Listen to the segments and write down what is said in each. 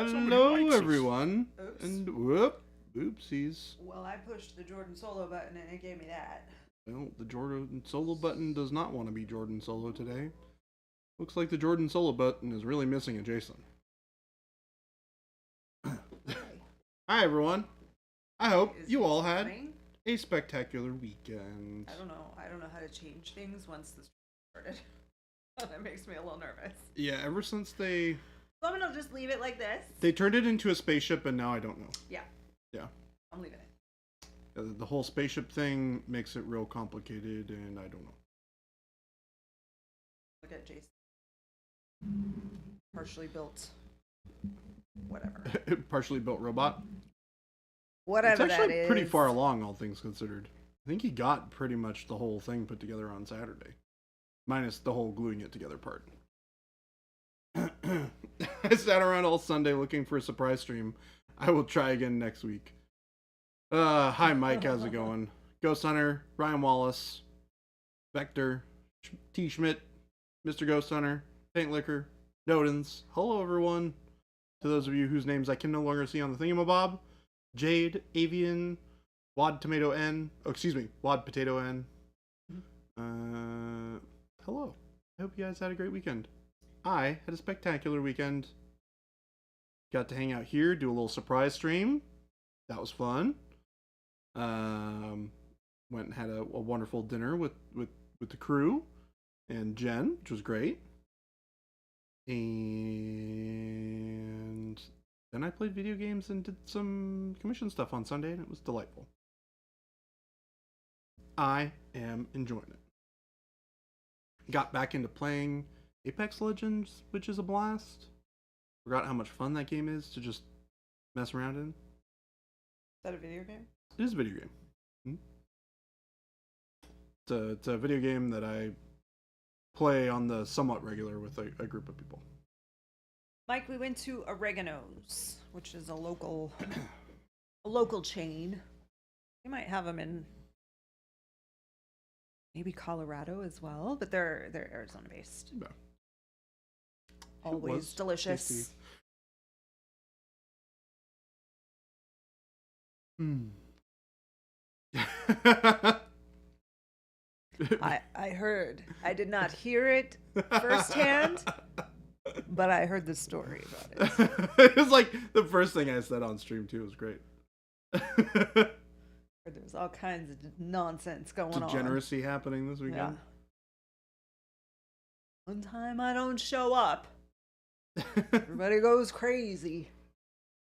Hello, everyone. Oops. And oopsies. Well, I pushed the Jordan Solo button and it gave me that. Well, the Jordan Solo button does not want to be Jordan Solo today. Looks like the Jordan Solo button is really missing a Jason. Hi, everyone. I hope you all had a spectacular weekend. I don't know. I don't know how to change things once this started. That makes me a little nervous. Yeah, ever since they So I'm gonna just leave it like this. turned it into a spaceship, and now I don't know. Yeah. Yeah. I'm leaving it. The whole spaceship thing makes it real complicated, and I don't know. Look at Jason. Partially built. Whatever. Partially built robot. Whatever it's actually that is. pretty far along, all things considered. I think he got pretty much the whole thing put together on Saturday, minus the whole gluing it together part. I sat around all Sunday looking for a surprise stream. I will try again next week. Hi Mike, how's it going? Ghost Hunter, Ryan Wallace, Vector, T. Schmidt, Mr. Ghost Hunter, Paint Liquor, Nodens. Hello everyone. To those of you whose names I can no longer see on the thingamabob. Jade, Avian, Wad Tomato N. Oh, excuse me, Wad Potato N. Hello. I hope you guys had a great weekend. I had a spectacular weekend. Got to hang out here, do a little surprise stream. That was fun. Went and had a wonderful dinner with the crew and Jen, which was great. And then I played video games and did some commission stuff on Sunday, and it was delightful. I am enjoying it. Got back into playing Apex Legends, which is a blast. Forgot how much fun that game is to just mess around in. Is that a video game? It is a video game. It's a video game that I play on the somewhat regular with a group of people. Mike, we went to Oregano's, which is a local chain. They might have them in maybe Colorado as well, but they're Arizona based. Yeah. Always delicious. Tasty. I heard. I did not hear it firsthand, but I heard the story about it. It was like the first thing I said on stream too. It was great. There's all kinds of nonsense going on. Degeneracy happening this weekend. Yeah. One time I don't show up, everybody goes crazy.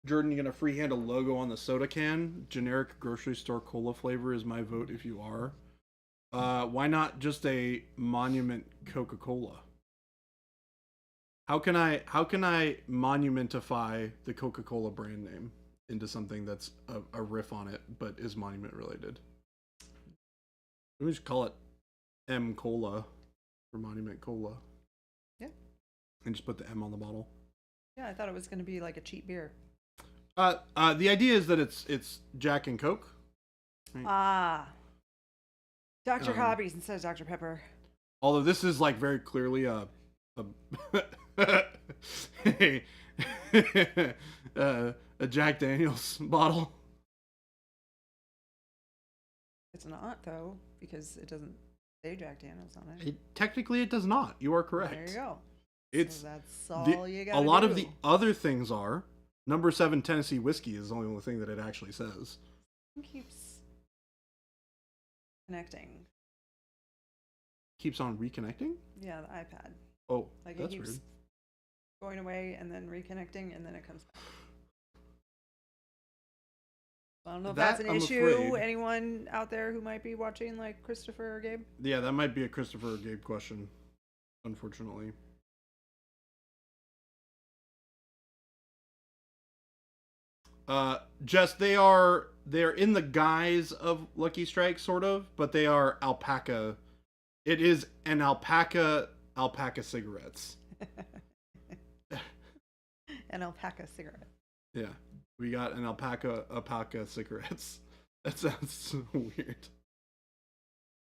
Jordan, you gonna freehand a logo on the soda can? Generic grocery store cola flavor is my vote if you are. Why not just a Monument Coca-Cola? How can I monumentify the Coca-Cola brand name into something that's a riff on it but is monument related? We just call it M Cola for Monument Cola. Yeah. And just put the M on the bottle. Yeah, I thought it was going to be like a cheap beer. The idea is that it's Jack and Coke. Right? Ah. Dr. Hobbies instead of Dr. Pepper. Although this is like very clearly a Jack Daniels bottle. It's not though, because it doesn't say Jack Daniels on it. Technically, it does not. You are correct. There you go. It's so that's all you got. A lot of the other things are number 7 Tennessee whiskey is the only thing that it actually says. It keeps connecting. Keeps on reconnecting? Yeah, the iPad. Oh, like that's it keeps weird. Going away and then reconnecting and then it comes back. I don't know if that's an issue. Afraid. Anyone out there who might be watching, like Christopher or Gabe? Yeah, that might be a Christopher or Gabe question, unfortunately. Jess, they're in the guise of Lucky Strike, sort of, but they are alpaca. It is an alpaca cigarettes. An alpaca cigarette. Yeah, we got an alpaca cigarettes. That sounds so weird.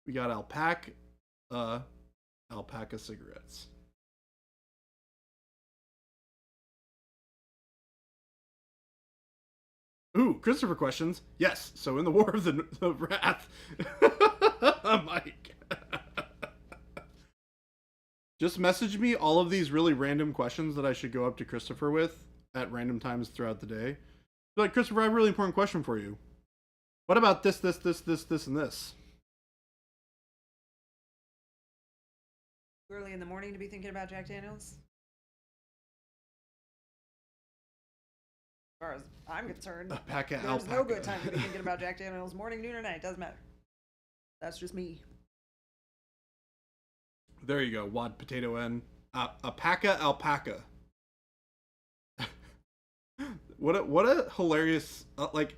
We got alpaca cigarettes. Ooh, Christopher questions. Yes. So in the War of the Wrath, Mike. Just message me all of these really random questions that I should go up to Christopher with at random times throughout the day. Be like, Christopher, I have a really important question for you. What about this, and this? Early in the morning to be thinking about Jack Daniels? As far as I'm concerned, there's no good time to be thinking about Jack Daniels. Morning, noon, or night, doesn't matter. That's just me. There you go, Wad Potato N. Alpaca Alpaca. What a hilarious like.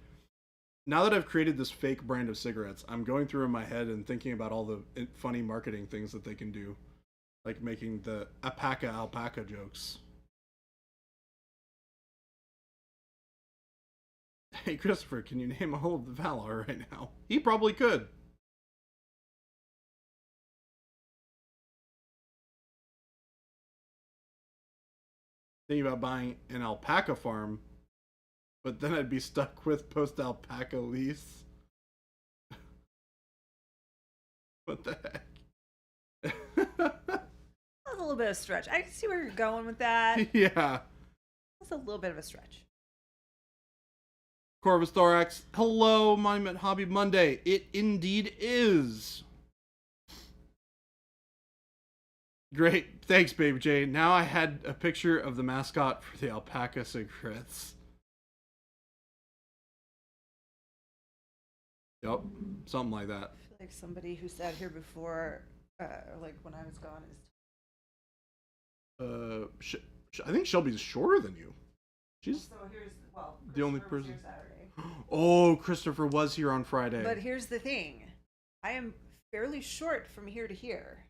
Now that I've created this fake brand of cigarettes, I'm going through in my head and thinking about all the funny marketing things that they can do, like making the alpaca alpaca jokes. Hey Christopher, can you name all of the Valar right now? He probably could. Thinking about buying an alpaca farm, but then I'd be stuck with post-alpaca lease. What the heck? That's a little bit of a stretch. I can see where you're going with that. Yeah. That's a little bit of a stretch. Corvus Thorax, hello, Monument Hobby Monday. It indeed is. Great. Thanks, Baby J. Now I had a picture of the mascot for the alpaca cigarettes. Yep. Something like that. I feel like somebody who sat here before, like when I was gone, is. I think Shelby's shorter than you. She's So here's, well, the only Christopher was person. here Saturday. Oh, Christopher was here on Friday. But here's the thing. I am fairly short from here to here.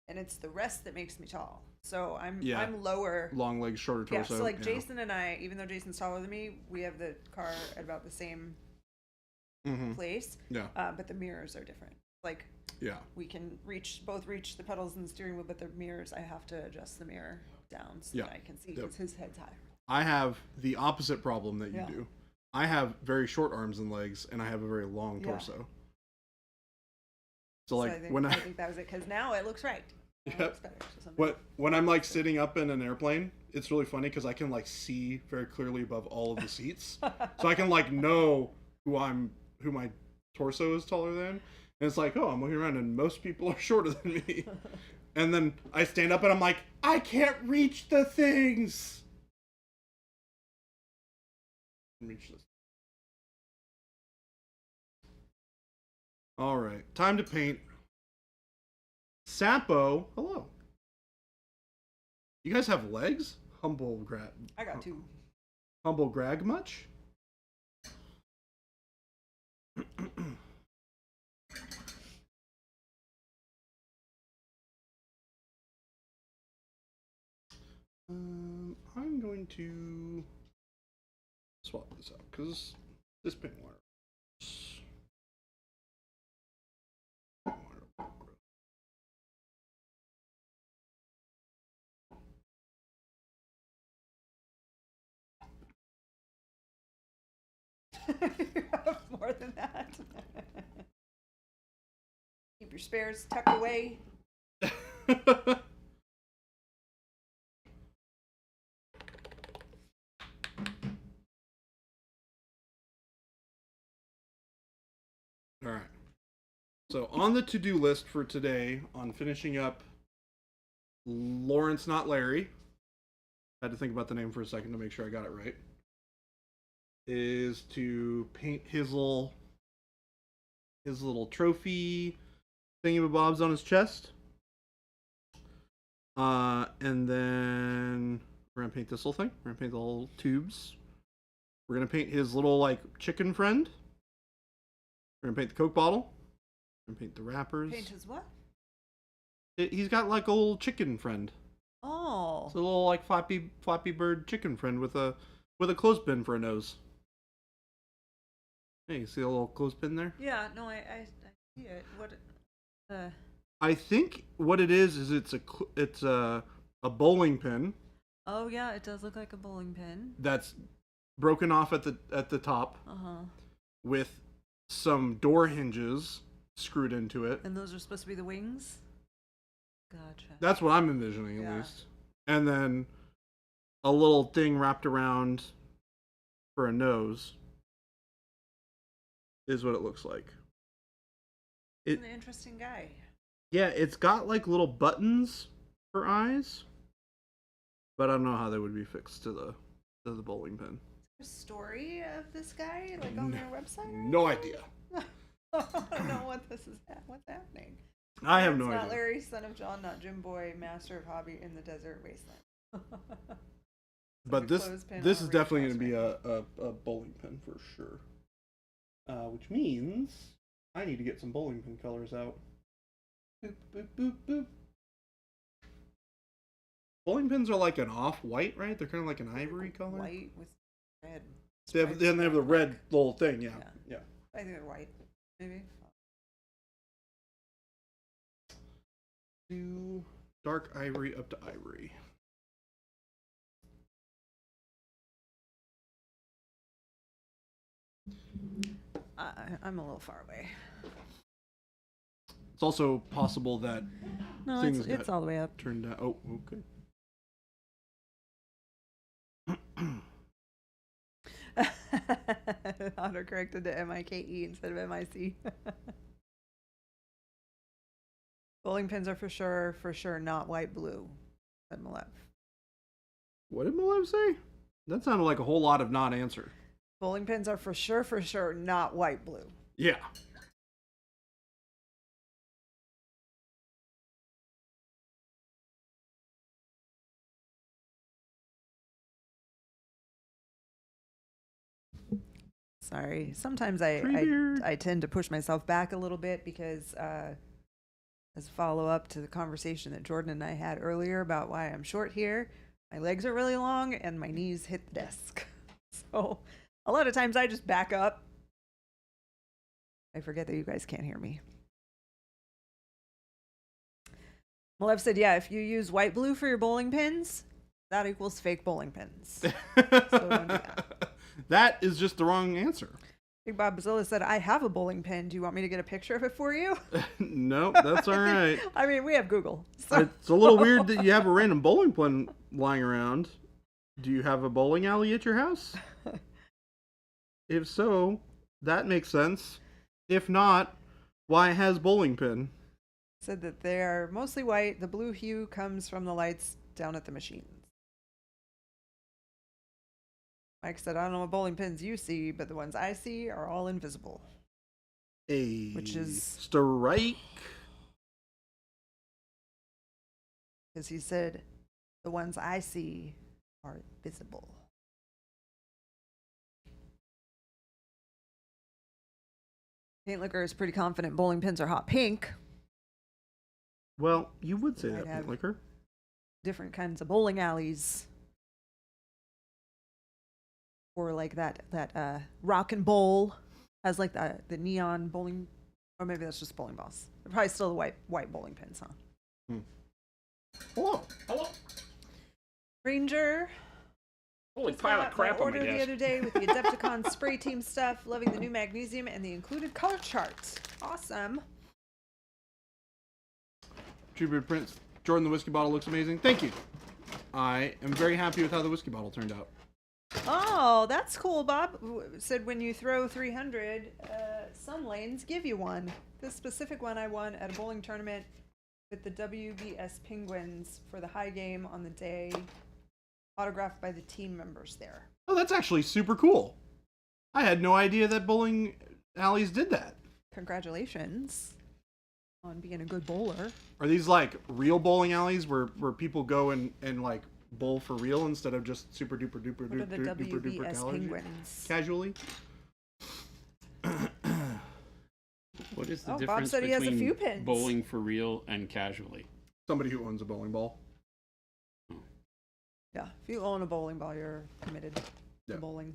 And it's the rest that makes me tall. So I'm lower. Long legs, shorter torso. Yeah, so like Jason and I, even though Jason's taller than me, we have the car at about the same place. Yeah. But the mirrors are different. Like, yeah, we can both reach the pedals and the steering wheel, but the mirrors, I have to adjust the mirror down so that I can see because his head's higher. I have the opposite problem that you do. I have very short arms and legs, and I have a very long torso. So like I think, when I think that was it, because now it looks right. It looks better, when I'm like sitting up in an airplane, it's really funny because I can like see very clearly above all of the seats, so I can like know who my torso is taller than, and it's like, oh, I'm looking around and most people are shorter than me, and then I stand up and I'm like, I can't reach the things. Reach this. All right, time to paint. Sapo, hello. You guys have legs? Humble grab. I got two. Humble grag much? I'm going to swap this out because this paint water. You have more than that. Keep your spares tucked away. All right. So on the to-do list for today, on finishing up Lawrence, not Larry, I had to think about the name for a second to make sure I got it right, is to paint his little trophy thingamabobs on his chest. And then we're gonna paint this little thing. We're gonna paint the little tubes. We're gonna paint his little like chicken friend. We're gonna paint the Coke bottle. We're gonna paint the wrappers. Paint his what? He's got like a little chicken friend. Oh. It's a little like Flappy Bird chicken friend with a clothespin for a nose. Hey, you see a little clothespin there? Yeah, no, I see it. What? I think what it is it's a bowling pin. Oh yeah, it does look like a bowling pin. That's broken off at the top, with some door hinges screwed into it. And those are supposed to be the wings? Gotcha. That's what I'm envisioning, at least. And then a little thing wrapped around for a nose is what it looks like. He's an interesting guy. Yeah, it's got like little buttons for eyes, but I don't know how they would be fixed to the bowling pin. Is there a story of this guy, like on their website? No idea. I don't know what this is. What's happening? I have no idea. idea. Not Larry, son of John, not Jim Boy, master of hobby in the desert wasteland. But this is definitely going to be a bowling pin for sure. Which means I need to get some bowling pin colors out. Boop, boop, boop, boop. Bowling pins are like an off-white, right? They're kind of like an ivory color. White with red. They have the red little thing, yeah. I think they're white, maybe. Do dark ivory up to ivory. I'm a little far away. It's also possible that it's all the way up. Turned down. Oh, okay. Autocorrected to M-I-K-E instead of M-I-C. Bowling pins are for sure not white blue. Said Malev. What did Malev say? That sounded like a whole lot of not answer. Bowling pins are for sure not white blue. Yeah. Sorry. Sometimes I tend to push myself back a little bit because as a follow-up to the conversation that Jordan and I had earlier about why I'm short here, my legs are really long and my knees hit the desk. So a lot of times I just back up. I forget that you guys can't hear me. Malev said, yeah, if you use white blue for your bowling pins, that equals fake bowling pins. So don't do that. That is just the wrong answer. Big Bob Bazilla said, I have a bowling pin. Do you want me to get a picture of it for you? Nope, that's all right. I mean, we have Google. So. It's a little weird that you have a random bowling pin lying around. Do you have a bowling alley at your house? If so, that makes sense. If not, why has bowling pin? Said that they are mostly white. The blue hue comes from the lights down at the machines. Mike said, I don't know what bowling pins you see, but the ones I see are all invisible. Which is strike. Because he said, the ones I see are visible. Paint Liquor is pretty confident bowling pins are hot pink. Well, you would say that, Paint Liquor. Different kinds of bowling alleys. Or like that Rock and Bowl has like the neon bowling, or maybe that's just bowling balls. They're probably still the white bowling pins, huh? Hello. Ranger. Holy pile of crap on my desk. Order the other day with the Adepticon spray team stuff. Loving the new magnesium and the included color charts. Awesome. Tribute Prince. Jordan, the whiskey bottle looks amazing. Thank you. I am very happy with how the whiskey bottle turned out. Oh, that's cool, Bob. Said when you throw 300, some lanes give you one. This specific one I won at a bowling tournament with the WBS Penguins for the high game on the day, autographed by the team members there. Oh, that's actually super cool. I had no idea that bowling alleys did that. Congratulations on being a good bowler. Are these like real bowling alleys where people go and like bowl for real instead of just super duper duper what are the WBS Penguins? Casually? What is the Bob difference said he has a between few pins. bowling for real and casually? Somebody who owns a bowling ball. Yeah, if you own a bowling ball, you're committed to bowling.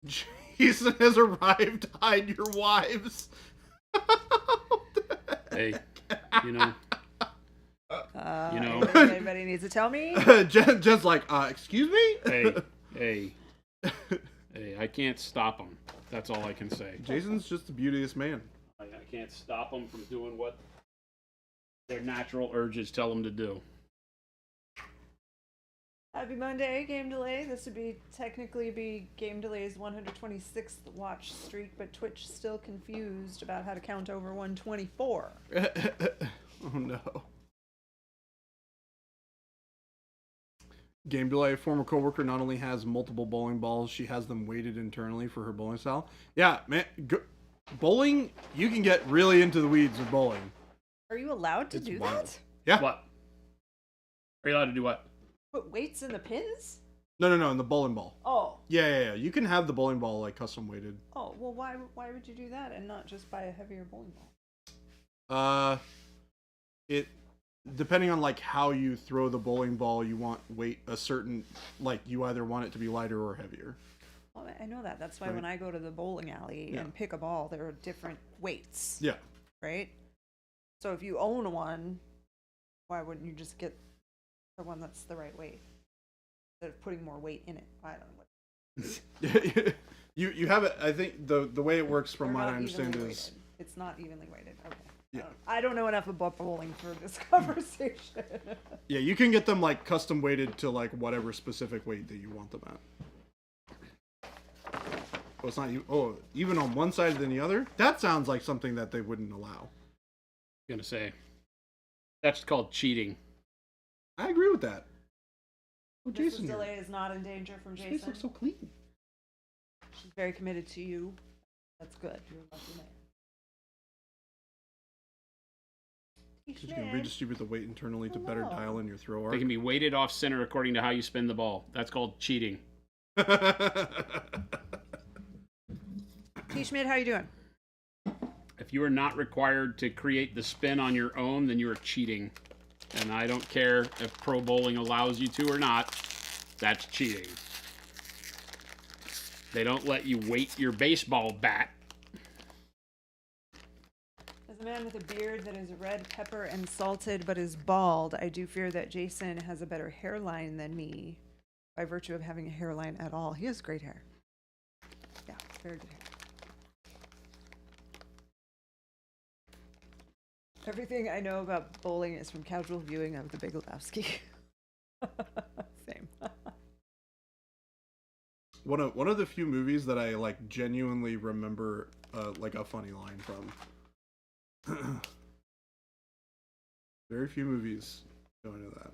Jason has arrived to hide your wives. Hey, you know. Anybody needs to tell me? Jen's like, excuse me? Hey, Hey, I can't stop them. That's all I can say. Jason's just a beauteous man. I can't stop them from doing what their natural urges tell them to do. Happy Monday, Game Delay. This would technically be Game Delay's 126th watch streak, but Twitch still confused about how to count over 124. Oh no. Game Delay, a former coworker, not only has multiple bowling balls, she has them weighted internally for her bowling style. Yeah, man, bowling, you can get really into the weeds with bowling. Are you allowed to do wild. that? Yeah. What? Are you allowed to do what? Put weights in the pins? No, in the bowling ball. Oh. Yeah. You can have the bowling ball like custom weighted. Oh, well, why would you do that and not just buy a heavier bowling ball? It depending on like how you throw the bowling ball, you want weight a certain, like you either want it to be lighter or heavier. Well, I know that. That's why Right. when I go to the bowling alley and pick a ball, there are different weights. Yeah. Right? So if you own one, why wouldn't you just get the one that's the right weight instead of putting more weight in it? I don't know. you have it. I think the way it works, from They're what I not understand, evenly is weighted. It's not evenly weighted. Okay. Yeah. I don't know enough about bowling for this conversation. yeah, you can get them like custom weighted to like whatever specific weight that you want them at. Oh, it's not you. Oh, even on one side than the other. That sounds like something that they wouldn't allow. I'm gonna say that's called cheating. I agree with that. Oh, Mrs. Jason, here. Delay is not in danger from Your face Jason. looks so clean. She's very committed to you. That's good. You're a lucky man. She's gonna redistribute the weight internally to better Hello. dial in your throw They arc. can be weighted off center according to how you spin the ball. That's called cheating. T. Schmidt, how you doing? If you are not required to create the spin on your own, then you are cheating. And I don't care if pro bowling allows you to or not. That's cheating. They don't let you weight your baseball bat. As a man with a beard that is red pepper and salted but is bald, I do fear that Jason has a better hairline than me by virtue of having a hairline at all. He has great hair. Yeah, very good hair. Everything I know about bowling is from casual viewing of The Big Lebowski. Same. One of the few movies that I like genuinely remember like a funny line from. Very few movies go into that.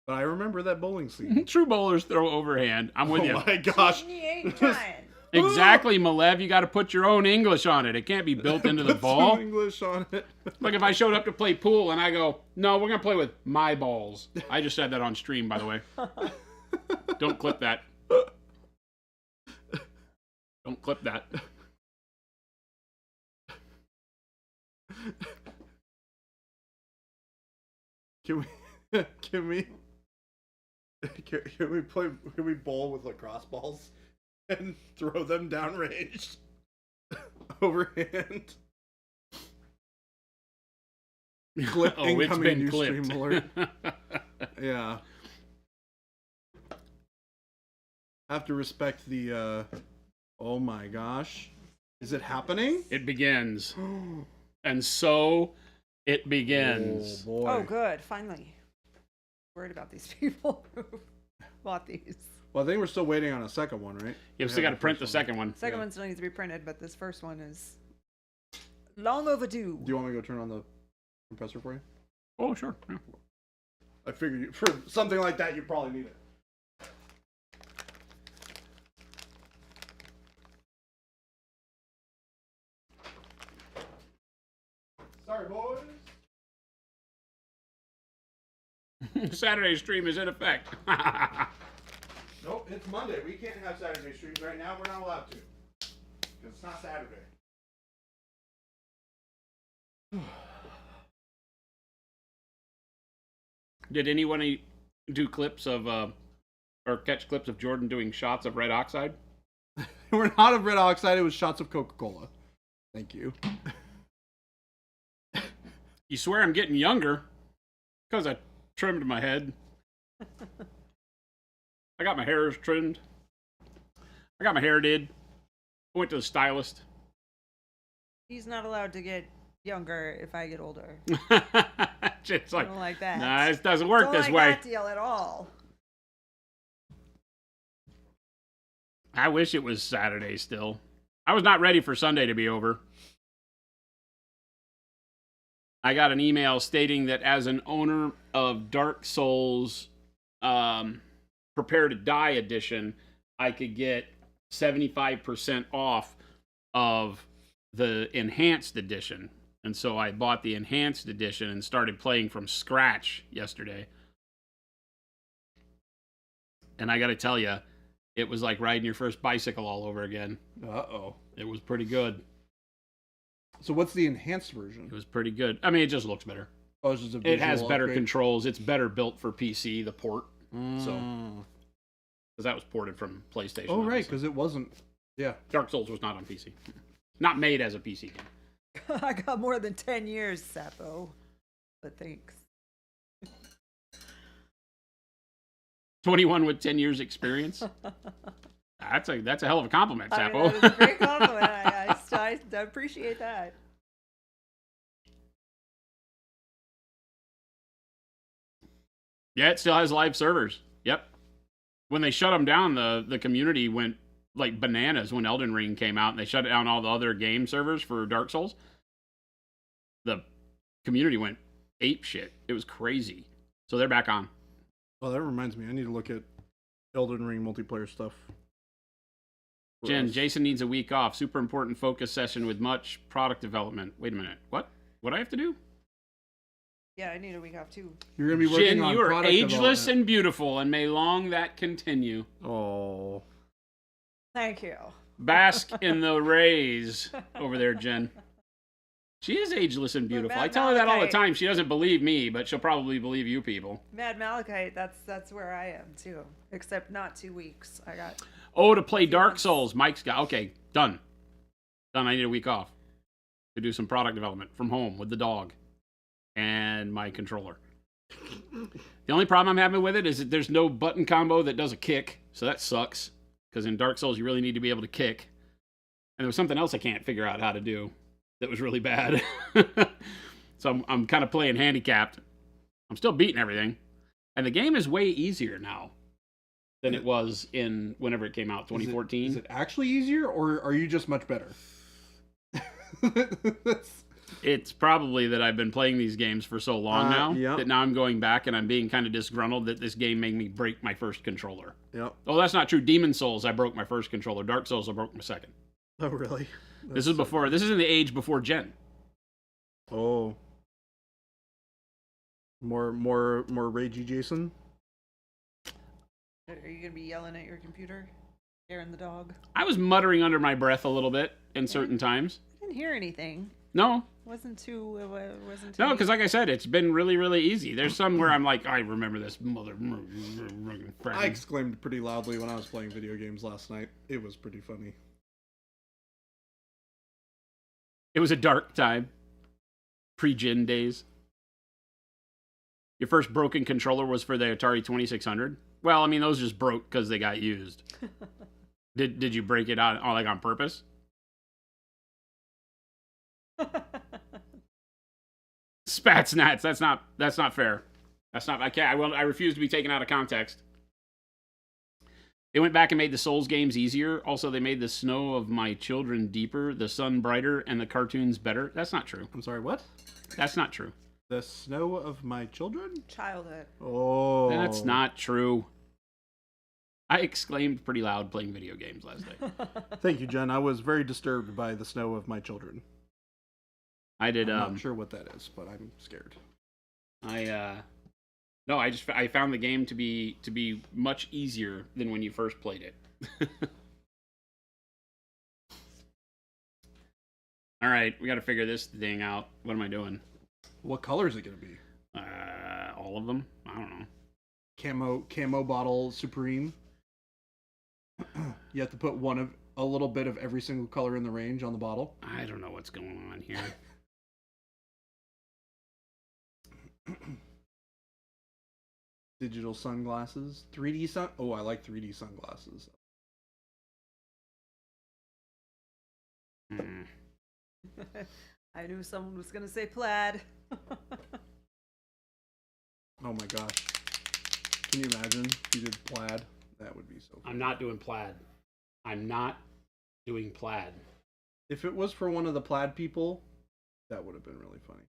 But I remember that bowling scene. True bowlers throw overhand. I'm with you. Oh my gosh. He ain't trying. Exactly, Malev. You got to put your own English on it. It can't be built into the Put ball. some English on it. Like if I showed up to play pool and I go, no, we're going to play with my balls. I just said that on stream, by the way. Don't clip that. Don't clip that. Can we bowl with lacrosse balls and throw them downrange overhand? Clip Oh, it's incoming been new clipped. stream alert. Yeah. Have to respect the oh my gosh. Is it happening? It begins. And so it begins. Oh boy. Oh, good. Finally. Worried about these people who bought these. Well, I think we're still waiting on a second one, right? You've still got to print the second one. Second Yeah. one still needs to be printed, but this first one is long overdue. Do you want me to go turn on the compressor for you? Oh, sure. Yeah. I figured for something like that, you probably need it. Sorry, boys. Saturday stream is in effect. Nope, it's Monday. We can't have Saturday streams right now. We're not allowed to. Because it's not Saturday. Did anyone do clips of, or catch clips of Jordan doing shots of red oxide? We're not of red oxide. It was shots of Coca-Cola. Thank you. You swear I'm getting younger because I trimmed my head. I I got my hair trimmed. I got my hair did. I went to the stylist. He's not allowed to get younger if I get older. It's like, I don't like that. nah, this doesn't work don't this like way. that deal at all. I wish it was Saturday still. I was not ready for Sunday to be over. I got an email stating that as an owner of Dark Souls Prepare to Die edition, I could get 75% off of the enhanced edition. And so I bought the enhanced edition and started playing from scratch yesterday. And I got to tell you, it was like riding your first bicycle all over again. Uh-oh. It was pretty good. So what's the enhanced version? It was pretty good. I mean, it just looks better. Oh, it's just a It has visual better upgrade? controls. It's better built for PC, the port. Mm. So, because that was ported from PlayStation. Oh, right, obviously. because it wasn't. Yeah. Dark Souls was not on PC. Not made as a PC game. I got more than 10 years, Sapo. But thanks. 21 with 10 years experience. That's a hell of a compliment, I mean, Sapo. that is a great compliment. I appreciate that. Yeah, it still has live servers. Yep. When they shut them down, the community went like bananas when Elden Ring came out, and they shut down all the other game servers for Dark Souls. The community went ape shit. It was crazy. So they're back on. Oh, that reminds me. I need to look at Elden Ring multiplayer stuff. Jen, Jason needs a week off. Super important focus session with much product development. Wait a minute. What? What do I have to do? Yeah, I need a week off too. You're going to be working Jen, on you are product ageless development. and beautiful, and may long that continue. Oh. Thank you. Bask in the rays over there, Jen. She is ageless and beautiful. I Matt tell her that all the Malachite- time. She doesn't believe me, but she'll probably believe you people. Mad Malachite, that's where I am too. Except not 2 weeks. I got Oh, to play Dark Souls. Mike's got... Okay, done. Done. I need a week off to do some product development from home with the dog and my controller. The only problem I'm having with it is that there's no button combo that does a kick, so that sucks. Because in Dark Souls, you really need to be able to kick. And there was something else I can't figure out how to do that was really bad. So I'm kind of playing handicapped. I'm still beating everything. And the game is way easier now than it was in whenever it came out, 2014. Is it actually easier, or are you just much better? It's probably that I've been playing these games for so long now yep. that now I'm going back and I'm being kind of disgruntled that this game made me break my first controller. Yep. Oh, that's not true. Demon Souls, I broke my first controller. Dark Souls, I broke my second. Oh, really? This is before. This is in the age before Jen. Oh. More ragey Jason? Are you gonna be yelling at your computer? Scaring the dog? I was muttering under my breath a little bit in certain times. I didn't hear anything. No, Wasn't too. no, because like I said, it's been really, really easy. There's some where I'm like, I remember this mother. I exclaimed pretty loudly when I was playing video games last night. It was pretty funny. It was a dark time. Pre-Jin days. Your first broken controller was for the Atari 2600. Well, I mean, those just broke because they got used. Did you break it out like on purpose? Spats nats. That's not fair. That's not. I can't. I refuse to be taken out of context. They went back and made the Souls games easier. Also, they made the snow of my children deeper, the sun brighter, and the cartoons better. That's not true. I'm sorry, what? That's not true. The snow of my children? Childhood. Oh. That's not true. I exclaimed pretty loud playing video games last night. Thank you, Jen. I was very disturbed by the snow of my children. I did. I'm not sure what that is, but I'm scared. No, I found the game to be much easier than when you first played it. All right, we got to figure this thing out. What am I doing? What color is it going to be? All of them? I don't know. Camo bottle Supreme. You have to put a little bit of every single color in the range on the bottle. I don't know what's going on here. digital sunglasses. 3D sun. Oh, I like 3D sunglasses. I knew someone was gonna say plaid. Oh my gosh. Can you imagine if you did plaid? That would be so fun. I'm not doing plaid. I'm not doing plaid. If it was for one of the plaid people, that would have been really funny.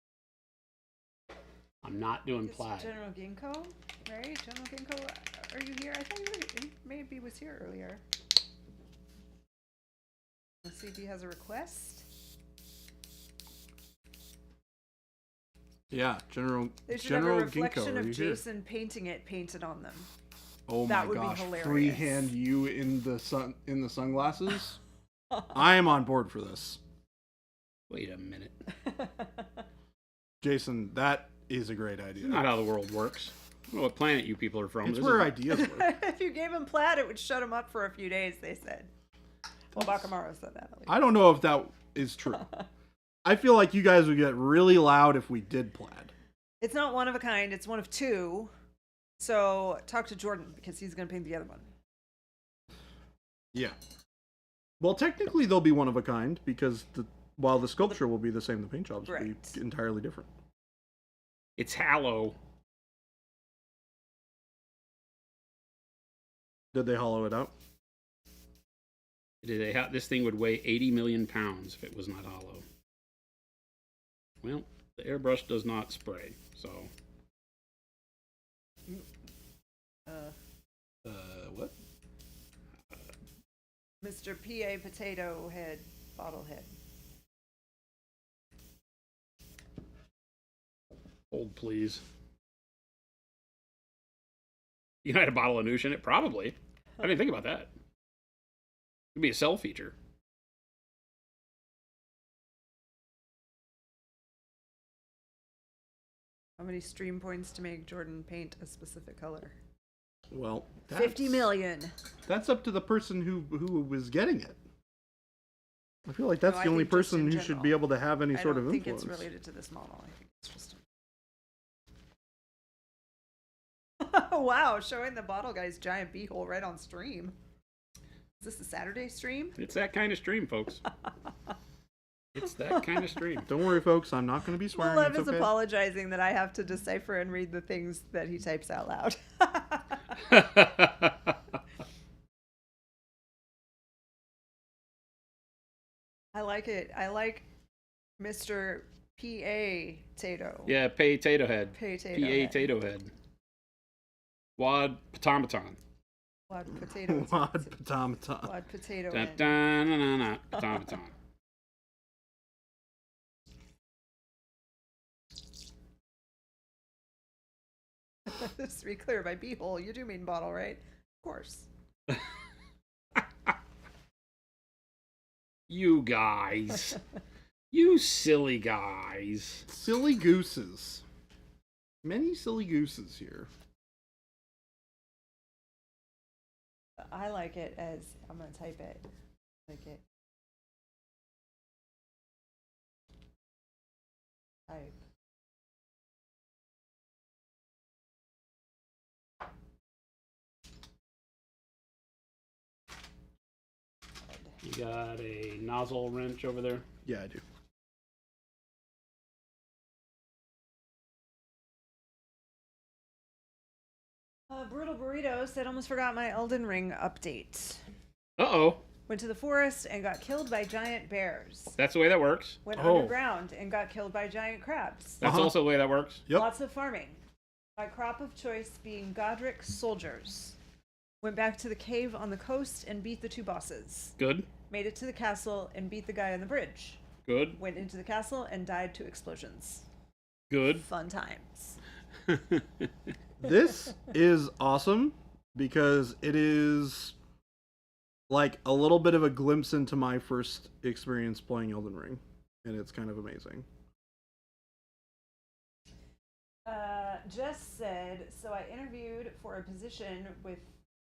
I'm not doing It's plaid. General Ginkgo, right? General Ginkgo, are you here? I thought you maybe was here earlier. Let's see if he has a request. Yeah, General They should General have a reflection Ginkgo, are of you here? Jason painting it painted on them. Oh That my would be gosh! hilarious. Freehand you in the sunglasses. I am on board for this, Wait a minute. Jason. That is a great idea. Not how the world works. I don't know what planet you people are from. It's This where is- ideas work. If you gave him plaid, it would shut him up for a few days, they said. Well, Bakamaro said that. At least. I don't know if that is true. I feel like you guys would get really loud if we did plaid. It's not one of a kind, it's one of two. So talk to Jordan because he's going to paint the other one. Yeah. Well, technically they'll be one of a kind because while the sculpture will be the same, the paint jobs will Right. be entirely different. It's Hallow. Did they hollow it out? This thing would weigh 80 million pounds if it was not hollow. Well, the airbrush does not spray, so. What? Mr. PA Potato Head, Bottle Head. Hold, please. You know, I had a bottle of Noosh in it? Probably. I didn't think about that. It'd be a sell feature. How many stream points to make Jordan paint a specific color? Well, 50 million. That's up to the person who was getting it. I feel like that's No, I the only think just in person who should be general. able to have any I sort don't of think influence. it's related to this model. I think it's just. Wow, showing the bottle guy's giant beehole right on stream. Is this a Saturday stream? It's that kind of stream, folks. It's that kind of stream. Don't worry, folks. I'm not going to be swearing. Well, Lev It's is okay. apologizing that I have to decipher and read the things that he types out loud. I like it. I like Mr. P.A. Tato. Yeah, Tato Head. P.A. P.A. Tato Head. Wad Patamaton. Wad potato. Wad patamaton. Wad potato. Dun, Head. dun, dun, dun, dun, Patamaton. Just to be clear, by beehole, you do mean bottle, right? Of course. You guys. You silly guys. Silly gooses. Many silly gooses here. I like it as I'm gonna type it. Like it. Type. You got a nozzle wrench over there? Yeah, I do. Brutal Burrito said, almost forgot my Elden Ring update. Uh-oh. Went to the forest and got killed by giant bears. That's the way that works. Went Oh. underground and got killed by giant crabs. That's Uh-huh. also the way that works. Yep. Lots of farming. My crop of choice being Godric soldiers. Went back to the cave on the coast and beat the two bosses. Good. Made it to the castle and beat the guy on the bridge. Good. Went into the castle and died to explosions. Good. Fun times. This is awesome because it is like a little bit of a glimpse into my first experience playing Elden Ring, and it's kind of amazing. Jess said, so I interviewed for a position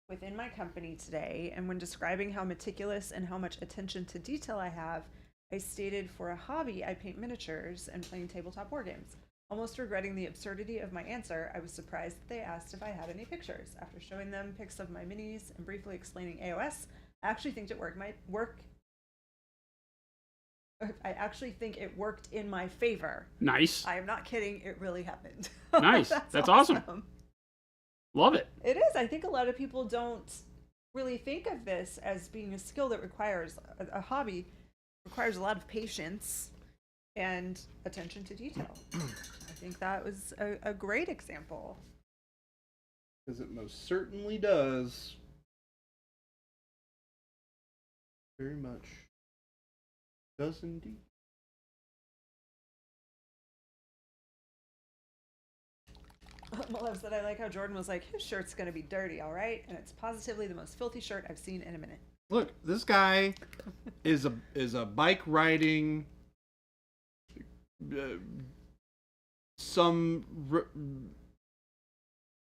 within my company today, and when describing how meticulous and how much attention to detail I have, I stated for a hobby I paint miniatures and playing tabletop war games. Almost regretting the absurdity of my answer, I was surprised that they asked if I had any pictures. After showing them pics of my minis and briefly explaining AOS, I actually think it worked in my favor. Nice. I am not kidding. It really happened. Nice. That's awesome. Love it. It is. I think a lot of people don't really think of this as being a skill that requires a hobby, requires a lot of patience and attention to detail. I think that was a great example. Because it most certainly does. Very much. Does indeed. Malev said, I like how Jordan was like, his shirt's going to be dirty, all right? And it's positively the most filthy shirt I've seen in a minute. Look, this guy is a bike riding,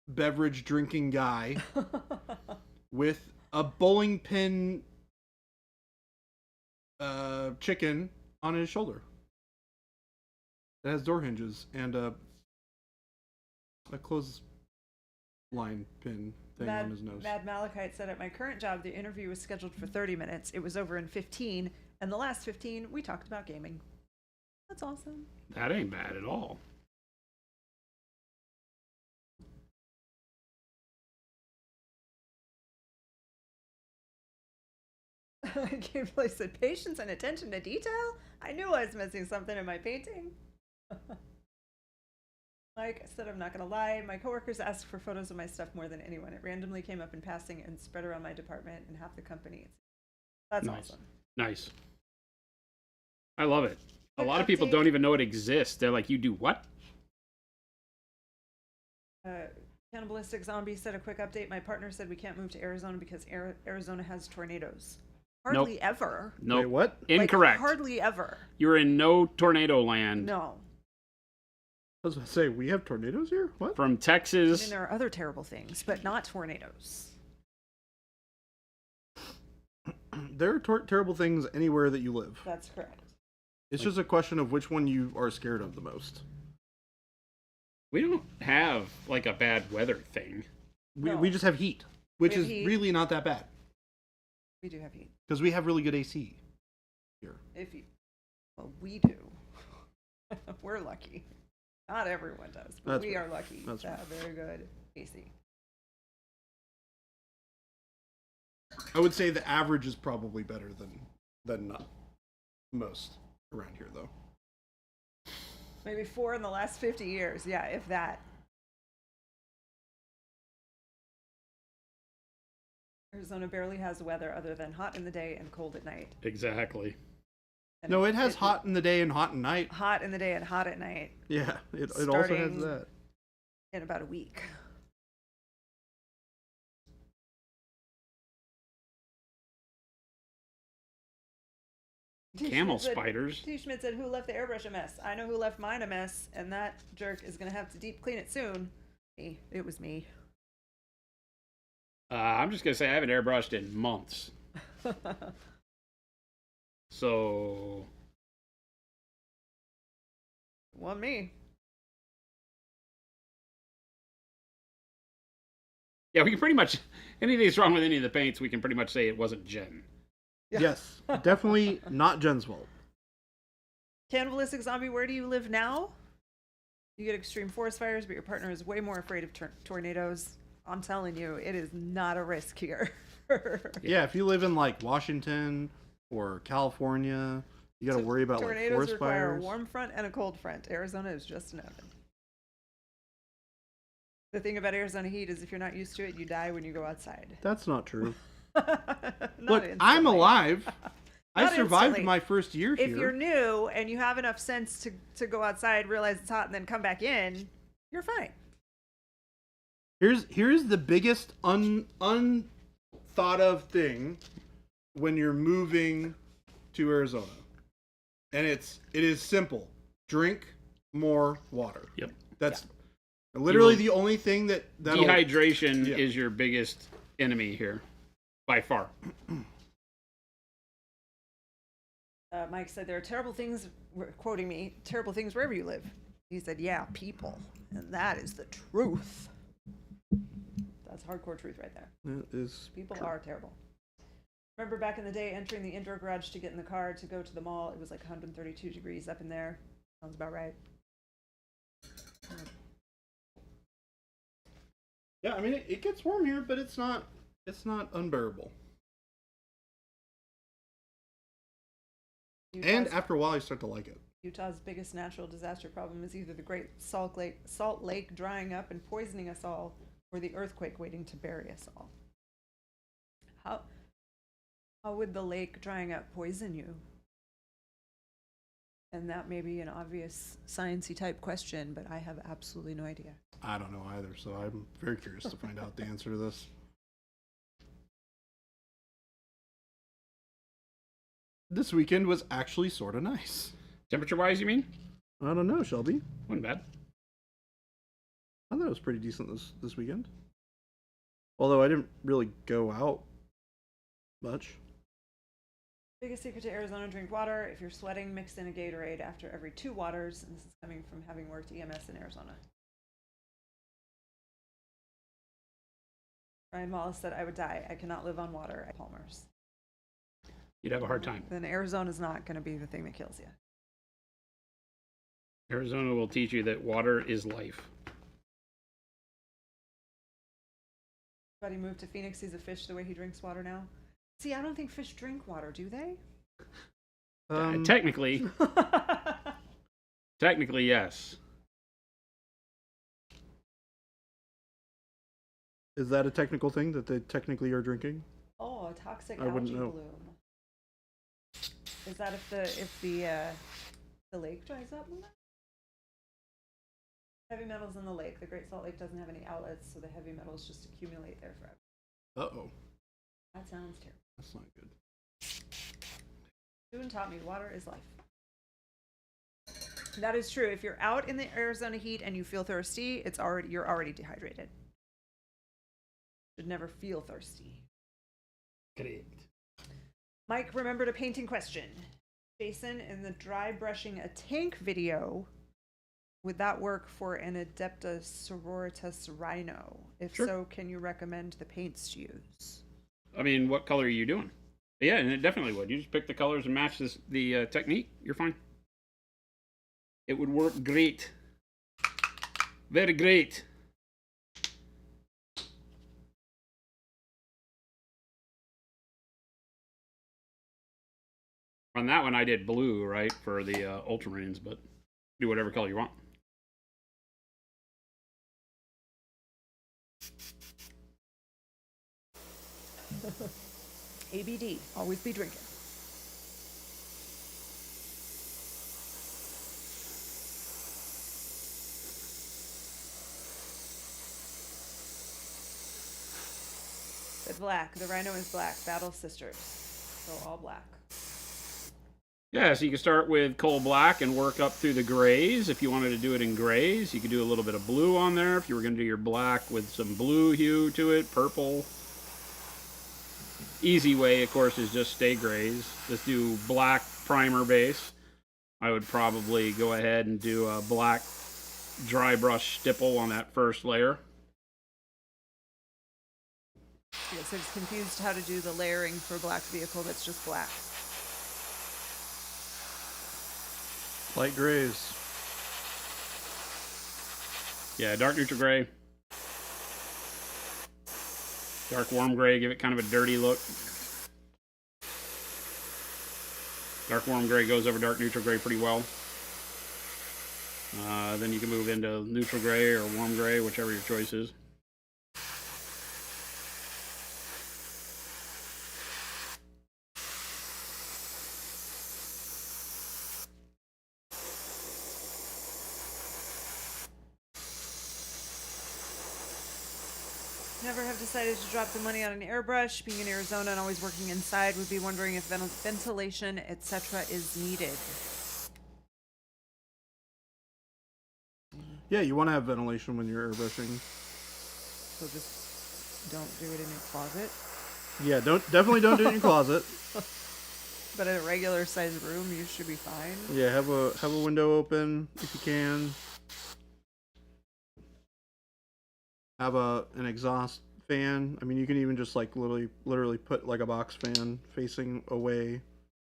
beverage drinking guy with a bowling pin chicken on his shoulder that has door hinges and a clothesline pin thing on his nose. Mad Malachite said, at my current job, the interview was scheduled for 30 minutes. It was over in 15, and the last 15, we talked about gaming. That's awesome. That ain't bad at all. Gameplay said, patience and attention to detail? I knew I was missing something in my painting. Mike said, I'm not going to lie. My coworkers asked for photos of my stuff more than anyone. It randomly came up in passing and spread around my department and half the company. That's nice. Awesome. Nice. I love it. A lot of people don't even know it exists. They're like, you do what? Cannibalistic Zombie said, a quick update. My partner said we can't move to Arizona because Arizona has tornadoes. Hardly ever. No. Wait, what? Incorrect. Like, hardly ever. You're in no tornado land. No. I was going to say, we have tornadoes here? What? From I Texas. mean, there are other terrible things, but not tornadoes. There are terrible things anywhere that you live. That's correct. It's just a question of which one you are scared of the most. We don't have like a bad weather thing. We just have heat, which is heat. really not that bad. We do have heat. Because we have really good AC here. Well, we do. We're lucky. Not everyone does, but That's we fair. are lucky That's to have very good AC. I would say the average is probably better than most around here, though. Maybe 4 in the last 50 years. Yeah, if that. Arizona barely has weather other than hot in the day and cold at night. Exactly. And No, it has hot in the day and hot at night. Hot in the day and hot at night. Yeah, it also has Starting that. in about a week. Camel spiders. T. Schmidt said, who left the airbrush a mess? I know who left mine a mess, and that jerk is going to have to deep clean it soon. Me. It was me. I'm just going to say I haven't airbrushed in months. So. Well, me. Yeah, we can pretty much, anything's wrong with any of the paints, we can pretty much say it wasn't Jen. Yeah. Yes, definitely not Jen's fault. Cannibalistic Zombie, where do you live now? You get extreme forest fires, but your partner is way more afraid of tornadoes. I'm telling you, it is not a risk here. Yeah, if you live in like Washington or California, you got to worry about like tornadoes forest require fires. a warm front and a cold front. Arizona is just an oven. The thing about Arizona heat is if you're not used to it, you die when you go outside. That's not true. Not Look, instantly. I'm alive. I Not survived instantly. my first year here. If you're new and you have enough sense to go outside, realize it's hot, and then come back in, you're fine. Here's the biggest unthought of thing when you're moving to Arizona, and it is simple: drink more water. Yep. That's literally the only thing that Dehydration Yeah. is your biggest enemy here, by far. Mike said there are terrible things, quoting me, terrible things wherever you live. He said, yeah, people. And that is the truth. That's hardcore truth right there. It is. People are terrible. Remember back in the day, entering the indoor garage to get in the car to go to the mall, it was like 132 degrees up in there. Sounds about right. Yeah, I mean it gets warm here, but it's not unbearable. And after a while, you start to like it. Utah's biggest natural disaster problem is either the Great Salt Lake drying up and poisoning us all, or the earthquake waiting to bury us all. How would the lake drying up poison you? And that may be an obvious sciencey type question, but I have absolutely no idea. I don't know either, so I'm very curious to find out the answer to this. This weekend was actually sort of nice. Temperature-wise, you mean? I don't know, Shelby. Wasn't bad. I thought it was pretty decent this weekend. Although I didn't really go out much. Biggest secret to Arizona: drink water. If you're sweating, mix in a Gatorade after every 2 waters. And this is coming from having worked EMS in Arizona. Ryan Wallace said, I would die. I cannot live on water at Palmer's. You'd have a hard time. Then Arizona's not going to be the thing that kills you. Arizona will teach you that water is life. Buddy moved to Phoenix. He's a fish the way he drinks water now. See, I don't think fish drink water, do they? Technically, yes. Is that a technical thing that they technically are drinking? Oh, a toxic I wouldn't algae know. bloom. Is that if the lake dries up? Heavy metals in the lake. The Great Salt Lake doesn't have any outlets, so the heavy metals just accumulate there forever. Uh-oh. That sounds terrible. That's not good. Student taught me water is life. That is true. If you're out in the Arizona heat and you feel thirsty, you're already dehydrated. Should never feel thirsty. Great. Mike remembered a painting question. Jason, in the dry brushing a tank video, would that work for an Adepta Sororitas Rhino? If Sure. so, can you recommend the paints to use? I mean, what color are you doing? Yeah, and it definitely would. You just pick the colors and match the technique. You're fine. It would work great. Very great. On that one, I did blue, right, for the Ultramarines, but do whatever color you want. ABD, always be drinking. But black. The Rhino is black. Battle Sisters. So all black. Yeah, so you can start with coal black and work up through the grays. If you wanted to do it in grays, you could do a little bit of blue on there. If you were going to do your black with some blue hue to it, purple. Easy way, of course, is just stay grays. Just do black primer base. I would probably go ahead and do a black dry brush stipple on that first layer. Yeah, so it's confused how to do the layering for a black vehicle that's just black. Light grays. Yeah, dark neutral gray. Dark warm gray, give it kind of a dirty look. Dark warm gray goes over dark neutral gray pretty well. Then you can move into neutral gray or warm gray, whichever your choice is. Never have decided to drop the money on an airbrush. Being in Arizona and always working inside, would be wondering if ventilation, etc., is needed. Yeah, you want to have ventilation when you're airbrushing. So just don't do it in your closet. Yeah, definitely don't do it in your closet. But in a regular sized room, you should be fine. Yeah, have a window open if you can. have an exhaust fan. I mean, you can even just like literally put like a box fan facing away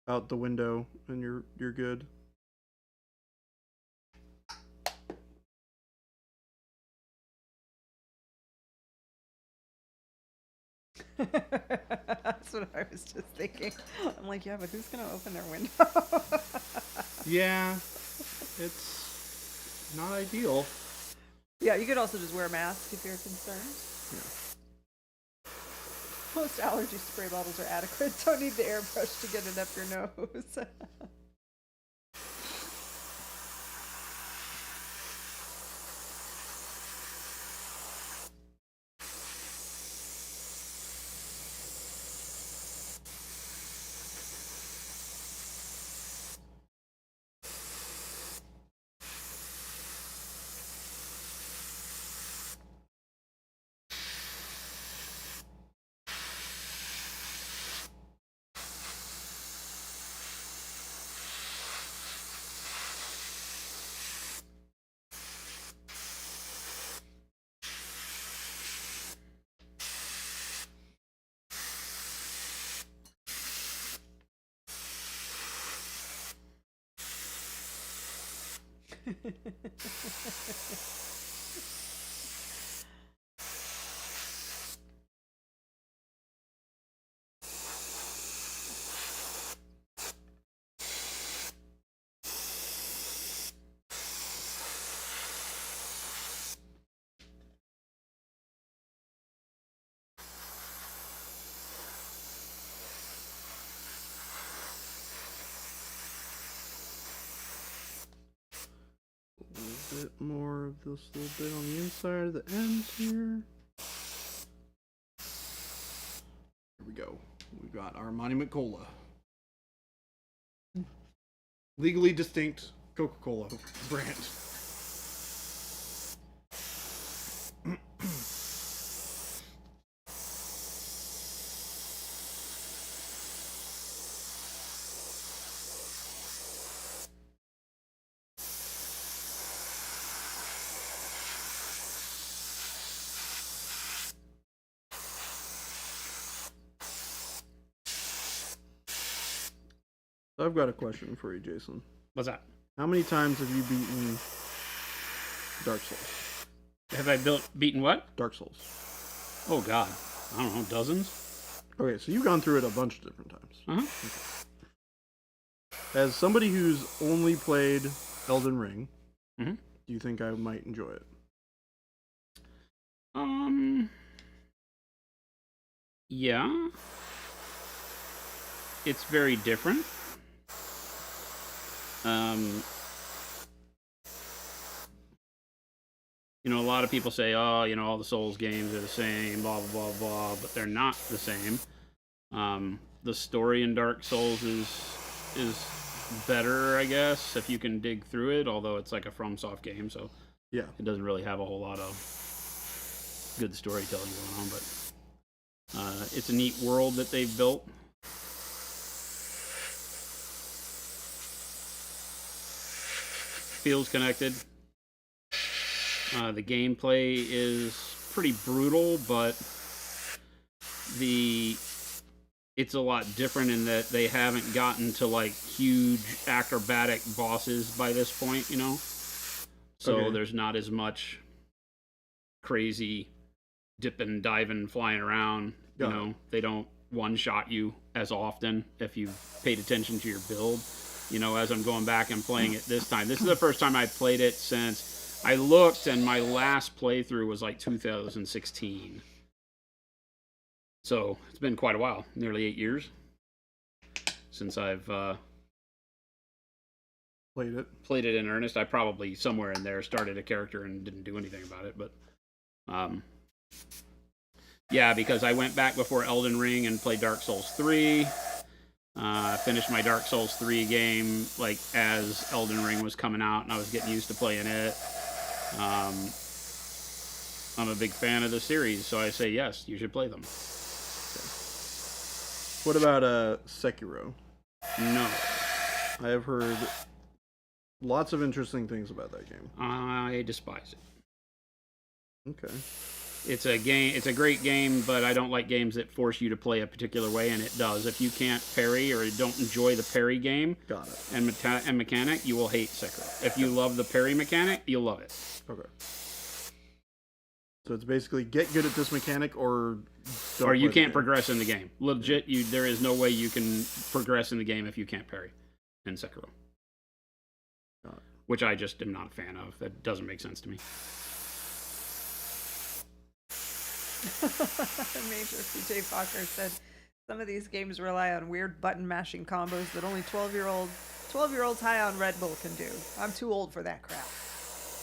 out the window, and you're good. That's what I was just thinking. I'm like, yeah, but who's gonna open their window? Yeah, it's not ideal. Yeah, you could also just wear a mask if you're concerned. Yeah. Most allergy spray bottles are adequate. Don't need the airbrush to get it up your nose. A little bit more of this little bit on the inside of the ends here. Here we go. We've got our Monument Cola. Legally distinct Coca-Cola brand. So I've got a question for you, Jason. What's that? How many times have you beaten Dark Souls? Have I beaten what? Dark Souls. Oh God, I don't know, dozens. Okay, so you've gone through it a bunch of different times. Uh-huh. Okay. As somebody who's only played Elden Ring, Mm-hmm. do you think I might enjoy it? Yeah. It's very different. You know, a lot of people say, oh, you know, all the Souls games are the same, blah, blah, blah, blah, but they're not the same. The story in Dark Souls is better, I guess, if you can dig through it, although it's like a FromSoft game, so Yeah. it doesn't really have a whole lot of good storytelling going on, but it's a neat world that they've built. Feels connected. The gameplay is pretty brutal, but it's a lot different in that they haven't gotten to like huge acrobatic bosses by this point, you know? So Okay. There's not as much crazy dipping, diving, flying around. You Got it. know, they don't one-shot you as often if you've paid attention to your build. You know, as I'm going back and playing it this time. This is the first time I played it since I looked, and my last playthrough was like 2016. So it's been quite a while, nearly 8 years since I've Played it. in earnest. I probably somewhere in there started a character and didn't do anything about it, but yeah, because I went back before Elden Ring and played Dark Souls 3. Finished my Dark Souls 3 game like as Elden Ring was coming out, and I was getting used to playing it. I'm a big fan of the series, so I say yes, you should play them. What about Sekiro? No, I have heard lots of interesting things about that game. I despise it. Okay. It's a game. It's a great game, but I don't like games that force you to play a particular way, and it does. If you can't parry or don't enjoy the parry game Got it. and mechanic, you will hate Sekiro. If you love the parry mechanic, you'll love it. Okay. So it's basically get good at this mechanic, or Or you can't progress in the game. Legit, there is no way you can progress in the game if you can't parry in Sekiro. Got it. Which I just am not a fan of. That doesn't make sense to me. Major PJ Fokker said some of these games rely on weird button mashing combos that only 12-year-olds high on Red Bull can do. I'm too old for that crap.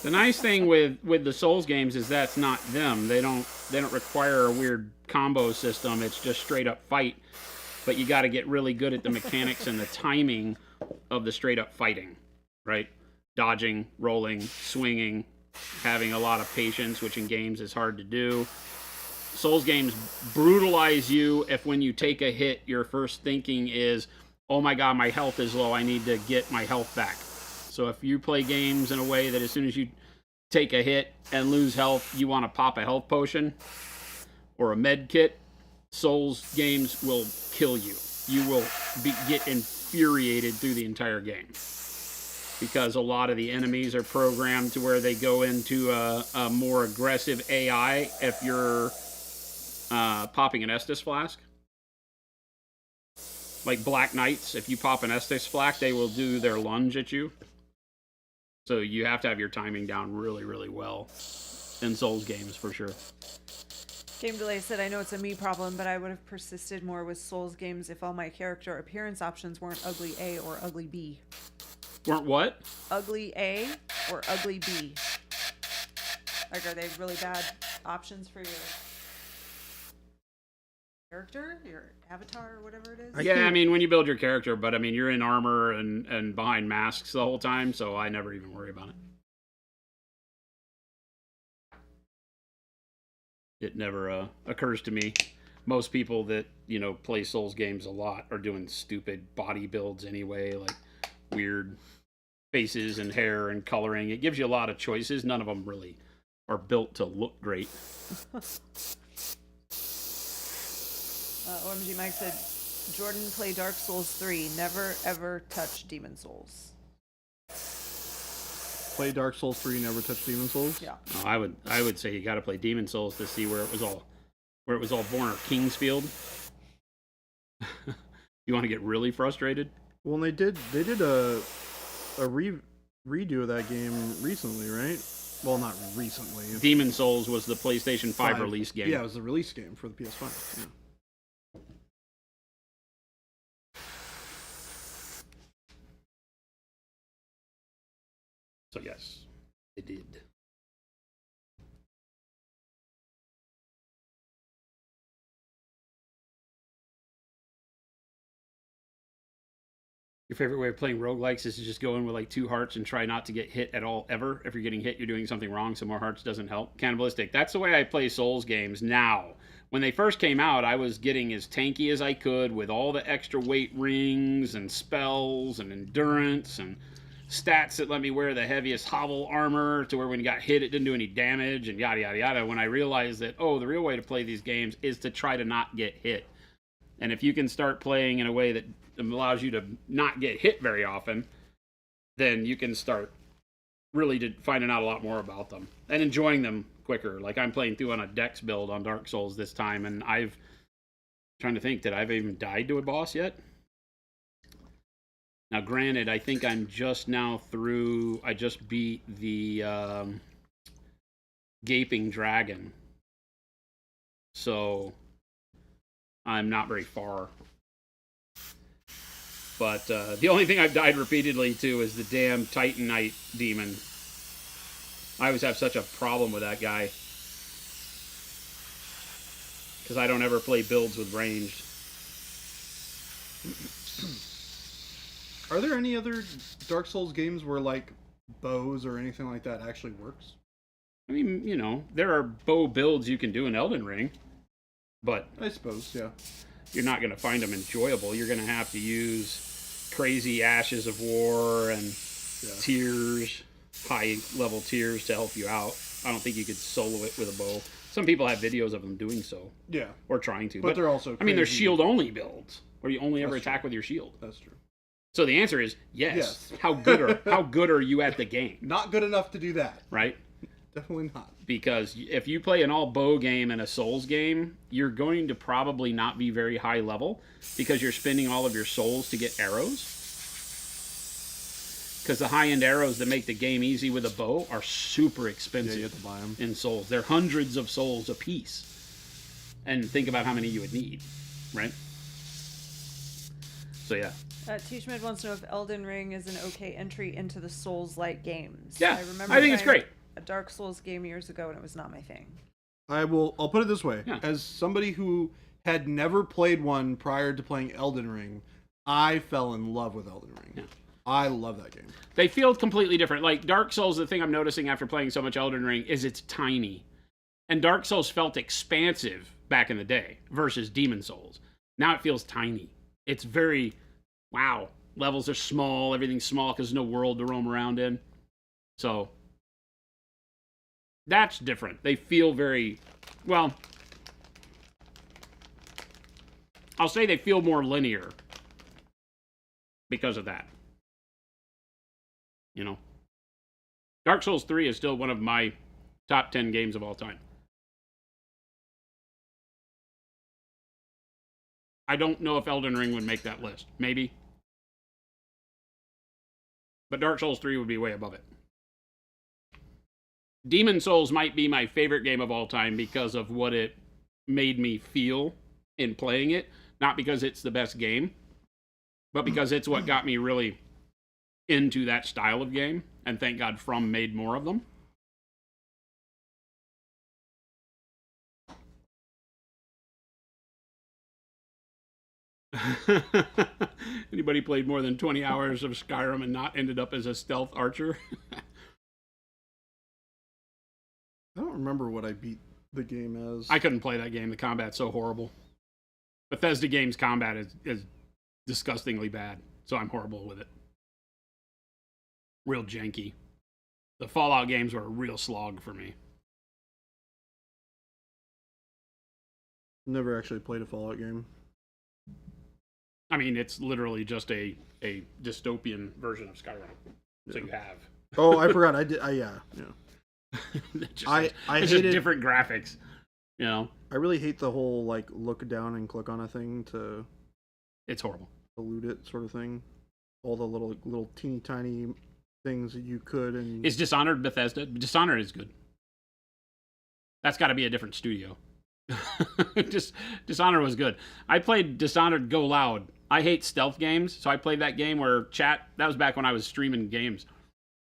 The nice thing with the Souls games is that's not them. They don't require a weird combo system. It's just straight up fight. But you got to get really good at the mechanics and the timing of the straight up fighting, right? Dodging, rolling, swinging, having a lot of patience, which in games is hard to do. Souls games brutalize you if when you take a hit, your first thinking is, oh my god, my health is low, I need to get my health back. So if you play games in a way that as soon as you take a hit and lose health, you want to pop a health potion or a med kit, Souls games will kill you. You will get infuriated through the entire game. Because a lot of the enemies are programmed to where they go into a more aggressive AI if you're popping an Estus flask. Like Black Knights, if you pop an Estus flask, they will do their lunge at you. So you have to have your timing down really, really well in Souls games for sure. Game Delay said, I know it's a me problem, but I would have persisted more with Souls games if all my character appearance options weren't ugly A or ugly B. Weren't what? Ugly A or ugly B. Like, are they really bad options for your character, your avatar, or whatever it is? Yeah, I mean, when you build your character, but I mean, you're in armor and behind masks the whole time, so I never even worry about it. It never occurs to me. Most people that, play Souls games a lot are doing stupid body builds anyway, like weird faces and hair and coloring. It gives you a lot of choices. None of them really are built to look great. OMG Mike said, Jordan, play Dark Souls 3. Never, ever touch Demon Souls. Play Dark Souls 3, never touch Demon Souls? Yeah. Oh, I would say you got to play Demon Souls to see where it was all born, or Kingsfield. You want to get really frustrated? Well, they did a redo of that game recently, right? Well, not recently. Demon Souls was the PlayStation 5 release game. Yeah, it was the release game for the PS5. Yeah. So yes, it did. Your favorite way of playing roguelikes is to just go in with like 2 hearts and try not to get hit at all ever. If you're getting hit, you're doing something wrong, so more hearts doesn't help. Cannibalistic. That's the way I play Souls games now. When they first came out, I was getting as tanky as I could with all the extra weight rings and spells and endurance and stats that let me wear the heaviest hovel armor to where when you got hit, it didn't do any damage and yada, yada, yada. When I realized that, the real way to play these games is to try to not get hit. And if you can start playing in a way that allows you to not get hit very often, then you can start really finding out a lot more about them and enjoying them quicker. Like I'm playing through on a Dex build on Dark Souls this time, and trying to think, did I even died to a boss yet? Now, granted, I think I'm just now through. I just beat the Gaping Dragon, so I'm not very far. But the only thing I've died repeatedly to is the damn Titanite demon. I always have such a problem with that guy because I don't ever play builds with ranged. Are there any other Dark Souls games where like bows or anything like that actually works? I mean, there are bow builds you can do in Elden Ring, but I suppose, yeah. You're not going to find them enjoyable. You're going to have to use crazy Ashes of War and tears, high-level tears to help you out. I don't think you could solo it with a bow. Some people have videos of them doing so. Yeah. Or trying to. But they're also I mean, they're crazy. shield-only builds, where you only ever That's attack true. with your shield. That's true. So the answer is yes. Yes. How good are you at the game? Not good enough to do that. Right? Definitely not. Because if you play an all bow game and a souls game, you're going to probably not be very high level because you're spending all of your souls to get arrows. Because the high-end arrows that make the game easy with a bow are super Yeah, expensive you have to buy them. in souls. They're hundreds of souls a piece. And think about how many you would need, right? So yeah. T-Schmid wants to know if Elden Ring is an okay entry into the Souls-like games. Yeah, remember I think it's trying great. A Dark Souls game years ago, and it was not my thing. I'll put it this way. Yeah. As somebody who had never played one prior to playing Elden Ring, I fell in love with Elden Ring. Yeah. I love that game. They feel completely different. Like Dark Souls, the thing I'm noticing after playing so much Elden Ring is it's tiny. And Dark Souls felt expansive back in the day versus Demon Souls. Now it feels tiny. It's very, wow. Levels are small. Everything's small because there's no world to roam around in. So that's different. They feel very, well, I'll say they feel more linear because of that. You know, Dark Souls 3 is still one of my top 10 games of all time. I don't know if Elden Ring would make that list. Maybe. But Dark Souls 3 would be way above it. Demon Souls might be my favorite game of all time because of what it made me feel in playing it. Not because it's the best game, but because it's what got me really into that style of game, and thank God From made more of them. Anybody played more than 20 hours of Skyrim and not ended up as a stealth archer? I don't remember what I beat the game as. I couldn't play that game. The combat's so horrible. Bethesda Games combat is disgustingly bad, so I'm horrible with it. Real janky. The Fallout games were a real slog for me. Never actually played a Fallout game. I mean, it's literally just a dystopian version of Skyrim. So you have. Oh, I forgot. I did. Yeah. I it's just hated different graphics. You know, I really hate the whole like look down and click on a thing to it's horrible. loot it sort of thing. All the little teeny tiny things that you could and Is Dishonored Bethesda? Dishonored is good. That's got to be a different studio. Just Dishonored was good. I played Dishonored Go Loud. I hate stealth games, so I played that game where chat. That was back when I was streaming games,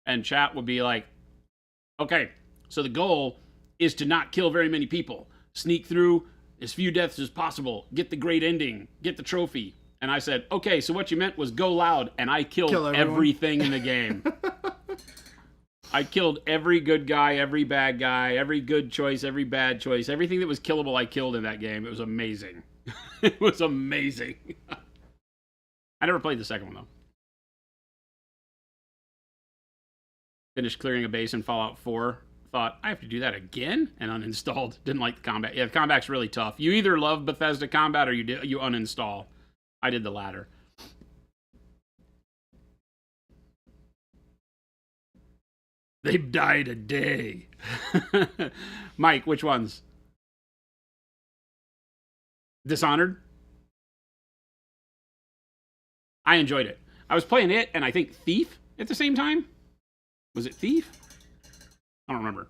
and chat would be like, "Okay, so the goal is to not kill very many people, sneak through as few deaths as possible, get the great ending, get the trophy." And I said, "Okay, so what you meant was go loud," and I killed everything in the game. I killed every good guy, every bad guy, every good choice, every bad choice. Everything that was killable, I killed in that game. It was amazing. It was amazing. I never played the second one, though. Finished clearing a base in Fallout 4. Thought, I have to do that again? And uninstalled. Didn't like the combat. Yeah, the combat's really tough. You either love Bethesda combat or you uninstall. I did the latter. They've died a day. Mike, which ones? Dishonored? I enjoyed it. I was playing it and I think Thief at the same time. Was it Thief? I don't remember.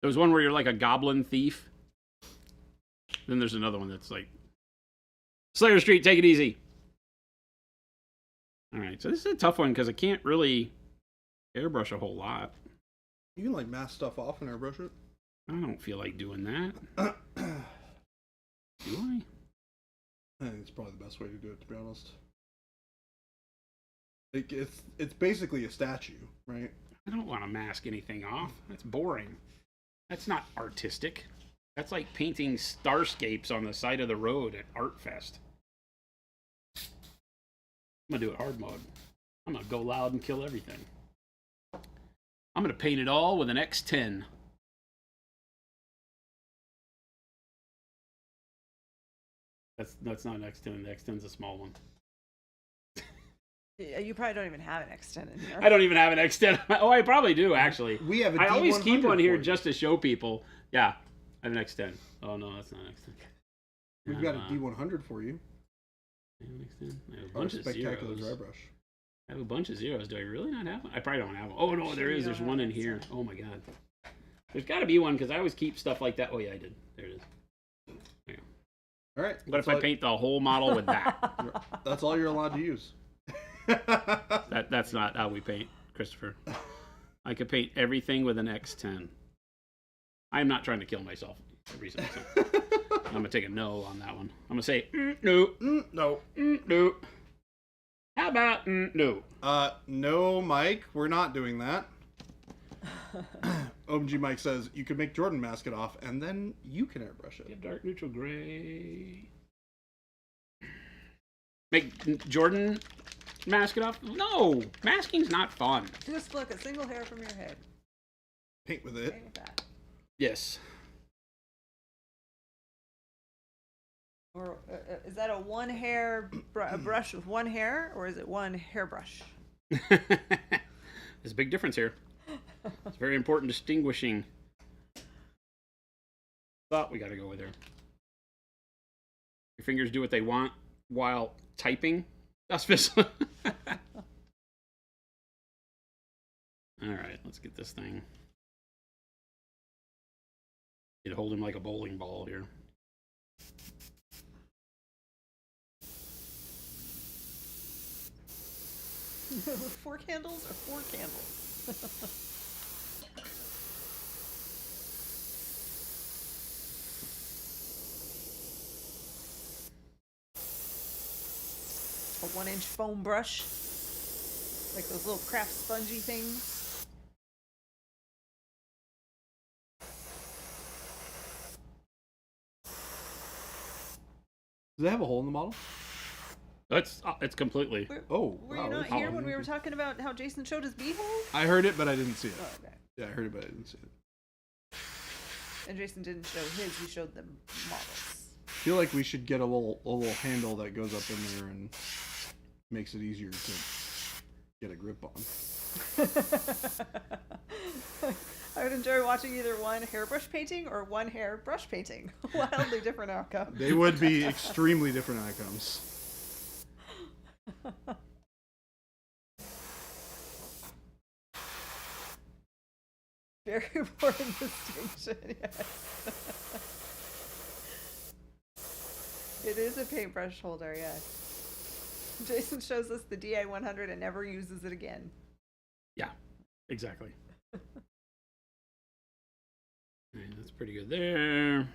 There was one where you're like a goblin thief. Then there's another one that's like Slayer Street, take it easy. All right, so this is a tough one because I can't really airbrush a whole lot. you can like mask stuff off and airbrush it. I don't feel like doing that. Do I? I think it's probably the best way to do it, to be honest. It's basically a statue, right? I don't want to mask anything off. That's boring. That's not artistic. That's like painting starscapes on the side of the road at Art Fest. I'm going to do it hard mode. I'm going to go loud and kill everything. I'm going to paint it all with an X10. That's not an X10. The X10's a small one. You probably don't even have an X10 in here. I don't even have an X10. Oh, I probably do actually. We have a I always keep D100 one here for you. just to show people. Yeah, I have an X10. Oh no, that's not an X10. We've got a D100 for you. I have an X10. I have a Our bunch of spectacular zeros. dry brush. I have a bunch of zeros. Do I really not have one? I probably don't have one. Oh no, there is. There's one in here. Oh my god. There's got to be one because I always keep stuff like that. Oh yeah, I did. There it is. All right. What if I paint the whole model with that? That's all you're allowed to use. That's not how we paint, Christopher. I could paint everything with an X10. I'm not trying to kill myself every single time. I'm gonna take a no on that one. I'm gonna say no, No. no. How about no? No, Mike. We're not doing that. OMG Mike says you could make Jordan mask it off, and then you can airbrush it. Get dark neutral gray. Make Jordan mask it off? No, masking's not fun. Just pluck a single hair from your head. Paint with it. Paint with that. Yes. Or is that a one hair a brush with one hair, or is it one hairbrush? There's a big difference here. It's very important distinguishing. Thought we got to go with there. Your fingers do what they want while typing. That's all right, let's get this thing. You'd hold him like a bowling ball here. Fork handles or fork handles? A 1-inch foam brush, like those little craft spongy things. Does it have a hole in the model? It's completely. Oh, Were wow, you not that's here awesome. when we were talking about how Jason showed his beehole? I heard it, but I didn't see it. Oh, okay. Yeah, I heard it, but I didn't see it. And Jason didn't show his; he showed the models. I feel like we should get a little handle that goes up in there and makes it easier to get a grip on. I would enjoy watching either one hairbrush painting or one hair brush painting. Wildly different outcome. They would be extremely different outcomes. Very important distinction, yes. It is a paintbrush holder, yes. Jason shows us the DI-100 and never uses it again. Yeah, exactly. All right, that's pretty good there.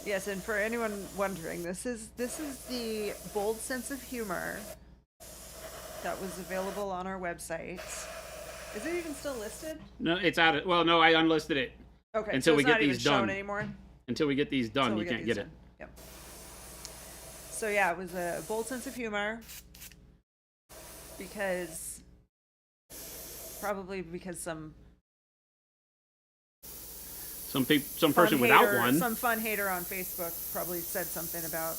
Yes, and for anyone wondering, this is the bold sense of humor that was available on our website. Is it even still listed? No, it's out of. Well, no, I unlisted it. Okay, Until so we it's get not even these shown done. anymore. Until we get these done, Until you we can't these get it. done. Yep. So yeah, it was a bold sense of humor because some Some person without one. some fun hater on Facebook probably said something about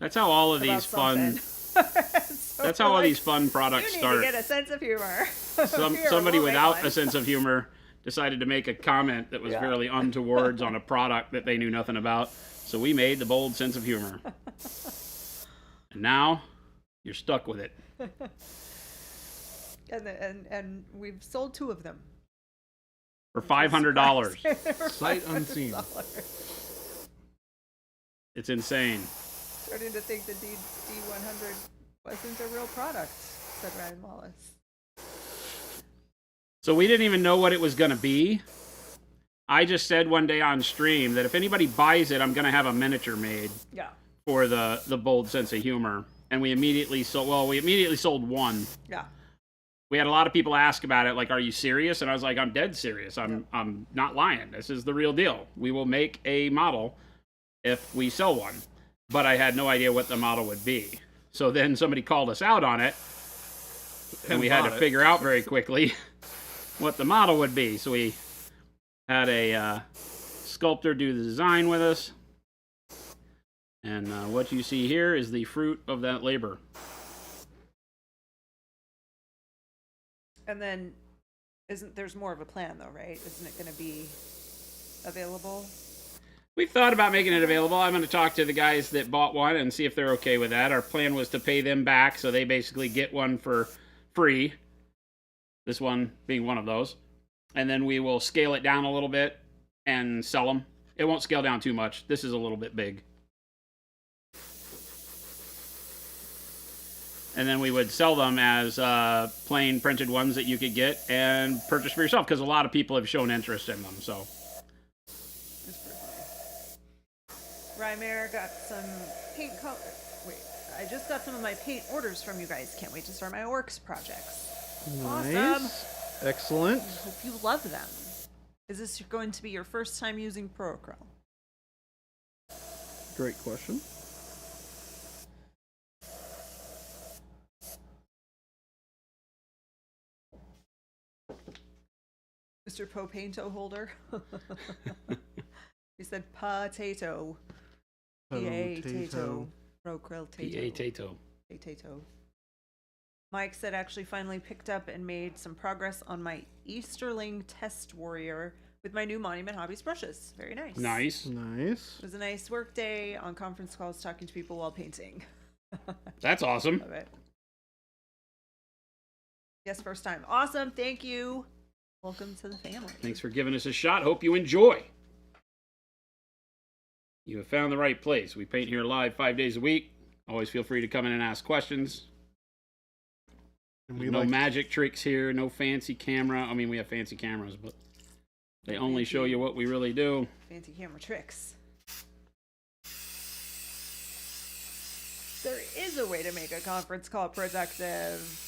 That's how all of these fun. So That's how all like, these fun products you need start. to get a sense of humor. Somebody We'll make without one. a sense of humor decided to make a comment that was Yeah. fairly untowards on a product that they knew nothing about. So we made the bold sense of humor. And now you're stuck with it. And we've sold 2 of them. For $500. Sight unseen. It's insane. Starting to think the D100 wasn't a real product, said Ryan Wallace. So we didn't even know what it was going to be. I just said one day on stream that if anybody buys it, I'm going to have a miniature made Yeah. for the bold sense of humor. And we immediately sold one. Yeah. We had a lot of people ask about it, like, are you serious? And I was like, I'm dead serious. I'm not lying. This is the real deal. We will make a model if we sell one. But I had no idea what the model would be. So then somebody called us out on it, and we had to figure out very quickly what the model would be. So we had a sculptor do the design with us. And what you see here is the fruit of that labor. And then, there's more of a plan though, right? Isn't it going to be available? We thought about making it available. I'm going to talk to the guys that bought one and see if they're okay with that. Our plan was to pay them back, so they basically get one for free. This one being one of those. And then we will scale it down a little bit and sell them. It won't scale down too much. This is a little bit big. And then we would sell them as plain printed ones that you could get and purchase for yourself, because a lot of people have shown interest in them. So, Rymer got some paint color. Wait, I just got some of my paint orders from you guys. Can't wait to start my Orcs projects. Nice. Awesome. Excellent. I hope you love them. Is this going to be your first time using ProAcryl? Great question. Mr. Popainto holder. He said potato. P-A-tato. ProAcryl tato. P-A-tato. Potato. Mike said actually finally picked up and made some progress on my Easterling Test Warrior with my new Monument Hobbies brushes. Very nice. Nice. Nice. It was a nice work day on conference calls talking to people while painting. That's awesome. Love it. Yes, first time. Awesome. Thank you. Welcome to the family. Thanks for giving us a shot. Hope you enjoy. You have found the right place. We paint here live 5 days a week. Always feel free to come in and ask questions. And we No magic tricks here. No fancy camera. I mean, we have fancy cameras, but they only show you what we really do. Fancy camera tricks. There is a way to make a conference call productive.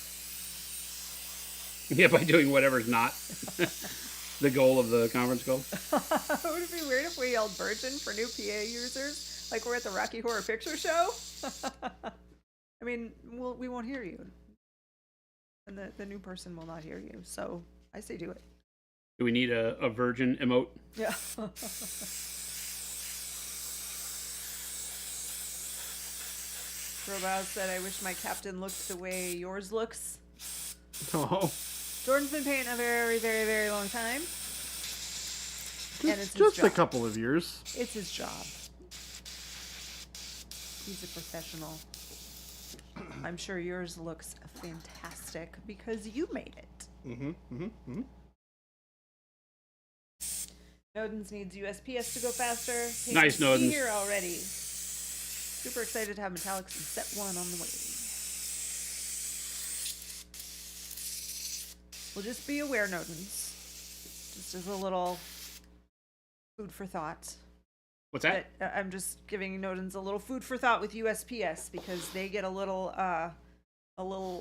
Yeah, by doing whatever's not the goal of the conference call. Would it be weird if we yelled virgin for new PA users? Like we're at the Rocky Horror Picture Show? I mean, we won't hear you. And the new person will not hear you. So I say do it. Do we need a virgin emote? Yeah. Robow said, I wish my captain looked the way yours looks. Oh. Jordan's been painting a very, very, very long time. And it's his Just job. a couple of years. It's his job. He's a professional. I'm sure yours looks fantastic because you made it. Nodens needs USPS to go faster. Nice, Nodens. Here already. Super excited to have metallics in set 1 on the way. Well, just be aware, Nodens. Just as a little food for thought. What's that? I'm just giving Nodens a little food for thought with USPS because they get a little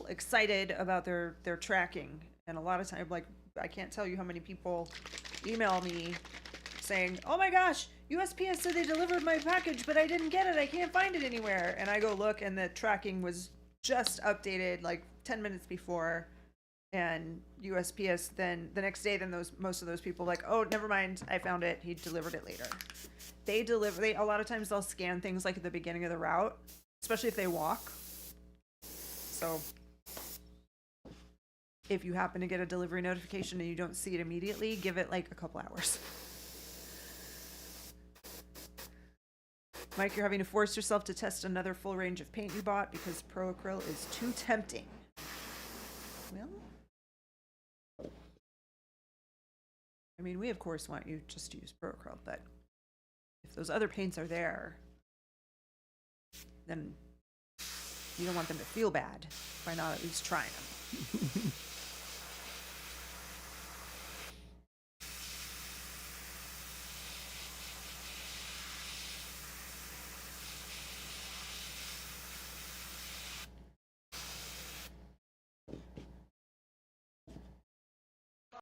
excited about their tracking, and a lot of time, like, I can't tell you how many people email me saying, "Oh my gosh, USPS said they delivered my package, but I didn't get it. I can't find it anywhere." And I go look, and the tracking was just updated like 10 minutes before. And USPS then the next day, then most of those people like, "Oh, never mind, I found it. He delivered it later." They a lot of times they'll scan things like at the beginning of the route, especially if they walk. So if you happen to get a delivery notification and you don't see it immediately, give it like a couple hours. Mike, you're having to force yourself to test another full range of paint you bought because ProAcryl is too tempting. Well, I mean, we of course want you just to use ProAcryl, but if those other paints are there, then you don't want them to feel bad by not at least trying them.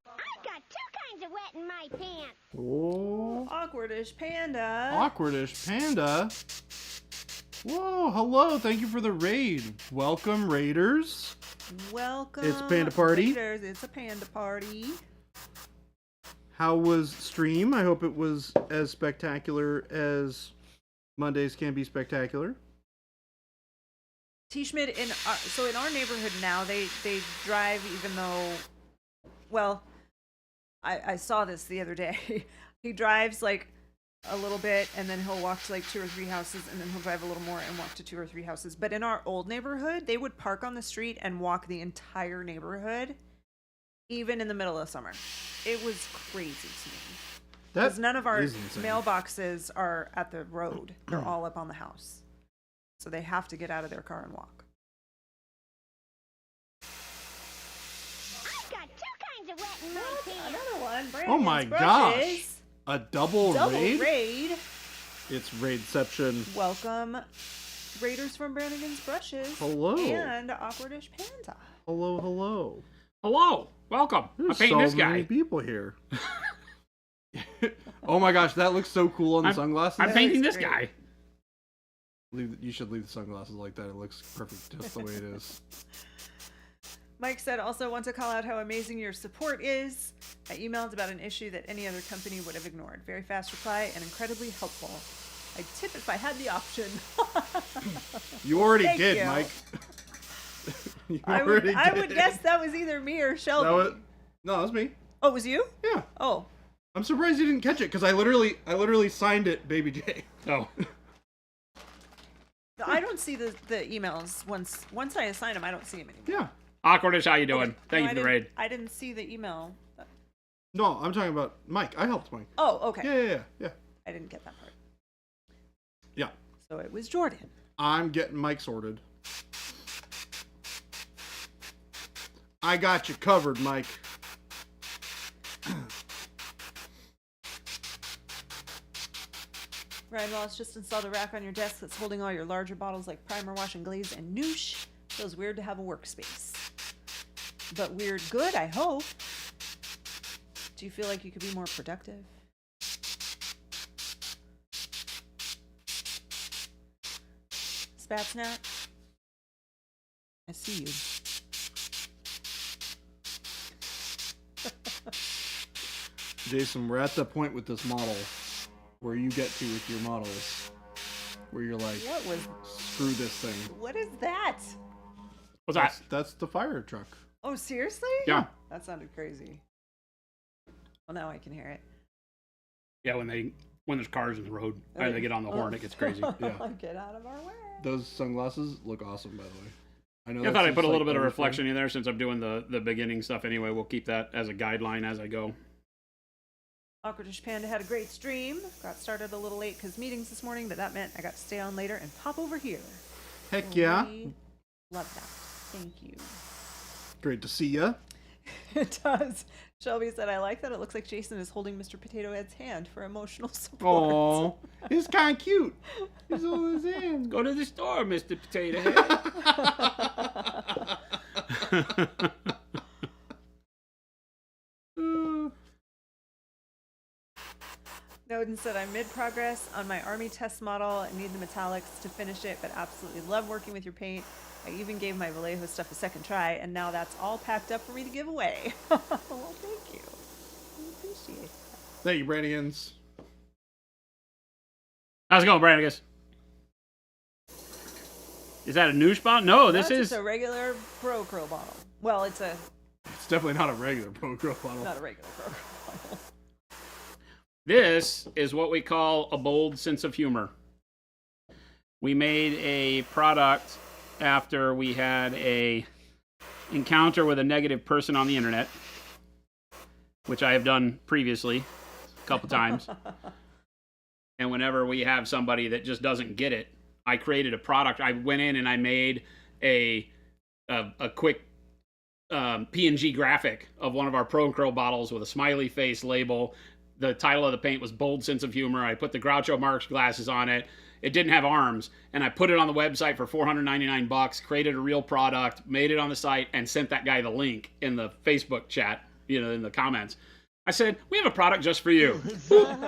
I've got 2 kinds of wet in my pants. Oh. Awkwardish Panda. Awkwardish Panda. Whoa, hello. Thank you for the raid. Welcome, Raiders. Welcome. It's Panda Party. Raiders. It's a Panda Party. How was stream? I hope it was as spectacular as Mondays can be spectacular. T. Schmidt, in our neighborhood now, they drive even though, well, I saw this the other day. He drives like a little bit and then he'll walk to like 2 or 3 houses and then he'll drive a little more and walk to 2 or 3 houses. But in our old neighborhood, they would park on the street and walk the entire neighborhood, even in the middle of summer. It was crazy to me. Because none of our mailboxes are at the road. They're all up on the house. So they have to get out of their car and walk. I've got 2 kinds of wet in my pants. Another one. Oh my gosh. A double raid? It's Raidception. Welcome, Raiders from Brannigan's Brushes. Hello. And Awkwardish Panda. Hello, hello. Hello. Welcome. There's I'm painting this so guy. many people here. Oh my gosh, that looks so cool on the sunglasses. I'm painting looks this great. guy. You should leave the sunglasses like that. It looks perfect just the way it is. Mike said, also want to call out how amazing your support is. I emailed about an issue that any other company would have ignored. Very fast reply and incredibly helpful. I'd tip if I had the option. You already Thank did, you. Mike. I would guess that was either me or Shelby. No, that was me. Oh, it was you? Yeah. Oh. I'm surprised you didn't catch it because I literally signed it, Baby J. Oh. I don't see the emails once I assign them. I don't see them anymore. Yeah. Awkwardish, how you doing? Okay. Thank No, you for the raid. I didn't see the email. No, I'm talking about Mike. I helped Mike. Oh, okay. Yeah. I didn't get that part. Yeah. So it was Jordan. I'm getting Mike sorted. I got you covered, Mike. Ryan Wallace just installed a rack on your desk that's holding all your larger bottles like Primer, Wash, and Glaze, and Noosh. Feels weird to have a workspace. But weird good, I hope. Do you feel like you could be more productive? Spatsnap? I see you. Jason, we're at the point with this model where you get to with your models where you're like, screw this thing. What is that? What's that? That's the fire truck. Oh, seriously? Yeah. That sounded crazy. Well, now I can hear it. Yeah, when there's cars in the road, and they get on the horn, it gets crazy. Yeah. Get out of our way. Those sunglasses look awesome, by the way. I know. I thought I'd put a little bit of reflection in there since I'm doing the beginning stuff anyway. We'll keep that as a guideline as I go. Awkwardish Panda had a great stream. Got started a little late because meetings this morning, but that meant I got to stay on later and pop over here. Heck yeah. We love that. Thank you. Great to see ya. It does. Shelby said, I like that it looks like Jason is holding Mr. Potato Head's hand for emotional support. Oh, he's kind of cute. He's holding his hand. Go to the store, Mr. Potato Head. Noden said, I'm mid-progress on my Army test model. I need the metallics to finish it, but absolutely love working with your paint. I even gave my Vallejo stuff a second try, and now that's all packed up for me to give away. Well, thank you. I appreciate that. Thank you, Brandigans. How's it going, Brandigus? Is that a new spot? No, this is just a regular Pro Curl bottle. Well, it's definitely not a regular Pro Girl bottle. not a regular Pro Curl bottle. This is what we call a bold sense of humor. We made a product after we had a encounter with a negative person on the internet, which I have done previously a couple times. And whenever we have somebody that just doesn't get it, I created a product. I went in and I made a quick PNG graphic of one of our Pro Curl bottles with a smiley face label. The title of the paint was Bold Sense of Humor. I put the Groucho Marx glasses on it. It didn't have arms, and I put it on the website for $499, created a real product, made it on the site, and sent that guy the link in the Facebook chat, in the comments. I said, we have a product just for you.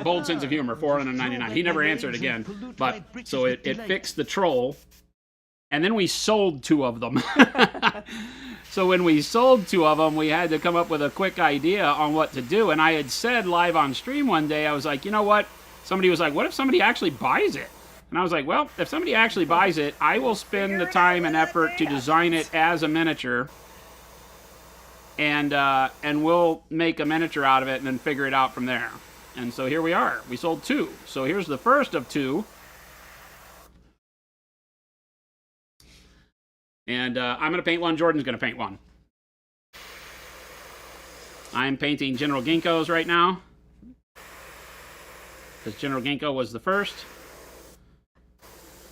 Bold sense of humor, $499. He never answered again. But so it fixed the troll. And then we sold 2 of them. So when we sold 2 of them, we had to come up with a quick idea on what to do. And I had said live on stream one day, I was like, you know what? Somebody was like, what if somebody actually buys it? And I was like, well, if somebody actually buys it, I will spend the time and effort to design it as a miniature. And we'll make a miniature out of it and then figure it out from there. And so here we are. We sold 2. So here's the first of 2. And I'm going to paint one. Jordan's going to paint one. I'm painting General Ginkgo's right now. Because General Ginkgo was the first.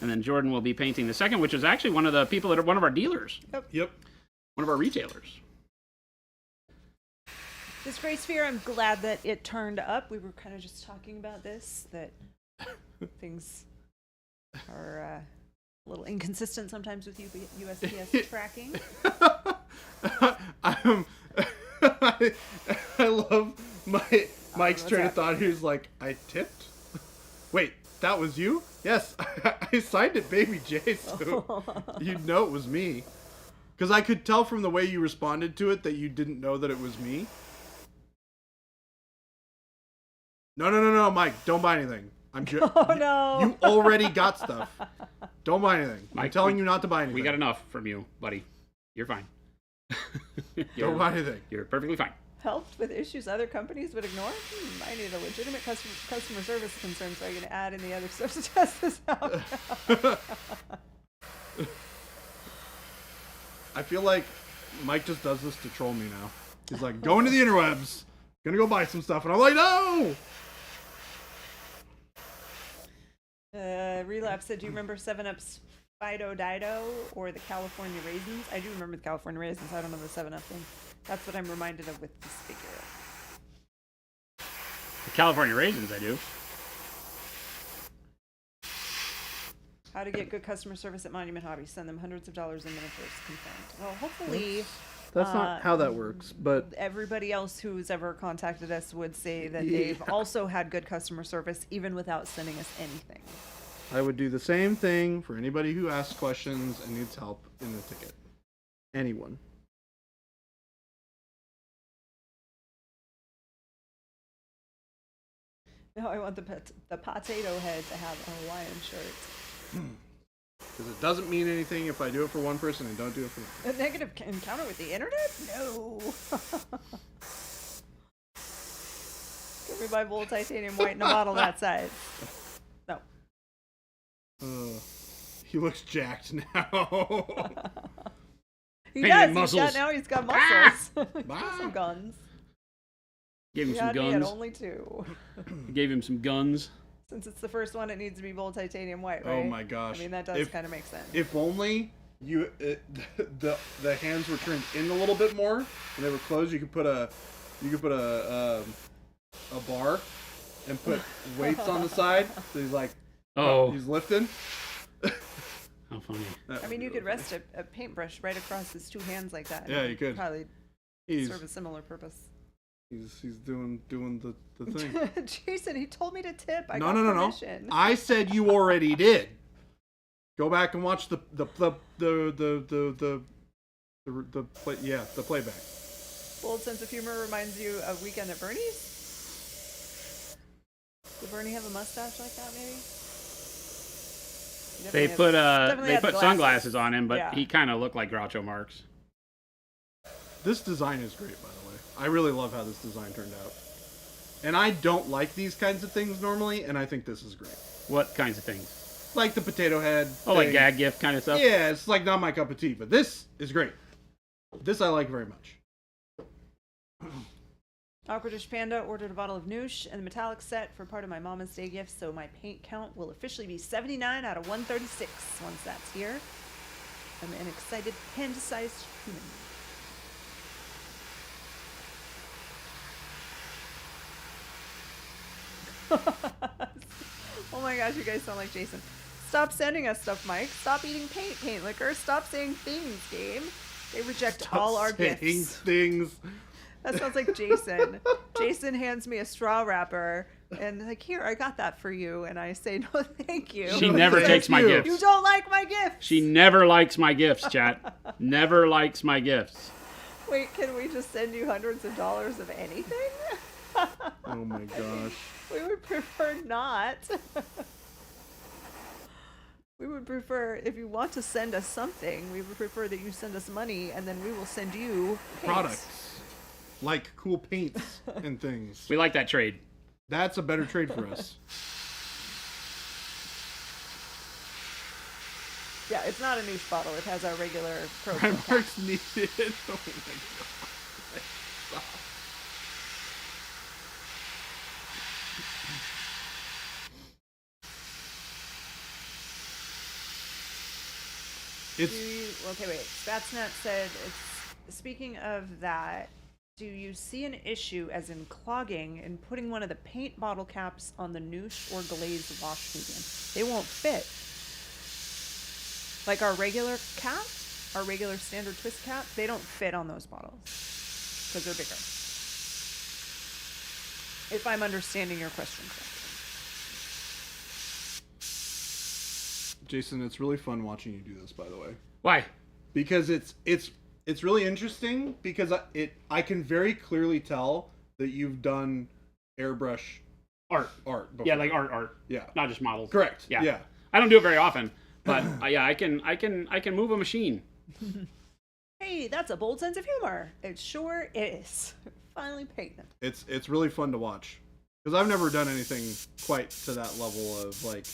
And then Jordan will be painting the second, which is actually one of the people that are one of our dealers. Yep. One of our retailers. This gray sphere, I'm glad that it turned up. We were kind of just talking about this, that things are a little inconsistent sometimes with USPS tracking. I love Mike's train of thought. He's like, I tipped? Wait, that was you? Yes, I signed it Baby J, so you'd know it was me. Because I could tell from the way you responded to it that you didn't know that it was me. No, Mike, don't buy anything. Oh, no. You already got stuff. Don't buy anything. Mike, I'm telling you not to buy anything. We got enough from you, buddy. You're fine. Don't buy anything. You're perfectly fine. Helped with issues other companies would ignore? I need a legitimate customer service concern, so I can add in the other stuff to test this out. I feel like Mike just does this to troll me now. He's like, going to the interwebs. Gonna go buy some stuff. And I'm like, no! Relapse said, do you remember 7-Up's Fido Dido or the California Raisins? I do remember the California Raisins. I don't know the 7-Up thing. That's what I'm reminded of with this figure. The California Raisins, I do. How to get good customer service at Monument Hobby. Send them hundreds of dollars in miniatures. Confirmed. Well, hopefully... That's not how that works, but... Everybody else who's ever contacted us would say that they've also had good customer service, even without sending us anything. I would do the same thing for anybody who asks questions and needs help in the ticket. Anyone. No, I want the potato head to have a Hawaiian shirt. Because it doesn't mean anything if I do it for one person and don't do it for another. A negative encounter with the internet? No. Give me my Bold Titanium White in a bottle that size. No. He looks jacked now. He Painted does. muscles. Now he's got muscles. He's Bah. got some guns. Gave him He some had me at guns. only 2. Gave him some guns. Since it's the first one, it needs to be Bold Titanium White, Oh right? my gosh. I mean, that does kind of make sense. If only you the hands were turned in a little bit more and they were closed, you could put a bar and put weights on the side. So he's like, he's lifting. How funny. I mean, you could rest a paintbrush right across his 2 hands like that. Yeah, you could. Probably He's serve a similar purpose. he's doing the thing. Jason, he told me to tip. I No. got permission. I said you already did. Go back and watch the playback. Bold sense of humor reminds you of Weekend at Bernie's? Did Bernie have a mustache like that, maybe? He They definitely had put glasses. sunglasses on him, but Yeah. he kind of looked like Groucho Marx. This design is great, by the way. I really love how this design turned out. And I don't like these kinds of things normally, and I think this is great. What kinds of things? Like the potato head. Oh, like thing. gag gift kind of stuff? Yeah, it's like not my cup of tea, but this is great. This I like very much. Aquadish Panda ordered a bottle of Noosh and the metallic set for part of my Mama's Day gift, so my paint count will officially be 79 out of 136 once that's here. I'm an excited panda-sized human. Oh my gosh, you guys sound like Jason. Stop sending us stuff, Mike. Stop eating paint liquor. Stop saying things, game. They reject all our saying gifts. things. That sounds like Jason. Jason hands me a straw wrapper and like, here, I got that for you. And I say, no, thank you. She never Thank takes my you. gifts. You don't like my gifts. She never likes my gifts, chat. Never likes my gifts. Wait, can we just send you hundreds of dollars of anything? Oh my gosh. We would prefer not. We would prefer, if you want to send us something, we would prefer that you send us money and then we will send you paints. Products. Like cool paints and things. We like that trade. That's a better trade for us. Yeah, it's not a niche bottle. It has our regular Pro. Primark's needed. Oh my god. Okay, wait. Spatsnet said, speaking of that, do you see an issue, as in clogging, in putting one of the paint bottle caps on the Noosh or Glaze wash medium? They won't fit. Like our regular cap, our regular standard twist cap, they don't fit on those bottles because they're bigger. If I'm understanding your question correctly. Jason, it's really fun watching you do this, by the way. Why? Because it's really interesting because I can very clearly tell that you've done airbrush Art. before. Yeah, like art. Yeah. Not just models. Correct. Yeah. Yeah. I don't do it very often, but yeah, I can move a machine. Hey, that's a bold sense of humor. It sure is. Finally painting. It's really fun to watch because I've never done anything quite to that level of like.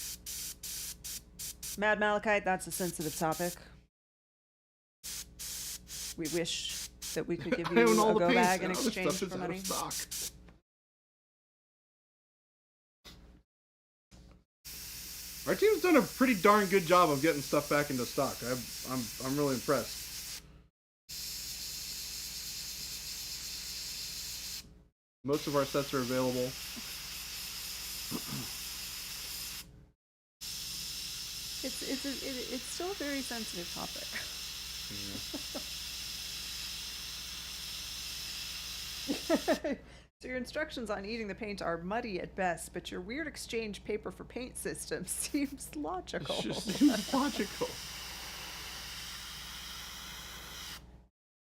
Mad Malachite, that's a sensitive topic. We wish that we could give I you own all a the go paints bag in and all this exchange stuff is for out money. of stock. Our team's done a pretty darn good job of getting stuff back into stock. I'm really impressed. Most of our sets are available. It's still a very sensitive topic. So your instructions on eating the paint are muddy at best, but your weird exchange paper for paint system seems logical. It just seems logical.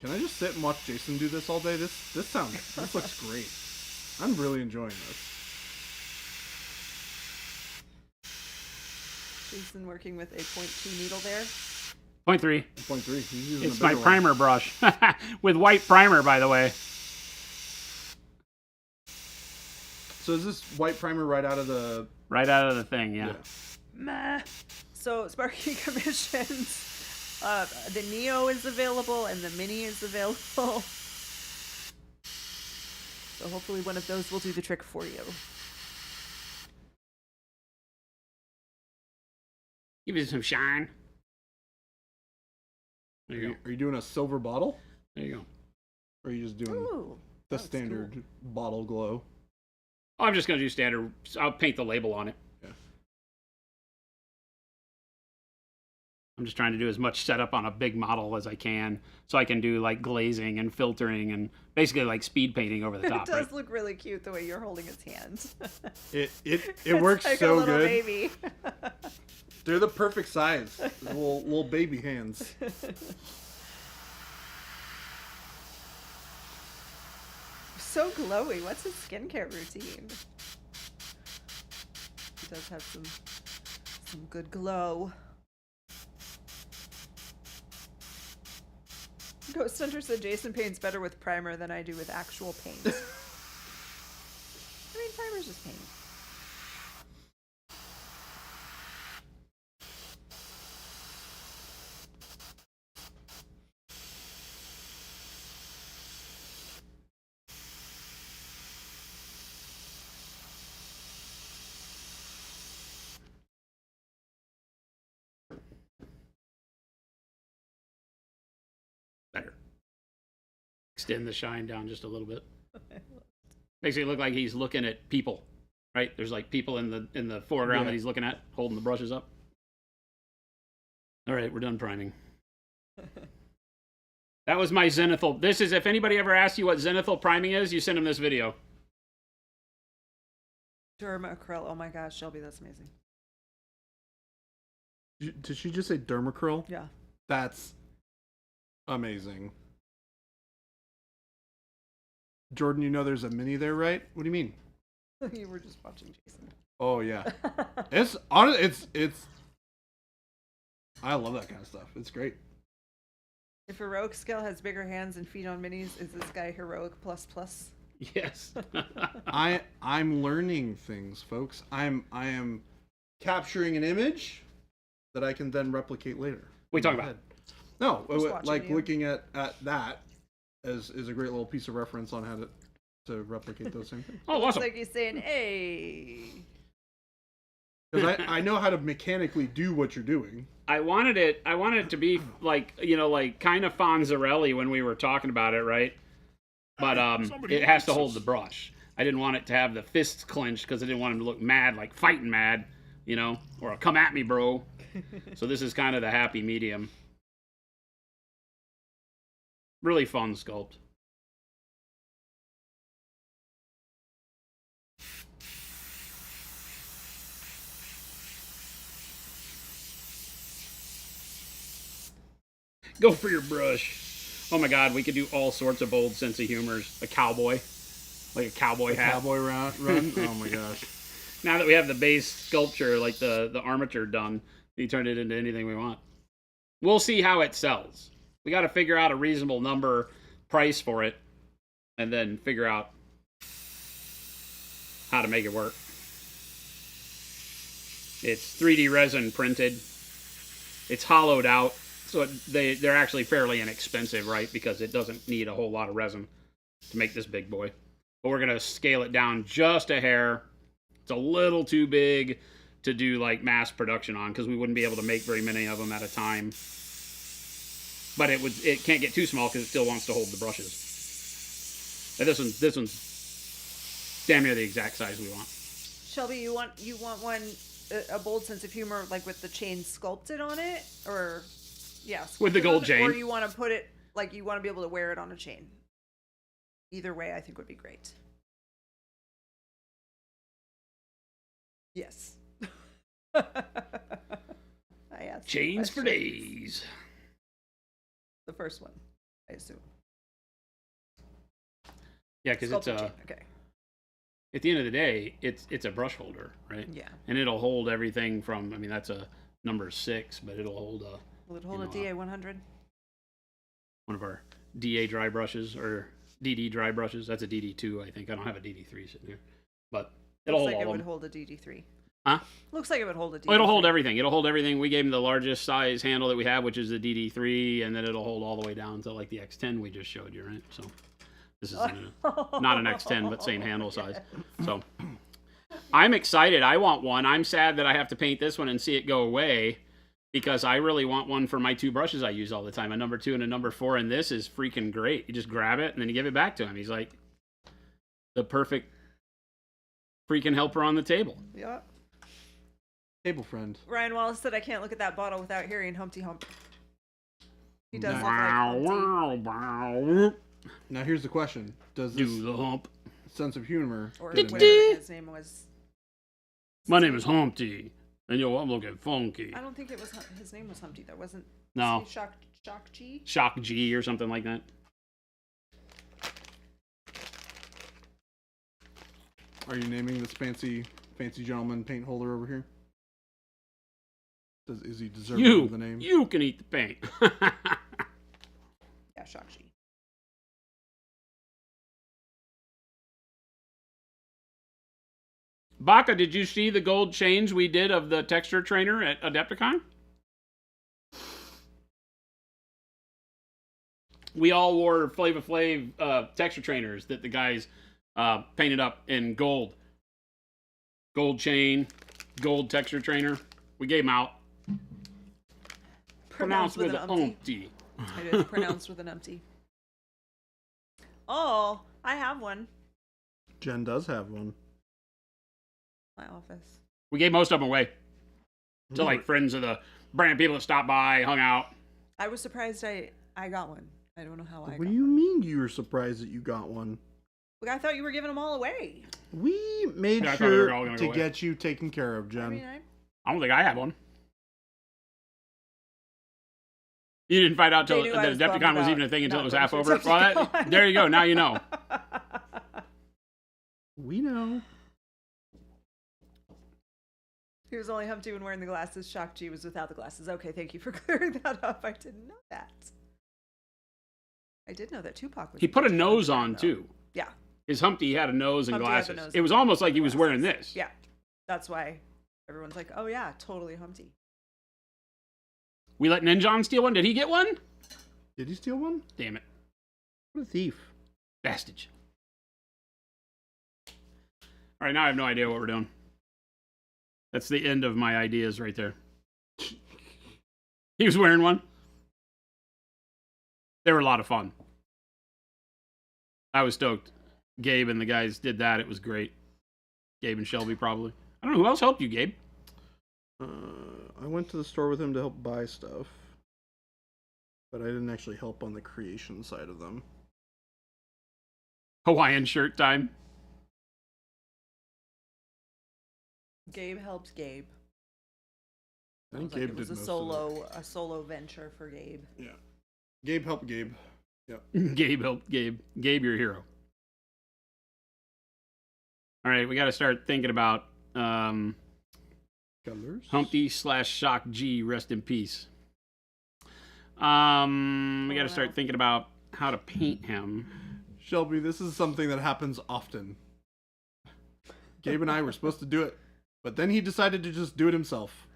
Can I just sit and watch Jason do this all day? This looks great. I'm really enjoying this. Jason working with a 0.2 needle there. 0.3. 0.3. He's using It's a my bigger one. primer brush. With white primer, by the way. So is this white primer right out of the... Right out of the thing, yeah. Meh. So Sparky commissions. The Neo is available and the Mini is available. So hopefully one of those will do the trick for you. Give it some shine. There you go. Are you doing a silver bottle? There you go. Or are you just doing Ooh, the that's standard cool. bottle glow? Oh, I'm just going to do standard. I'll paint the label on it. Yeah. I'm just trying to do as much setup on a big model as I can, so I can do like glazing and filtering and basically like speed painting over the top. It does right? look really cute the way you're holding his hands. It It's works like so a little good. baby. They're the perfect size. Little baby hands. So glowy. What's his skincare routine? He does have some good glow. Ghost Hunter said Jason paints better with primer than I do with actual paint. I mean, primer's just paint. Better. Extend the shine down just a little bit. Makes it look like he's looking at people, right? There's like people in the foreground that he's looking at, holding the brushes up. All right, we're done priming. That was my zenithal. This is, if anybody ever asks you what zenithal priming is, you send them this video. Dermacryl. Oh my gosh, Shelby, that's amazing. Did she just say dermacryl? Yeah. That's amazing. Jordan, you know there's a mini there, right? What do you mean? You were just watching Jason. Oh yeah. It's on. It's. I love that kind of stuff. It's great. If heroic scale has bigger hands and feet on minis, is this guy heroic plus plus? Yes. I'm learning things, folks. I am capturing an image that I can then replicate later. What are you talking about? No, Just watching like you. looking at that is a great little piece of reference on how to replicate those same things. Oh, Looks awesome. like he's saying, hey. Because I know how to mechanically do what you're doing. I wanted it to be like, you know, like kind of Fonzarelli when we were talking about it, right? But it has to hold the brush. I didn't want it to have the fists clenched because I didn't want him to look mad, like fighting mad, you know, or come at me, bro. So this is kind of the happy medium. Really fun sculpt. Go for your brush. Oh my god, we could do all sorts of bold sense of humors. A cowboy. Like a cowboy hat. Cowboy run. Oh my gosh. Now that we have the base sculpture, like the armature done, we turn it into anything we want. We'll see how it sells. We got to figure out a reasonable price for it, and then figure out how to make it work. It's 3D resin printed. It's hollowed out, so they're actually fairly inexpensive, right? Because it doesn't need a whole lot of resin to make this big boy. But we're gonna scale it down just a hair. It's a little too big to do like mass production on because we wouldn't be able to make very many of them at a time. But it can't get too small because it still wants to hold the brushes. And this one's damn near the exact size we want. Shelby, you want one a bold sense of humor like with the chain sculpted on it, or with the gold on it, chain, or you want to put it like you want to be able to wear it on a chain. Either way, I think would be great. Yes. I asked chains for questions. days. The first one, I assume. Yeah, because it's Sculpted chain, okay. At the end of the day, it's a brush holder, right? Yeah. And it'll hold everything from, I mean, that's a number 6, but it'll hold Will it hold a DA 100? one of our DA dry brushes or DD dry brushes. That's a DD2, I think. I don't have a DD3 sitting here, but it'll Looks hold like all it of would them. hold a DD3. Huh? Looks like it would hold a DD3. Oh, it'll hold everything. It'll hold everything. We gave him the largest size handle that we have, which is the DD3, and then it'll hold all the way down to like the X10 we just showed you, right? So this is not an X10, but same handle size. So I'm excited. I want one. I'm sad that I have to paint this one and see it go away because I really want one for my 2 brushes I use all the time, a number 2 and a number 4, and this is freaking great. You just grab it and then you give it back to him. He's like the perfect freaking helper on the table. Yeah. Table friend. Ryan Wallace said, I can't look at that bottle without hearing Humpty Hump. He does look like Wow, Humpty. wow, wow. Now here's the question: does this Do the hump. sense of humor? Or get whatever in his name was. My name is Humpty, and yo, I'm looking funky. I don't think it was his name was Humpty. That wasn't. No, Shock G. Shock G or something like that. Are you naming this fancy gentleman paint holder over here? Is he deserving of the name? You can eat the paint. Yeah, Shock G. Baka, did you see the gold chains we did of the texture trainer at Adepticon? We all wore Flava Flav texture trainers that the guys painted up in gold. Gold chain, gold texture trainer. We gave them out. Pronounced with an umpty. It is pronounced with an umpty. Oh, I have one. Jen does have one. My office. We gave most of them away to like friends of the brand, people that stopped by, hung out. I was surprised I got one I don't know how What do you mean you were surprised that you got one? Look, I thought you were giving them all away. We made Yeah, I thought they were sure all gonna to go away. get you taken care of, Jen. I mean, I don't think I have one. You didn't find out till They the knew I was bummed Decepticon was about even a thing until not it was going half to over. Well, Decepticon. there you go. Now you know. We know. He was only Humpty when wearing the glasses. Shock G was without the glasses. Okay, thank you for clearing that up. I didn't know that. I did know that Tupac was. He put a Humpty nose Dumpty, on though. too. Yeah, His Humpty had a nose and Humpty had the glasses. nose It was and almost like he was wearing glasses. this. Yeah, that's why everyone's like, "Oh yeah, totally Humpty." We let Ninjon steal one. Did he get one? Did he steal one? Damn it. What a thief. Bastage. All right, now I have no idea what we're doing. That's the end of my ideas right there. He was wearing one. They were a lot of fun. I was stoked. Gabe and the guys did that. It was great. Gabe and Shelby probably. I don't know who else helped you, Gabe. I went to the store with him to help buy stuff, but I didn't actually help on the creation side of them. Hawaiian shirt time. Gabe helps Gabe. I think Sounds like Gabe it was did a most of a solo venture for Gabe. it. Yeah. Gabe helped Gabe. Gabe helped Gabe. Gabe, your hero. All right, we got to start thinking about Colors. Humpty / Shock G, rest in peace. We got to start thinking about how to paint him. Shelby, this is something that happens often. Gabe and I were supposed to do it, but then he decided to just do it himself.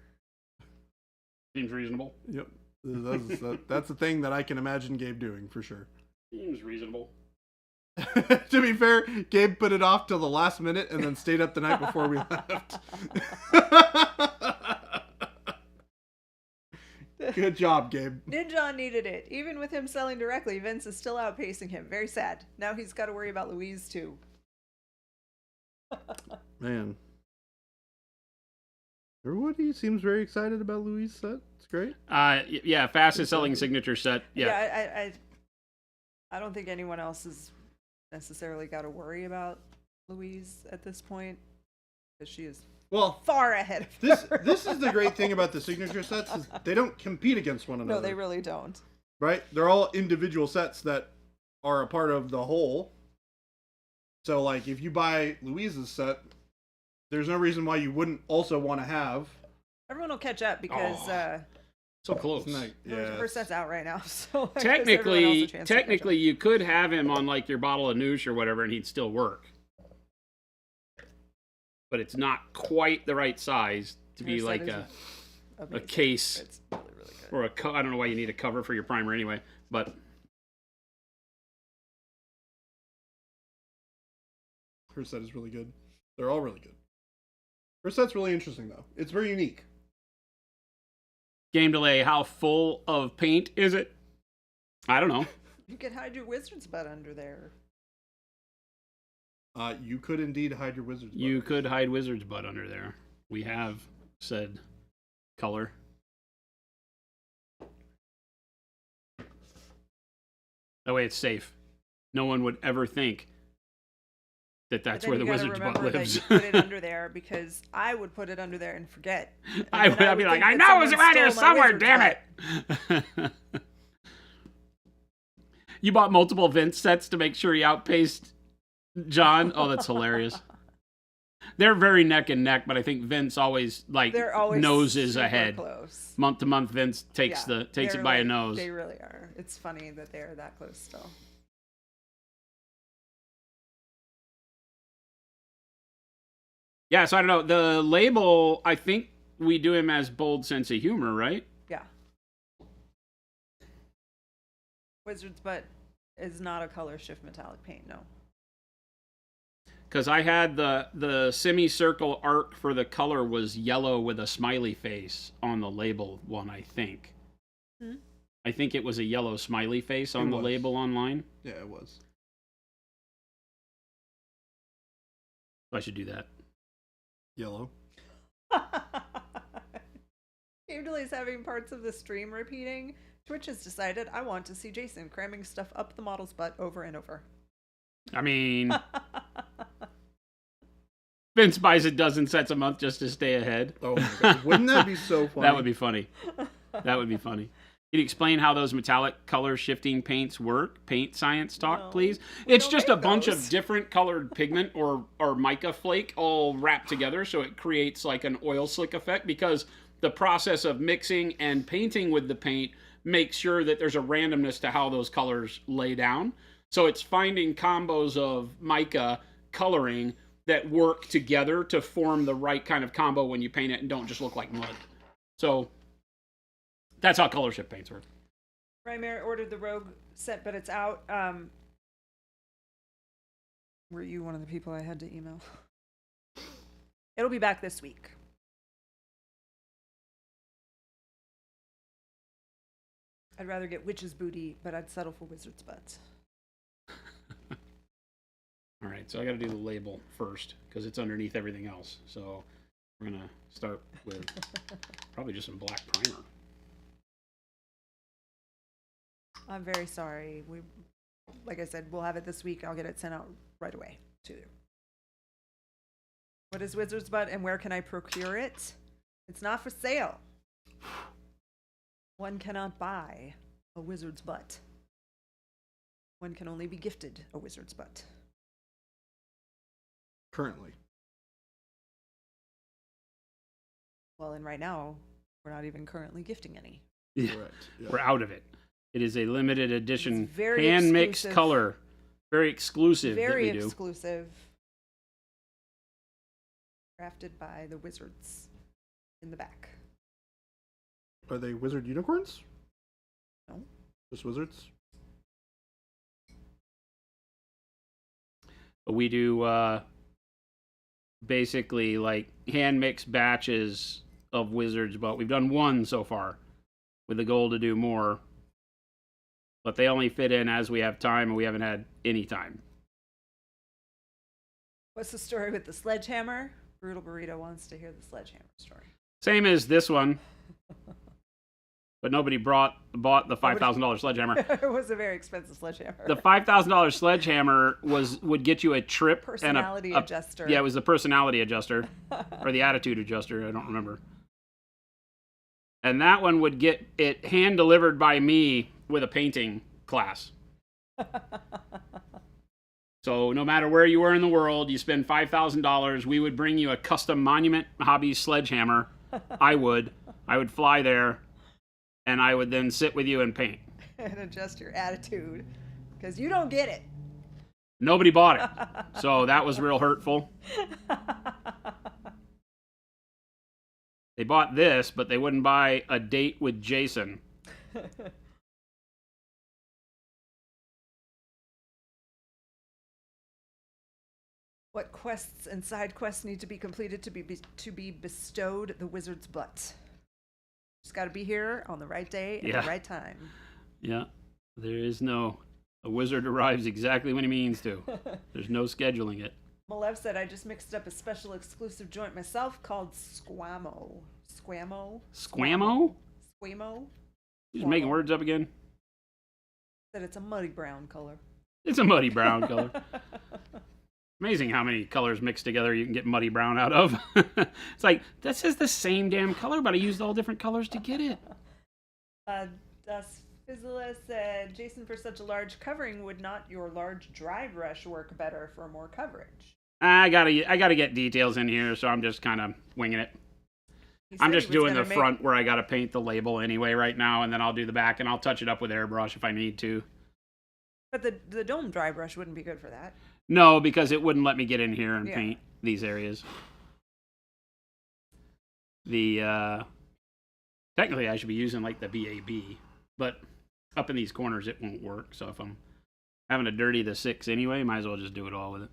Seems reasonable. Yep. That's a thing that I can imagine Gabe doing for sure. Seems reasonable. To be fair, Gabe put it off till the last minute and then stayed up the night before we left. Good job, Gabe. Ninja needed it. Even with him selling directly, Vince is still outpacing him. Very sad. Now he's got to worry about Louise too. Man. Everybody seems very excited about Louise' set. It's great. Yeah, fastest selling signature set. Yeah. I don't think anyone else has necessarily got to worry about Louise at this point because she is Well, far ahead of her. this is the great thing about the signature sets is they don't compete against one another. No, they really don't. Right? They're all individual sets that are a part of the whole. So, like, if you buy Louise's set, there's no reason why you wouldn't also want to have. Everyone will catch up because So close. her set's out right now. So I guess everyone else a chance to catch Technically, you could have him on like your bottle of Noosh or whatever, and he'd still work. But it's not quite the right size to Her be set like is a amazing. case It's really, really good. or I don't know why you need a cover for your primer anyway, but Her set is really good. They're all really good. Her set's really interesting, though. It's very unique. game delay. How full of paint is it? I don't know. You could hide your wizard's butt under there. You could indeed hide your wizard's butt. You could hide Wizard's butt under there. We have said color. That way it's safe. No one would ever think that that's But where then the you gotta wizard's butt remember lives. that you put it under there because I would put it under there and forget. And I'd then be like, think I that know it was someone around here stole my somewhere, wizard's damn butt. it. You bought multiple Vince sets to make sure you outpaced John. Oh, that's hilarious. They're very neck and neck, but I think Vince always They're always noses super ahead. close. Month to month, Vince takes Yeah, it they're by a like- nose. They really are. It's funny that they are that close still. Yeah, so I don't know. The label, I think we do him as bold sense of humor, right? Yeah. Wizard's butt is not a color shift metallic paint, no. Because I had the semicircle arc for the color was yellow with a smiley face on the label one, I think. Hmm? I think it was a yellow smiley face on It the was. label online. Yeah, it was. I should do that. Yellow. Gabe Delay's having parts of the stream repeating. Twitch has decided I want to see Jason cramming stuff up the model's butt over and over. I mean, Vince buys a dozen sets a month just to stay ahead. Oh my god, wouldn't that be so funny? That would be funny. That would be funny. Can you explain how those metallic color shifting paints work? Paint science talk, No, please. we It's don't just a make bunch those. of different colored pigment or mica flake all wrapped together, so it creates like an oil slick effect, because the process of mixing and painting with the paint makes sure that there's a randomness to how those colors lay down. So it's finding combos of mica coloring that work together to form the right kind of combo when you paint it and don't just look like mud. So that's how color shift paints work. Rymare ordered the Rogue set, but it's out. Were you one of the people I had to email? It'll be back this week. I'd rather get Witch's Booty, but I'd settle for Wizard's Butt. All right, so I got to do the label first because it's underneath everything else. So we're going to start with probably just some black primer. I'm very sorry. Like I said, we'll have it this week. I'll get it sent out right away to you. What is Wizard's Butt and where can I procure it? It's not for sale. One cannot buy a wizard's butt. One can only be gifted a wizard's butt. Currently. Well, and right now, we're not even currently gifting any. Correct. Yeah. We're out of it. It is a limited edition It's very hand mixed exclusive. color. Very exclusive Very that we do. exclusive. Crafted by the wizards in the back. Are they wizard unicorns? No. Just wizards? We do basically like hand mixed batches of wizards, but we've done one so far with the goal to do more. But they only fit in as we have time, and we haven't had any time. What's the story with the sledgehammer? Brutal Burrito wants to hear the sledgehammer story. Same as this one, but nobody bought the $5,000 sledgehammer. It was a very expensive sledgehammer. The $5,000 sledgehammer would get you a trip Personality and adjuster. Yeah, it was the personality adjuster or the attitude adjuster. I don't remember. And that one would get it hand delivered by me with a painting class. So no matter where you were in the world, you spend $5,000, we would bring you a custom Monument Hobbies sledgehammer. I would fly there, and I would then sit with you and paint. And adjust your attitude, because you don't get it. Nobody bought it, so that was real hurtful. They bought this, but they wouldn't buy a date with Jason. What quests and side quests need to be completed to be bestowed the wizard's butt? Just got to be here on the right day at the right time. Yeah, there is no. A wizard arrives exactly when he means to. There's no scheduling it. Malev said, I just mixed up a special exclusive joint myself called Squamo. Squamo? Squamo? Squamo? You just making words up again? Said it's a muddy brown color. It's a muddy brown color. Amazing how many colors mixed together you can get muddy brown out of. It's like, this is the same damn color, but I used all different colors to get it. Das Fizzla said, Jason, for such a large covering, would not your large dry brush work better for more coverage? I gotta get details in here, so I'm just kind of winging it. I'm just doing the front where I gotta paint the label anyway right now, and then I'll do the back, and I'll touch it up with airbrush if I need to. But the dome dry brush wouldn't be good for that. No, because it wouldn't let me get in here and paint these areas. Technically I should be using like the BAB, but up in these corners it won't work. So if I'm having to dirty the 6 anyway, might as well just do it all with it.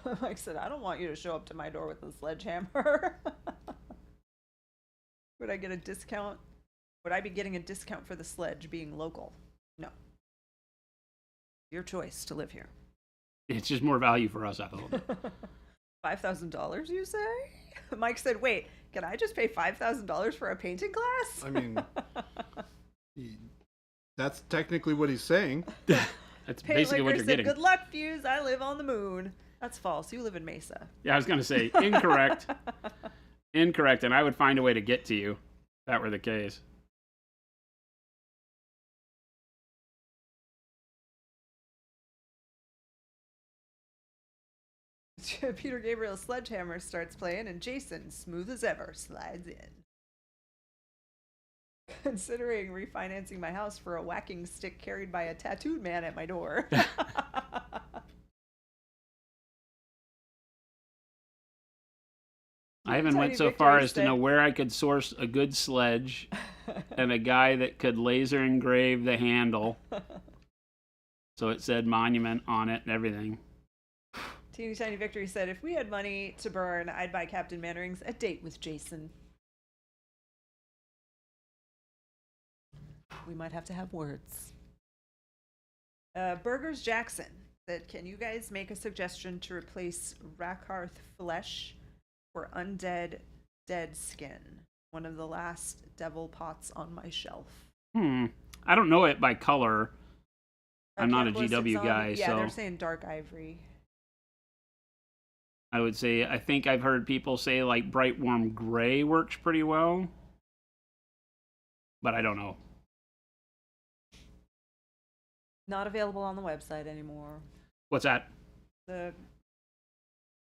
Like I said, I don't want you to show up to my door with a sledgehammer. Would I get a discount? Would I be getting a discount for the sledge being local? No. Your choice to live here. It's just more value for us, I thought. $5,000, you say? Mike said, wait, can I just pay $5,000 for a painting class? I mean, That's technically what he's saying. That's basically what Paintlicker you're said, getting. "Good luck, Fuse. I live on the moon." That's false. You live in Mesa. Yeah, I was going to say incorrect. Incorrect, and I would find a way to get to you if that were the case. Peter Gabriel's Sledgehammer starts playing, and Jason, smooth as ever, slides in. Considering refinancing my house for a whacking stick carried by a tattooed man at my door. I haven't Tiny went so Victory far as to said- know where I could source a good sledge and a guy that could laser engrave the handle so it said monument on it and everything. Teeny Tiny Victory said, "If we had money to burn, I'd buy Captain Mannering's A Date with Jason. We might have to have words." Burgers Jackson said, "Can you guys make a suggestion to replace Rakarth flesh for undead dead skin? One of the last devil pots on my shelf." I don't know it by color. I'm not a Cannibalistic GW Zombie- guy, Yeah, so they're saying dark ivory. I would say I think I've heard people say like bright warm gray works pretty well, but I don't know. Not available on the website anymore. What's that? The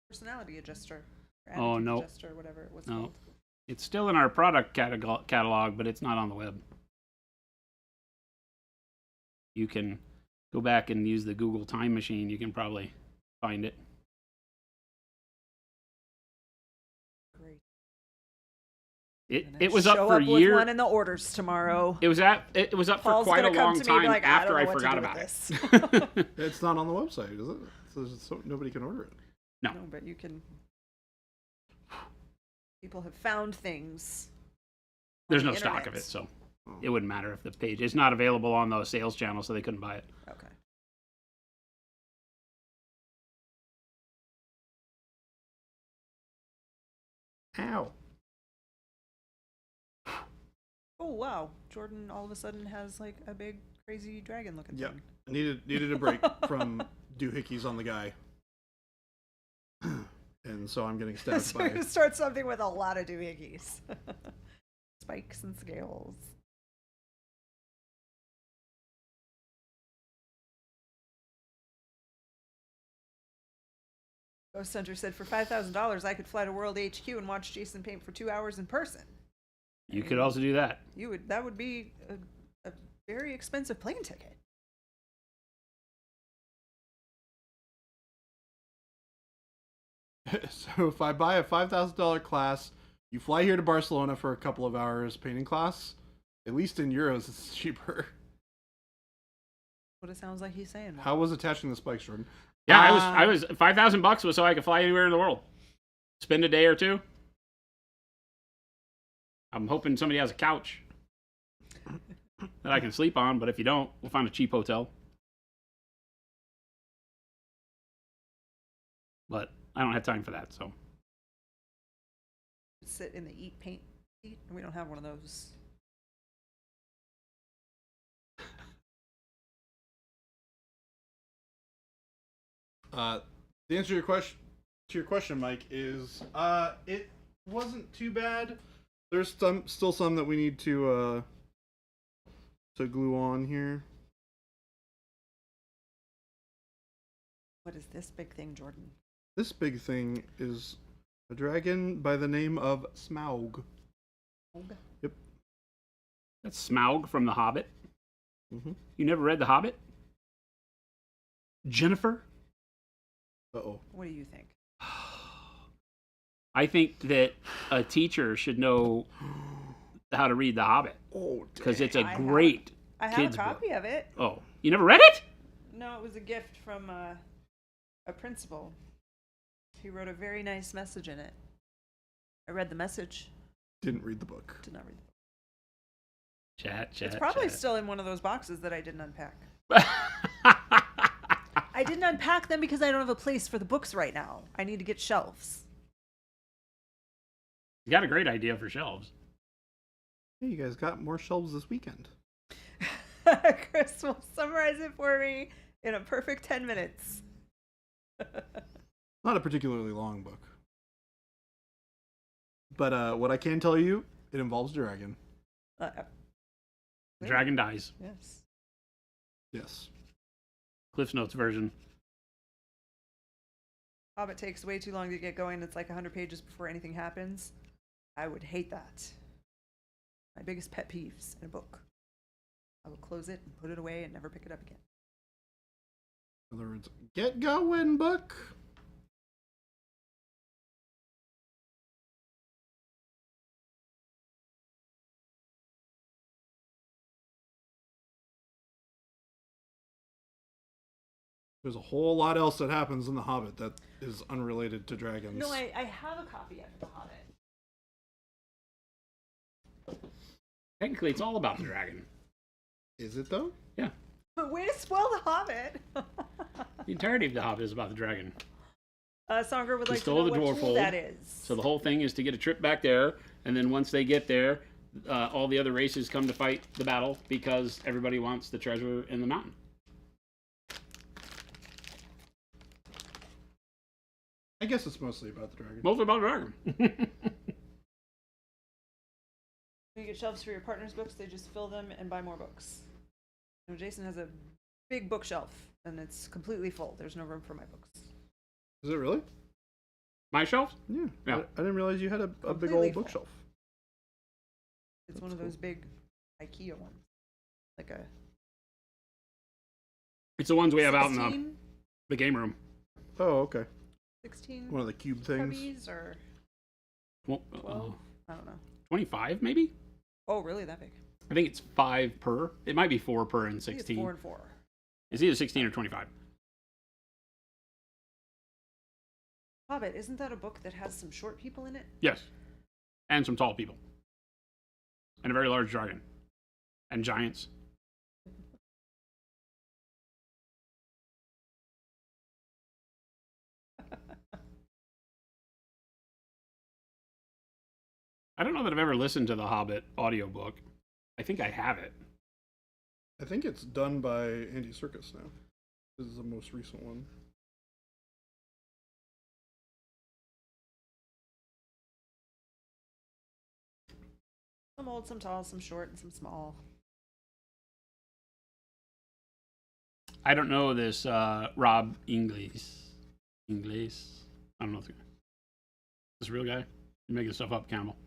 personality adjuster. Or Oh, attitude no. adjuster, whatever it was No. called. It's still in our product catalog, but it's not on the web. You can go back and use the Google Time Machine. You can probably find it. Great. It was up Show for up a with year. one in the orders tomorrow. It was up for Paul's quite a gonna come long to me and be time like, "I after don't I know what to forgot do about with it. It's not on the website, is it? So nobody can order it. No. No, but you can. People have found things. on There's the no stock of internet. it, so it wouldn't matter if the page is not available on the sales channel, so they couldn't buy it. Okay. Ow. Oh wow, Jordan all of a sudden has like a big crazy dragon looking Yep. thing. Needed a break from doohickeys on the guy. And so I'm getting stabbed So by... you start something with a lot of doohickeys. Spikes and scales. Ghost Hunter said, "For $5,000, I could fly to World HQ and watch Jason paint for 2 hours in person." You could also do that. That would be a very expensive plane ticket. So if I buy a $5,000 class, you fly here to Barcelona for a couple of hours painting class, at least in euros, it's cheaper. What it sounds like he's saying. How was attaching the spikes, Jordan? Yeah, I was $5,000 was so I could fly anywhere in the world, spend a day or two. I'm hoping somebody has a couch that I can sleep on, but if you don't, we'll find a cheap hotel. But I don't have time for that, so Sit in the eat paint seat, and we don't have one of those. The answer to your question, Mike, is it wasn't too bad. There's still some that we need to glue on here. What is this big thing, Jordan? This big thing is a dragon by the name of Smaug. Yep. that's Smaug from The Hobbit. Mm-hmm. You never read The Hobbit? Jennifer? Uh-oh. What do you think? I think that a teacher should know how to read The Hobbit Oh, because it's a I great I have kids a copy of it. book. Oh, you never read it? No, it was a gift from a principal. He wrote a very nice message in it. I read the message. didn't read the book. Did not read the book. Chat. It's probably still in one of those boxes that I didn't unpack. still. I didn't unpack them because I don't have a place for the books right now. I need to get shelves. You got a great idea for shelves. Hey, you guys got more shelves this weekend. Chris will summarize it for me in a perfect 10 minutes. Not a particularly long book. But what I can tell you, it involves dragon. The dragon dies. Yes. Yes. Cliff's Notes version. Hobbit takes way too long to get going. It's like 100 pages before anything happens. I would hate that. My biggest pet peeves in a book. I will close it and put it away and never pick it up again. In other words, get going, book. There's a whole lot else that happens in The Hobbit that is unrelated to dragons. No, I have a copy of The Hobbit. Technically, it's all about the dragon. Is it though? Yeah. But way to spoil The Hobbit. The entirety of The Hobbit is about the dragon. Songer would He like to stole know the what dwarf tool hole. that is. So the whole thing is to get a trip back there, and then once they get there, all the other races come to fight the battle because everybody wants the treasure in the mountain. I guess it's mostly about the dragon. Mostly about the dragon. When you get shelves for your partner's books, they just fill them and buy more books. So Jason has a big bookshelf, and it's completely full. There's no room for my books. Is it really? My shelf? Yeah. Yeah. I didn't realize you had a big Completely old full. bookshelf. It's That's one of cool. those big IKEA ones. Like a It's the ones we have out in 16, the game room. Oh, okay. 16 One of the cube things. cubbies or Well, 12? I don't know. 25 maybe? Oh, really? That big? I think it's 5 per. It might be 4 per and I think it's 16. 4 and 4. It's either 16 or 25. Hobbit, isn't that a book that has some short people in it? Yes. And some tall people. And a very large dragon. And giants. I don't know that I've ever listened to the Hobbit audiobook. I think I have it. I think it's done by Andy Serkis now. This is the most recent one. Some old, some tall, some short, and some small. I don't know this Rob Inglis. Inglis? I don't know if it's this a real guy? You're making stuff up, Campbell.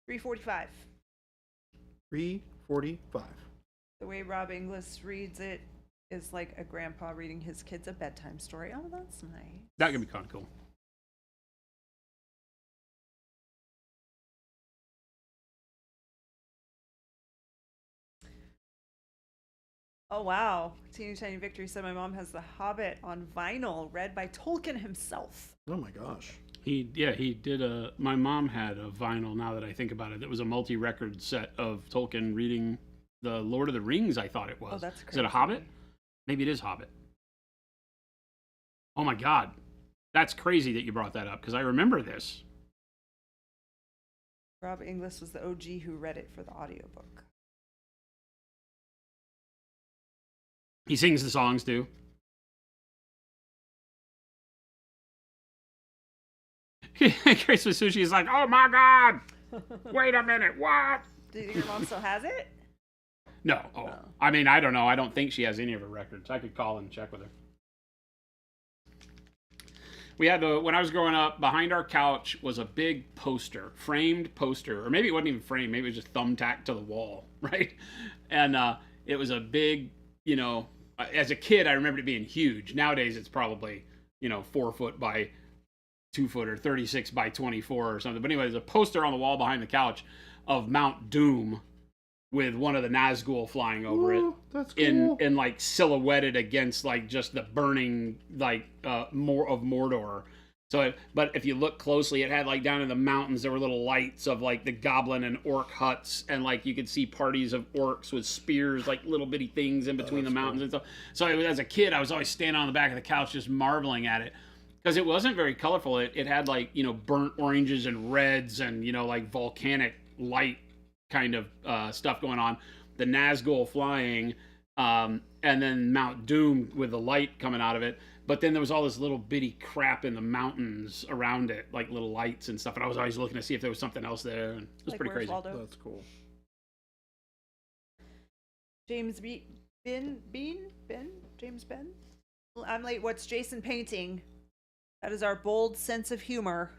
345. 345. The way Rob Inglis reads it is like a grandpa reading his kids a bedtime story. Oh, that's nice. That could be kind of cool. Oh, wow. Teeny Tiny Victory said my mom has The Hobbit on vinyl, read by Tolkien himself. Oh my gosh. He did my mom had a vinyl, now that I think about it. It was a multi-record set of Tolkien reading the Lord of the Rings, I thought it was. Oh, that's Is it a crazy. Hobbit? Maybe it is Hobbit. Oh my God. That's crazy that you brought that up, because I remember this. Rob Inglis was the OG who read it for the audiobook. He sings the songs too. Christmas Sushi is like, oh my God! Wait a minute, what? Do you think your mom still has it? No. Oh. No. I mean, I don't know. I don't think she has any of her records. I could call and check with her. We had when I was growing up, behind our couch was a big poster, framed poster, or maybe it wasn't even framed. Maybe it was just thumbtacked to the wall, right? And it was a big, as a kid, I remember it being huge. Nowadays, it's probably, 4 foot by 2 foot or 36 by 24 or something. But anyway, there's a poster on the wall behind the couch of Mount Doom with one of the Nazgul flying over it. Oh, that's cool. In like silhouetted against like just the burning more of Mordor. So, but if you look closely, it had like down in the mountains there were little lights of like the goblin and orc huts, and like you could see parties of orcs with spears, like little bitty things in between the mountains and stuff. So as a kid, I was always standing on the back of the couch just marveling at it. Because it wasn't very colorful. It had like, burnt oranges and reds and, like volcanic light kind of stuff going on. the Nazgul flying, and then Mount Doom with the light coming out of it. But then there was all this little bitty crap in the mountains around it, like little lights and stuff. And I was always looking to see if there was something else there. And it was Like, pretty where's crazy. Waldo? That's cool. James James Ben? I'm late. What's Jason painting? That is our bold sense of humor.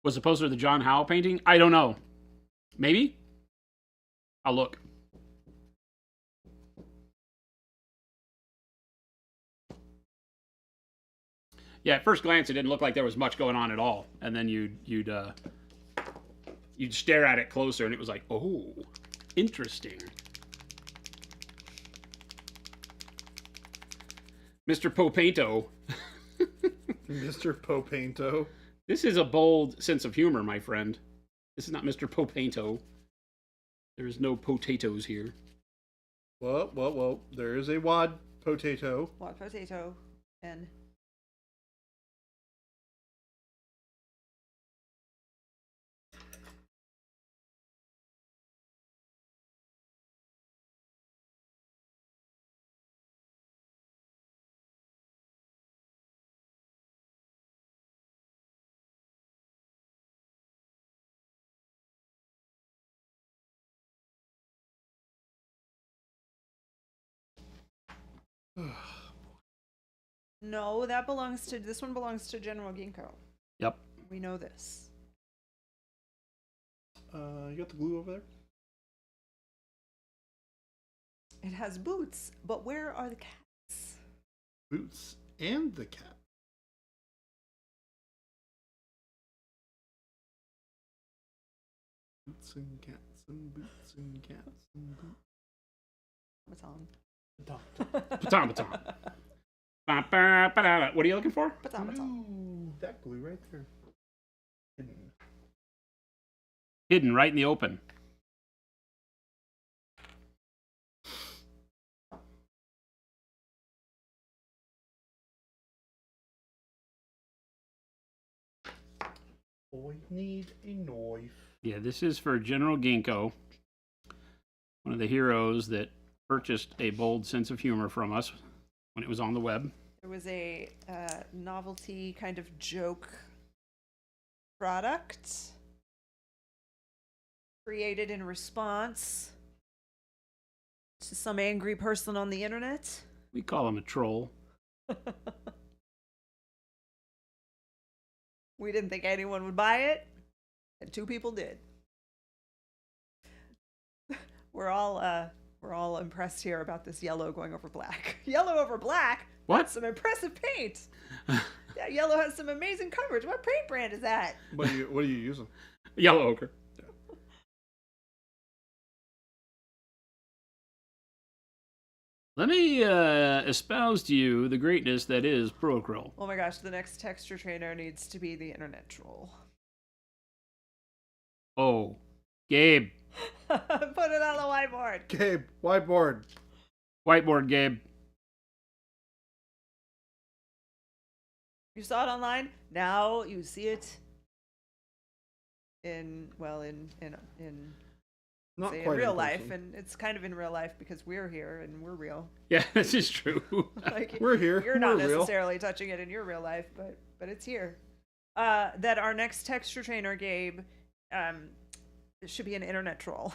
Was the poster of the John Howe painting? I don't know. Maybe? I'll look. Yeah, at first glance, it didn't look like there was much going on at all. And then you'd stare at it closer, and it was like, oh, interesting. Mr. Popento. Mr. Popento. This is a bold sense of humor, my friend. This is not Mr. Popento. There is no potatoes here. Whoa. There is a wad potato. What potato? And no, that belongs to this one belongs to General Ginkgo. Yep. We know this. You got the glue over there? It has boots, but where are the cats? Boots and the cat. Boots and cats and boots and cats and boots. Baton. Baton. Ba-ba-ba-da-da. What are you looking for? Baton. Ooh, that glue right there. Hidden. Hidden right in the open. I need a knife. Yeah, this is for General Ginkgo, one of the heroes that purchased a bold sense of humor from us when it was on the web. There was a novelty kind of joke product created in response to some angry person on the internet. We call him a troll. We didn't think anyone would buy it, and 2 people did. We're all impressed here about this yellow going over black. Yellow over black? What? That's some impressive paint. That yellow has some amazing coverage. What paint brand is that? What are you using? Yellow ochre. Let me espouse to you the greatness that is Procryl. Oh my gosh, the next texture trainer needs to be the internet troll. Oh, Gabe. Put it on the whiteboard. Gabe, whiteboard. Whiteboard, Gabe. You saw it online. Now you see it in Not say, in quite real in life, person. and it's kind of in real life because we're here and we're real. Yeah, this is true. Like, We're here. You're not We're real. necessarily touching it in your real life, but it's here. That our next texture trainer, Gabe, should be an internet troll.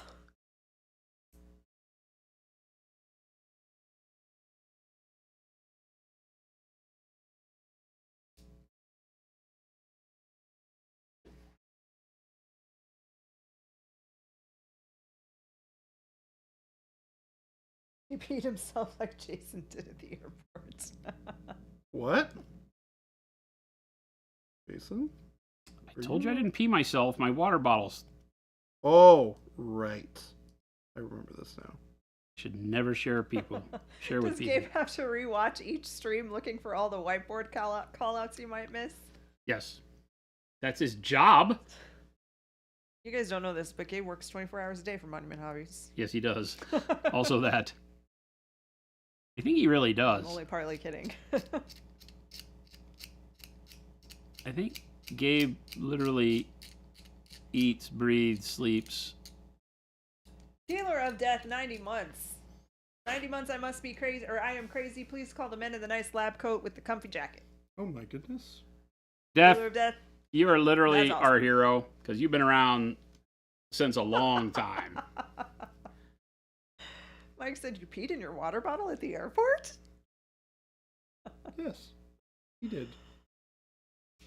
He peed himself like Jason did at the airport. What? Jason? I told you I didn't pee myself. My water bottles. Oh, right. I remember this now. Should never share people. Share with Does people. Gabe have to rewatch each stream looking for all the whiteboard call-outs you might miss? Yes. That's his job. You guys don't know this, but Gabe works 24 hours a day for Monument Hobbies. Yes, he does. Also that. I think he really does. I'm only partly kidding. I think Gabe literally eats, breathes, sleeps Dealer of death, 90 months. 90 months I must be crazy, or I am crazy. Please call the men in the nice lab coat with the comfy jacket. Oh my goodness. Death, Dealer of death. you are literally That's awesome. our hero because you've been around since a long time. Mike said you peed in your water bottle at the airport? Yes, he did.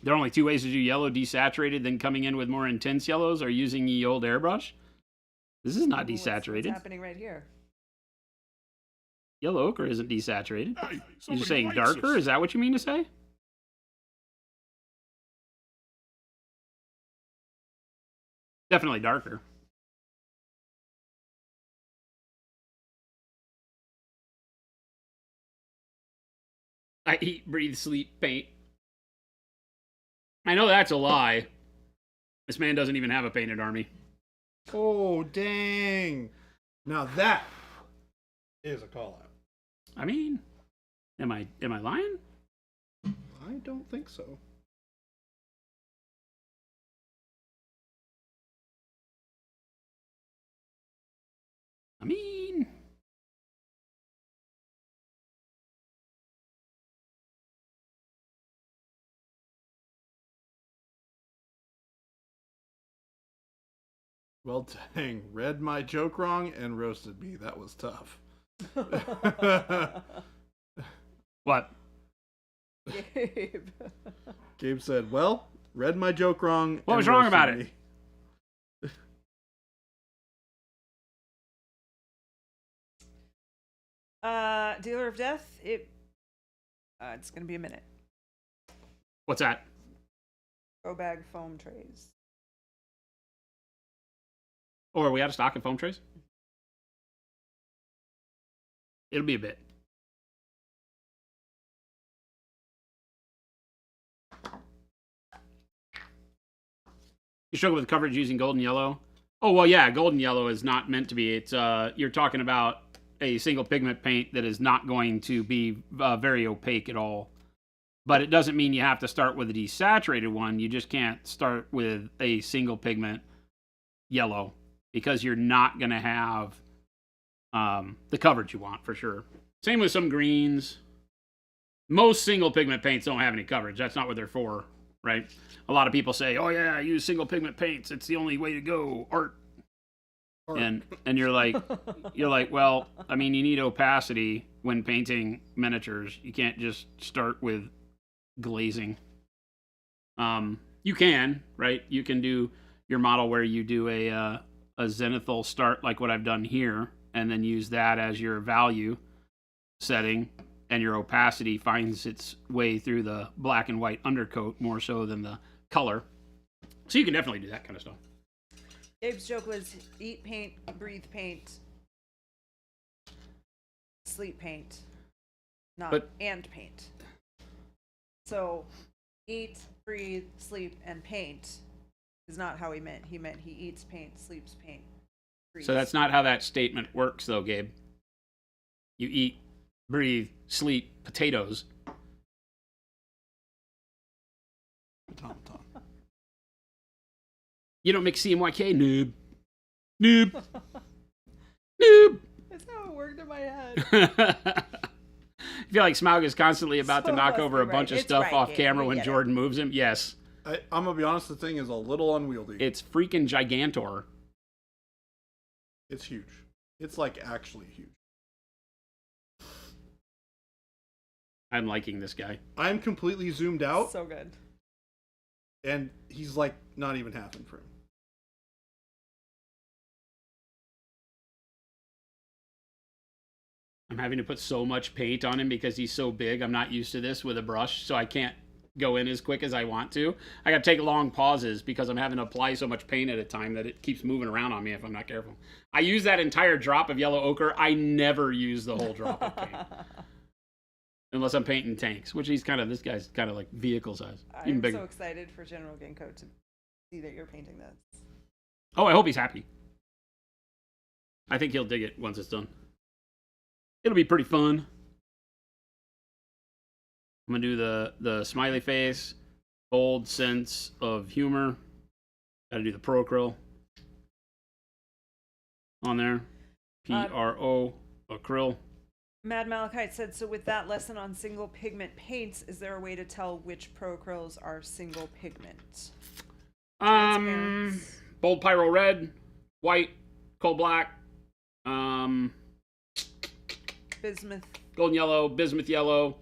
There are only two ways to do yellow desaturated, then coming in with more intense yellows or using the old airbrush. This is not Ooh, what's desaturated. happening right here? Yellow ochre isn't desaturated. Hey, You're somebody saying likes darker? us. Is that what you mean to say? Definitely darker. I eat, breathe, sleep, paint. I know that's a lie. This man doesn't even have a painted army. Oh dang! Now that is a call out. I mean, am I lying? I don't think so. I mean, Well, dang, read my joke wrong and roasted me. That was tough. what? Gabe. Gabe said, "Well, read my joke wrong." What and was wrong roasted about it? me." Dealer of death. It's gonna be a minute. What's that? Go bag foam trays. Oh, are we out of stock of foam trays? It'll be a bit. You struggle with coverage using golden yellow? Oh, well, yeah, golden yellow is not meant to be. It's you're talking about a single pigment paint that is not going to be very opaque at all. But it doesn't mean you have to start with a desaturated one. You just can't start with a single pigment yellow because you're not going to have the coverage you want for sure. Same with some greens. Most single pigment paints don't have any coverage. That's not what they're for, right? A lot of people say, "Oh yeah, I use single pigment paints. It's the only way to go." Art. And you're like, well, I mean, you need opacity when painting miniatures. You can't just start with glazing. You can, right? You can do your model where you do a zenithal start like what I've done here, and then use that as your value setting, and your opacity finds its way through the black and white undercoat more so than the color. So you can definitely do that kind of stuff. Gabe's joke was eat paint, breathe paint, sleep paint, and paint. So eat, breathe, sleep, and paint is not how he meant. He meant he eats paint, sleeps paint. Breathes. So that's not how that statement works, though, Gabe. You eat, breathe, sleep, potatoes. Tom. You don't mix CMYK, noob. Noob. Noob. That's how it worked in my head. I feel like Smaug is constantly about So to knock must over be a bunch right. of It's stuff right, off Gabe. camera We when get it. Jordan moves him. Yes. I'm gonna be honest. The thing is a little unwieldy. It's freaking Gigantor. It's huge. It's like actually huge. I'm liking this guy. I'm completely zoomed out, So good. and he's like not even half in frame. I'm having to put so much paint on him because he's so big. I'm not used to this with a brush, so I can't go in as quick as I want to. I got to take long pauses because I'm having to apply so much paint at a time that it keeps moving around on me if I'm not careful. I use that entire drop of yellow ochre. I never use the whole drop of paint. Unless I'm painting tanks, which this guy's kind of like vehicle size. Even I'm bigger. so excited for General Ginkgo to see that you're painting this. Oh, I hope he's happy. I think he'll dig it once it's done. It'll be pretty fun. I'm gonna do the smiley face, bold sense of humor. Gotta do the pro acryl. on there. Pro acryl. Mad Malachite said, so with that lesson on single pigment paints, is there a way to tell which pro acryls are single pigment? Transparent. Bold pyro red, white, coal black, Bismuth, golden yellow, bismuth yellow,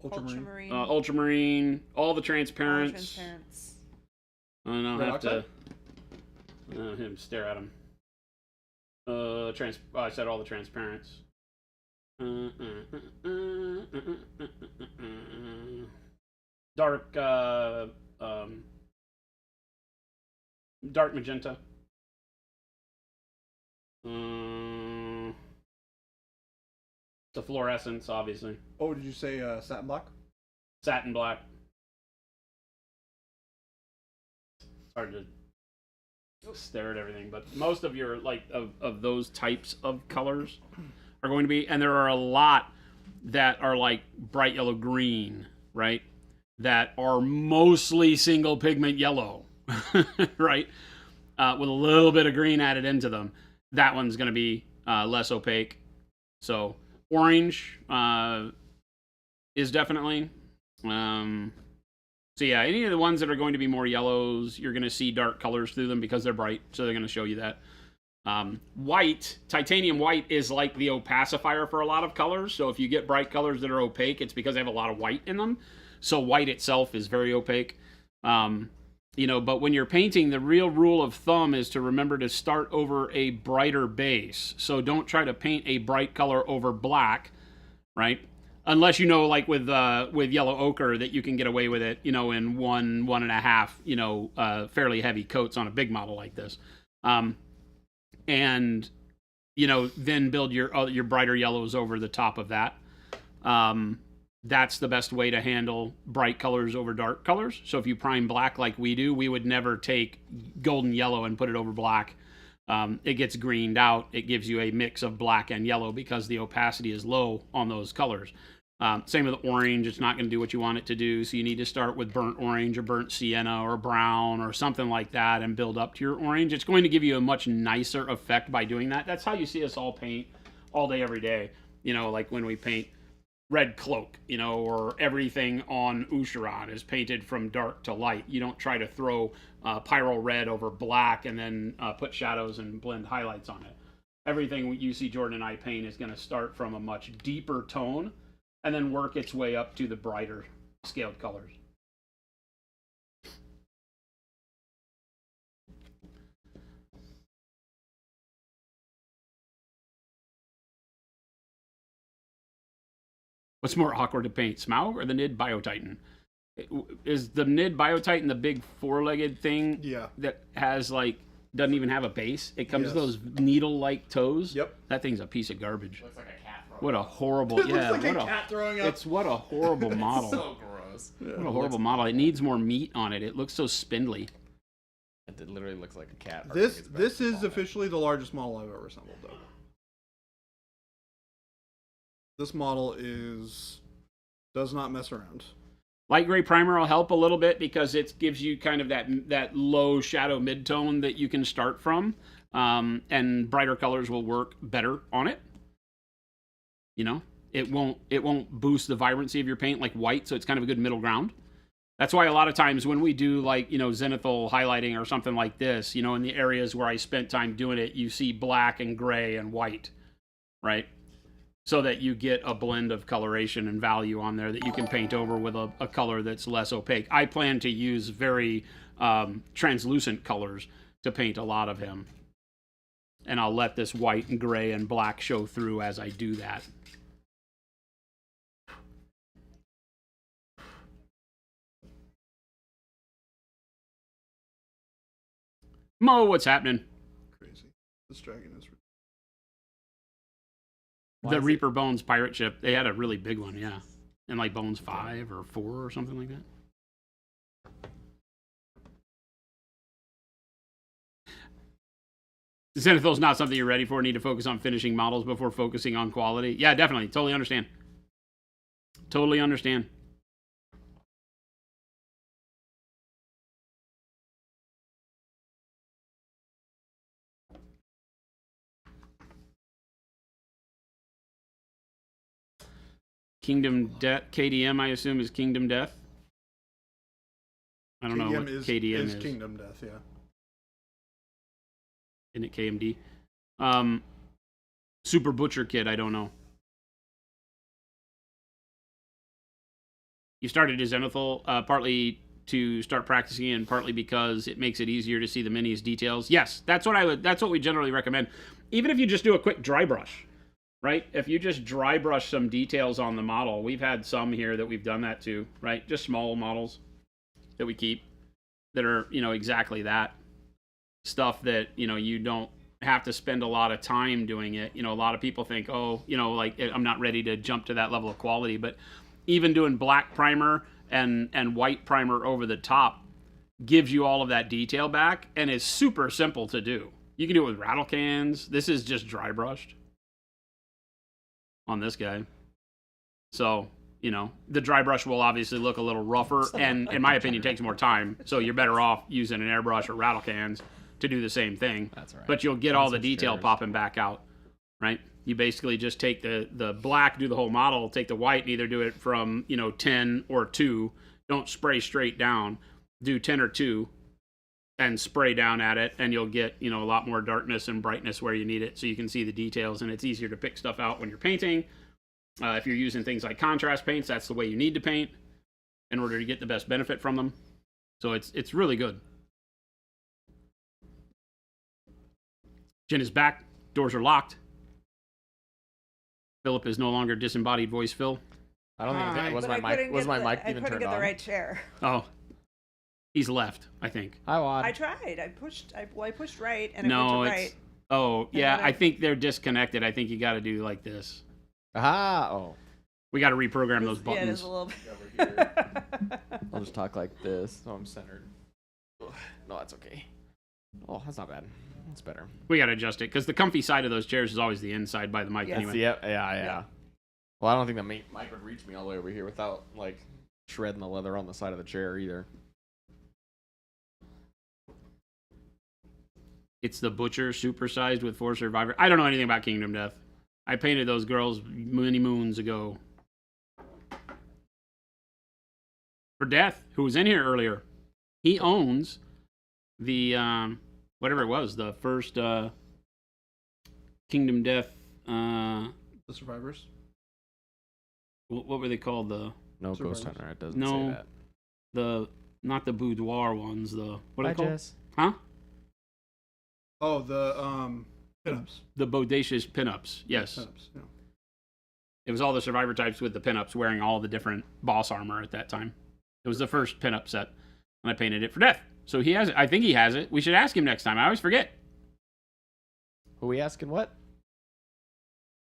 ultramarine, ultramarine, all the all transparents. transparents. And I'll Red have to oxide? him stare at him. I said all the transparents. Dark, dark magenta. The fluorescence, obviously. Oh, did you say satin black? Satin black. It's hard to stare at everything, but most of your of those types of colors are going to be, and there are a lot that are like bright yellow green, right? That are mostly single pigment yellow, right? With a little bit of green added into them. That one's going to be less opaque. So orange is definitely. So yeah, any of the ones that are going to be more yellows, you're going to see dark colors through them because they're bright. So they're going to show you that. White, titanium white is like the opacifier for a lot of colors. So if you get bright colors that are opaque, it's because they have a lot of white in them. So white itself is very opaque. But when you're painting, the real rule of thumb is to remember to start over a brighter base. So don't try to paint a bright color over black, right? Unless like with yellow ochre that you can get away with it, in 1.5, fairly heavy coats on a big model like this. And then build your brighter yellows over the top of that. That's the best way to handle bright colors over dark colors. So if you prime black like we do, we would never take golden yellow and put it over black. It gets greened out. It gives you a mix of black and yellow because the opacity is low on those colors. Same with orange. It's not going to do what you want it to do. So you need to start with burnt orange or burnt sienna or brown or something like that and build up to your orange. It's going to give you a much nicer effect by doing that. That's how you see us all paint all day, every day. Like when we paint Red Cloak, or everything on Usharan is painted from dark to light. You don't try to throw pyro red over black and then put shadows and blend highlights on it. Everything you see Jordan and I paint is going to start from a much deeper tone and then work its way up to the brighter scaled colors. What's more awkward to paint, Smaug or the Nid Biotitan? Is the Nid Biotitan the big four-legged thing? Yeah. That has doesn't even have a base? It comes with those needle-like toes. Yep. That thing's a piece of garbage. Looks like a cat throwing What a up. horrible. It Yeah. looks like What a cat throwing up. It's what a horrible model. So gross. What a horrible model. It needs more meat on it. It looks so spindly. It literally looks like a cat. This is officially the largest model I've ever assembled, though. This model does not mess around. Light gray primer will help a little bit because it gives you kind of that low shadow mid-tone that you can start from, and brighter colors will work better on it. It won't boost the vibrancy of your paint like white, so it's kind of a good middle ground. That's why a lot of times when we do zenithal highlighting or something like this, in the areas where I spent time doing it, you see black and gray and white, right? So that you get a blend of coloration and value on there that you can paint over with a color that's less opaque. I plan to use very translucent colors to paint a lot of him. And I'll let this white and gray and black show through as I do that. Mo, what's happening? Crazy. This dragon is. The Reaper Bones pirate ship. They had a really big one, yeah. And Bones 5 or 4 or something like that. Zenithal's not something you're ready for. Need to focus on finishing models before focusing on quality. Yeah, definitely. Totally understand. Totally understand. Kingdom Death. KDM, I assume, is Kingdom Death. I don't know what KDM is. Kingdom Death, yeah. Isn't it KMD? Super Butcher Kid, I don't know. You started as Zenithal partly to start practicing and partly because it makes it easier to see the minis details. Yes, that's what we generally recommend. Even if you just do a quick dry brush, right? If you just dry brush some details on the model, we've had some here that we've done that too, right? Just small models that we keep that are, exactly that stuff that, you don't have to spend a lot of time doing it. A lot of people think, I'm not ready to jump to that level of quality, but even doing black primer and white primer over the top gives you all of that detail back and is super simple to do. You can do it with rattle cans. This is just dry brushed on this guy. So, the dry brush will obviously look a little rougher and, in my opinion, takes more time. So you're better off using an airbrush or rattle cans to do the same thing. That's right. But you'll get all the detail popping back out, right? You basically just take the black, do the whole model, take the white, and either do it from, 10 or 2. Don't spray straight down. Do 10 or 2 and spray down at it, and you'll get, a lot more darkness and brightness where you need it so you can see the details, and it's easier to pick stuff out when you're painting. If you're using things like contrast paints, that's the way you need to paint in order to get the best benefit from them. So it's really good. Jen is back. Doors are locked. Philip is no longer disembodied voice Phil. I don't think that was But my mic. Was my mic I even couldn't turned get the on? right chair. Oh, he's left, I think. Hi, Wad. I tried. I pushed right and No, it went to it's- right. Oh, yeah, then I think they're disconnected. I think you got to do like this. Aha! Oh, We got to reprogram those Yeah, it buttons. is a little I'll just talk like this so I'm centered. Ugh, no, that's okay. Oh, that's not bad. That's better. We got to adjust it because the comfy side of those chairs is always the inside by the mic Yes. anyway. Yeah. Well, I don't think the mic would reach me all the way over here without like shredding the leather on the side of the chair either. It's the Butcher supersized with 4 Survivor. I don't know anything about Kingdom Death. I painted those girls many moons ago. For Death, who was in here earlier, he owns the whatever it was, the first Kingdom Death. The Survivors. What were they called? The No Survivors. Ghost Hunter. It doesn't No. say that. not the boudoir ones. The what are they called? Jess. Huh? Oh, the pinups. The bodacious pinups. Yes. Pinups, yeah. It was all the Survivor types with the pinups wearing all the different boss armor at that time. It was the first pinup set, and I painted it for Death. So he has it. I think he has it. We should ask him next time. I always forget. Who we asking what?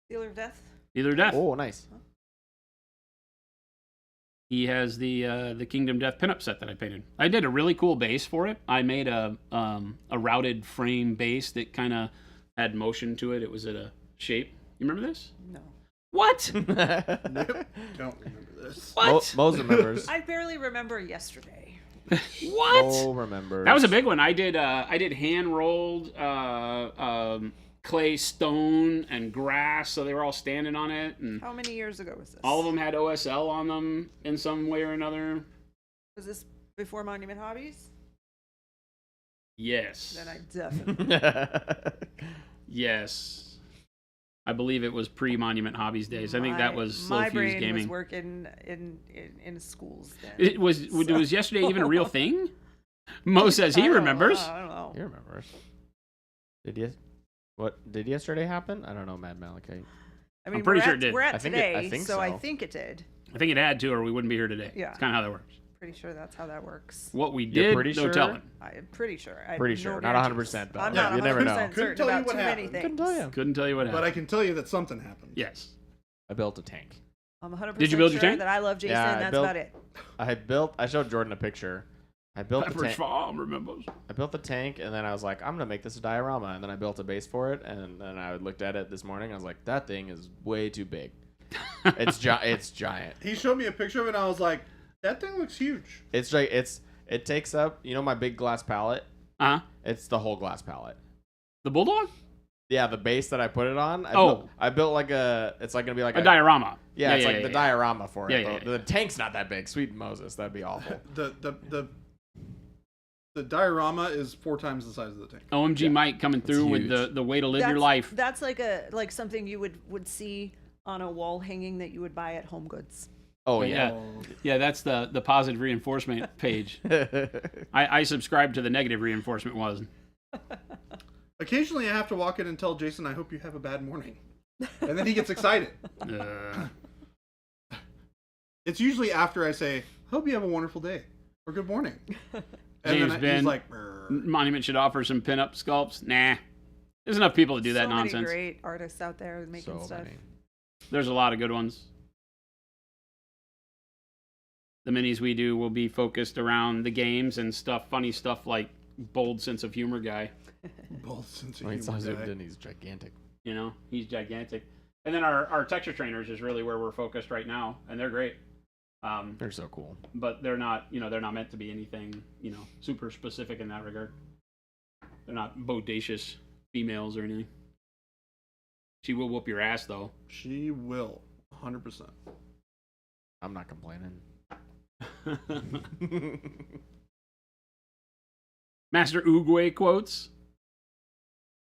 Dealer of Death. Either Death. Oh, nice. He has the Kingdom Death pinup set that I painted. I did a really cool base for it. I made a routed frame base that kind of had motion to it. It was at a shape. You remember this? No. What? Nope. Don't remember this. What? Mo's remembers. I barely remember yesterday. What? Mo remembers. That was a big one. I did hand rolled clay, stone, and grass, so they were all standing on it, and How many years ago was this? all of them had OSL on them in some way or another. Was this before Monument Hobbies? Yes. Then I definitely. Yes. I believe it was pre-Monument Hobbies days. I think that was Slow my Fuse brain Gaming. was working in schools then. It was yesterday even a real thing? Mo says he remembers. I don't know. He remembers. Did yesterday happen? I don't know, Mad Malachite. I mean, pretty we're sure at- it did. We're at I think today, I think so so. I think it did. I think it had to, or we wouldn't be here today. Yeah. It's kind of how that works. Pretty sure that's how that works. What we You're did, pretty no sure? telling. I'm pretty sure. I have Pretty no sure. Not guarantees. 100%, but I'm yeah, not you 100% never know. certain Couldn't tell you about what too many happened. things. Couldn't tell you. Couldn't tell you what But happened. I can tell you that something happened. Yes. I built a tank. I'm 100% Did you build your sure tank? that I love Jason. Yeah, I That's built- about it. I showed Jordan a picture. I built the Pepperidge tank. Farm remembers. I built the tank, and then I was like, I'm gonna make this a diorama, and then I built a base for it, and then I looked at it this morning. I was like, that thing is way too big. It's giant. He showed me a picture of it, and I was like, that thing looks huge. It's like it takes up, my big glass palette. Uh-huh. It's the whole glass palette. The Bulldog? Yeah, the base that I put it on. I built like a. It's like gonna be like a diorama. Yeah, it's like the diorama for it. Yeah, The tank's not that big. Sweet Moses, that'd be awful. The diorama is 4 times the size of the tank. OMG Mike coming through with the way to live your life. That's like something you would see on a wall hanging that you would buy at Home Goods. Oh yeah. Yeah, that's the positive reinforcement page. I subscribe to the negative reinforcement one. Occasionally, I have to walk in and tell Jason, "I hope you have a bad morning," and then he gets excited. It's usually after I say, "Hope you have a wonderful day" or "Good morning," and James then Ben, he's like, Monument should offer some pinup sculpts. Nah, there's enough people to do that nonsense. So many great artists out there making stuff. Many. There's a lot of good ones. The minis we do will be focused around the games and stuff, funny stuff like bold sense of humor guy. Bold sense of I mean, humor zoomed guy. in, he's gigantic. You know, he's gigantic. And then our texture trainers is really where we're focused right now, and they're great. They're so cool. But they're not meant to be anything, super specific in that regard. They're not bodacious females or anything. She will whoop your ass, though. She will, 100%. I'm not complaining. Master Oogway quotes.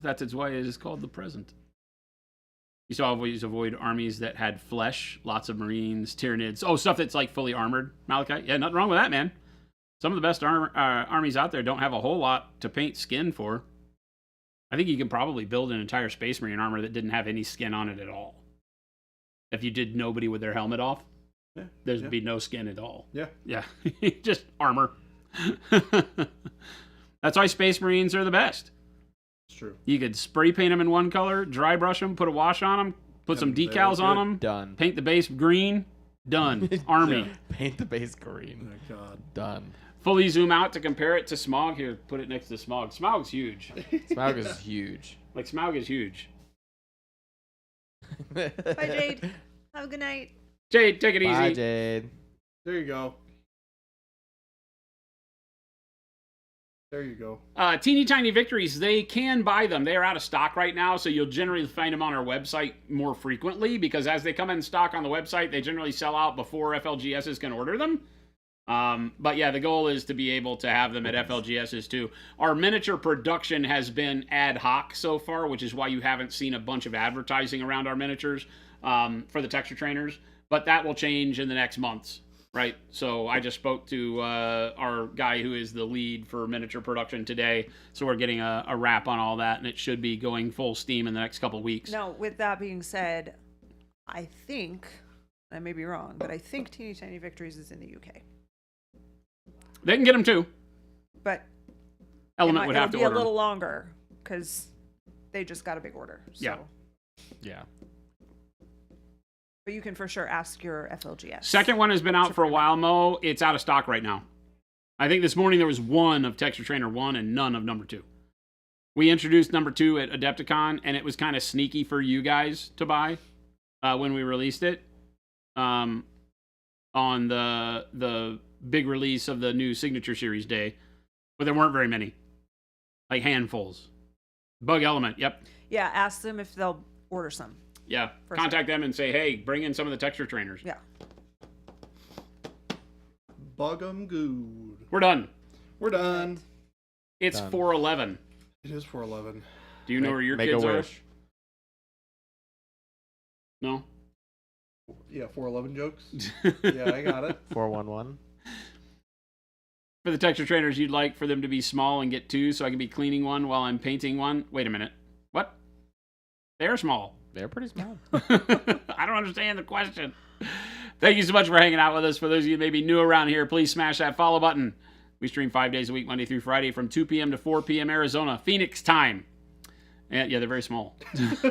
That's why it is called the present. You should always avoid armies that had flesh, lots of Marines, Tyranids. Oh, stuff that's like fully armored, Malachi. Yeah, nothing wrong with that, man. Some of the best armies out there don't have a whole lot to paint skin for. I think you can probably build an entire Space Marine armor that didn't have any skin on it at all. If you did nobody with their helmet off, there'd be no skin at all. Yeah. Just armor. That's why Space Marines are the best. It's true. You could spray paint them in one color, dry brush them, put a wash on them, put some decals on them. Done. Paint the base green. Done. Army. Paint the base green. Oh, God. Done. Fully zoom out to compare it to Smaug. Here, put it next to Smaug. Smaug's huge. Smaug is huge. Like, Smaug is huge. Bye, Jade. Have a good night. Jade, take it easy. Bye, Jade. There you go. There you go. Teeny Tiny Victories, they can buy them. They are out of stock right now, so you'll generally find them on our website more frequently because as they come in stock on the website, they generally sell out before FLGSs can order them. But yeah, the goal is to be able to have them at FLGSs too. Our miniature production has been ad hoc so far, which is why you haven't seen a bunch of advertising around our miniatures for the texture trainers. But that will change in the next months, right? So I just spoke to our guy who is the lead for miniature production today. So we're getting a wrap on all that, and it should be going full steam in the next couple of weeks. Now, with that being said, I think, I may be wrong, but I think Teeny Tiny Victories is in the UK. They can get them too. But Element would have to be order a little longer because they just got a big order. So. Yeah. But you can for sure ask your FLGS. Second one has been out for a while, Mo. It's out of stock right now. I think this morning there was one of Texture Trainer 1 and none of number 2. We introduced number 2 at Adepticon, and it was kind of sneaky for you guys to buy when we released it on the big release of the new Signature Series day. But there weren't very many. Like handfuls. Bug Element, yep. Yeah, ask them if they'll order some. Yeah, contact them and say, hey, bring in some of the texture trainers. Yeah. Bug 'em good. We're done. We're done. It's Done. 4:11. It is 4:11. Do you know where your Make kids a are? wish. No? Yeah, 4:11 jokes. Yeah, I got it. 411. For the texture trainers, you'd like for them to be small and get 2 so I can be cleaning one while I'm painting one? Wait a minute. What? They're small. They're pretty small. I don't understand the question. Thank you so much for hanging out with us. For those of you who may be new around here, please smash that follow button. We stream 5 days a week, Monday through Friday, from 2 p.m. to 4 p.m. Arizona, Phoenix time. And, yeah, they're very small. Compared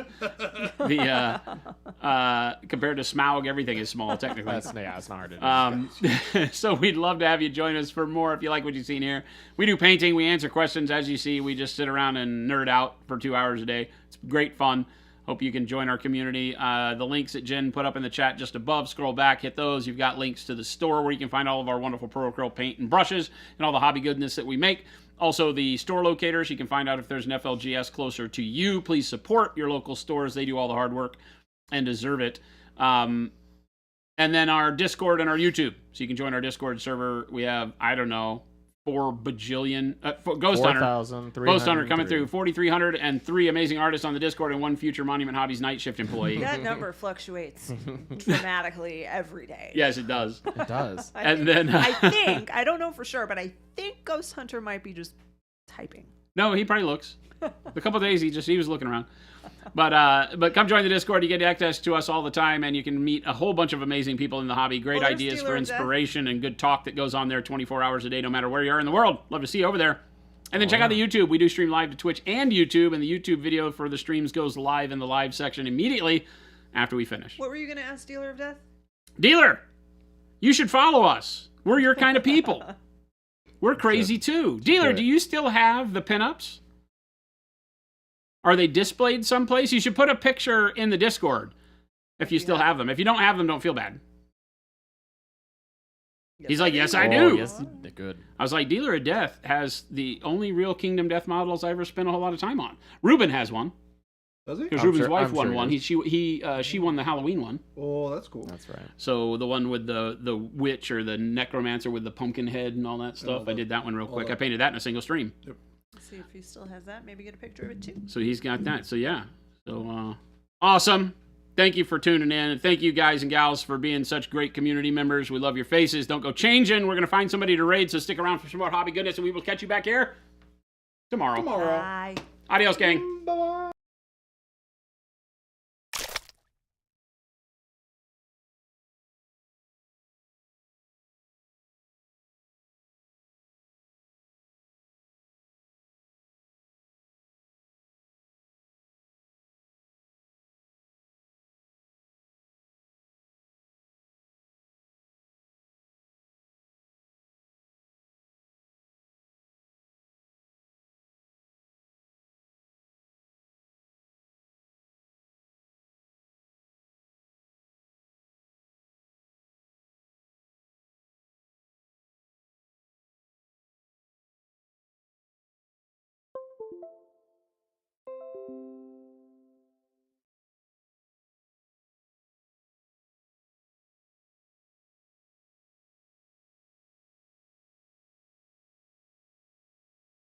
to Smaug, everything is small, technically. It's not hard to do. So we'd love to have you join us for more if you like what you've seen here. We do painting. We answer questions. As you see, we just sit around and nerd out for 2 hours a day. It's great fun. Hope you can join our community. The links that Jen put up in the chat just above, scroll back, hit those. You've got links to the store where you can find all of our wonderful Pro Acrylic paint and brushes and all the hobby goodness that we make. Also, the store locators, you can find out if there's an FLGS closer to you. Please support your local stores. They do all the hard work and deserve it. And then our Discord and our YouTube. So you can join our Discord server. We have, I don't know, 4 bajillion Ghost Hunter. 4,303. Ghost Hunter coming through. 4,303 amazing artists on the Discord and 1 future Monument Hobbies night shift employee. That number fluctuates dramatically every day. Yes, it does. It does. And then I don't know for sure, but I think Ghost Hunter might be just typing. no, he probably looks. A couple of days he was looking around. But come join the Discord. You get access to us all the time, and you can meet a whole bunch of amazing people in the hobby. Great Well, there's ideas Dealer for of Death. inspiration and good talk that goes on there 24 hours a day, no matter where you are in the world. Love to see you over there. And then check out the YouTube. We do stream live to Twitch and YouTube, and the YouTube video for the streams goes live in the live section immediately after we finish. What were you going to ask, Dealer of Death? Dealer, you should follow us. We're your kind of people. We're crazy too. Dealer, do you still have the pinups? Are they displayed someplace? You should put a picture in the Discord if you still have them. If you don't have them, don't feel bad. He's like, yes, I do. Yes, they're good. I was like, Dealer of Death has the only real Kingdom Death models I ever spent a whole lot of time on. Ruben has one. Does he? Because I'm Ruben's sure- wife I'm won sure one. he She won the Halloween one. Oh, that's cool. That's right. So the one with the witch or the necromancer with the pumpkin head and all that stuff. I did that one real quick. I painted that in a single stream. See if he still has that. Maybe get a picture of it too. So he's got that. So yeah. So awesome. Thank you for tuning in. And thank you guys and gals for being such great community members. We love your faces. Don't go changing. We're going to find somebody to raid, so stick around for some more hobby goodness, and we will catch you back here tomorrow. Bye. Adios, gang. Bye-bye.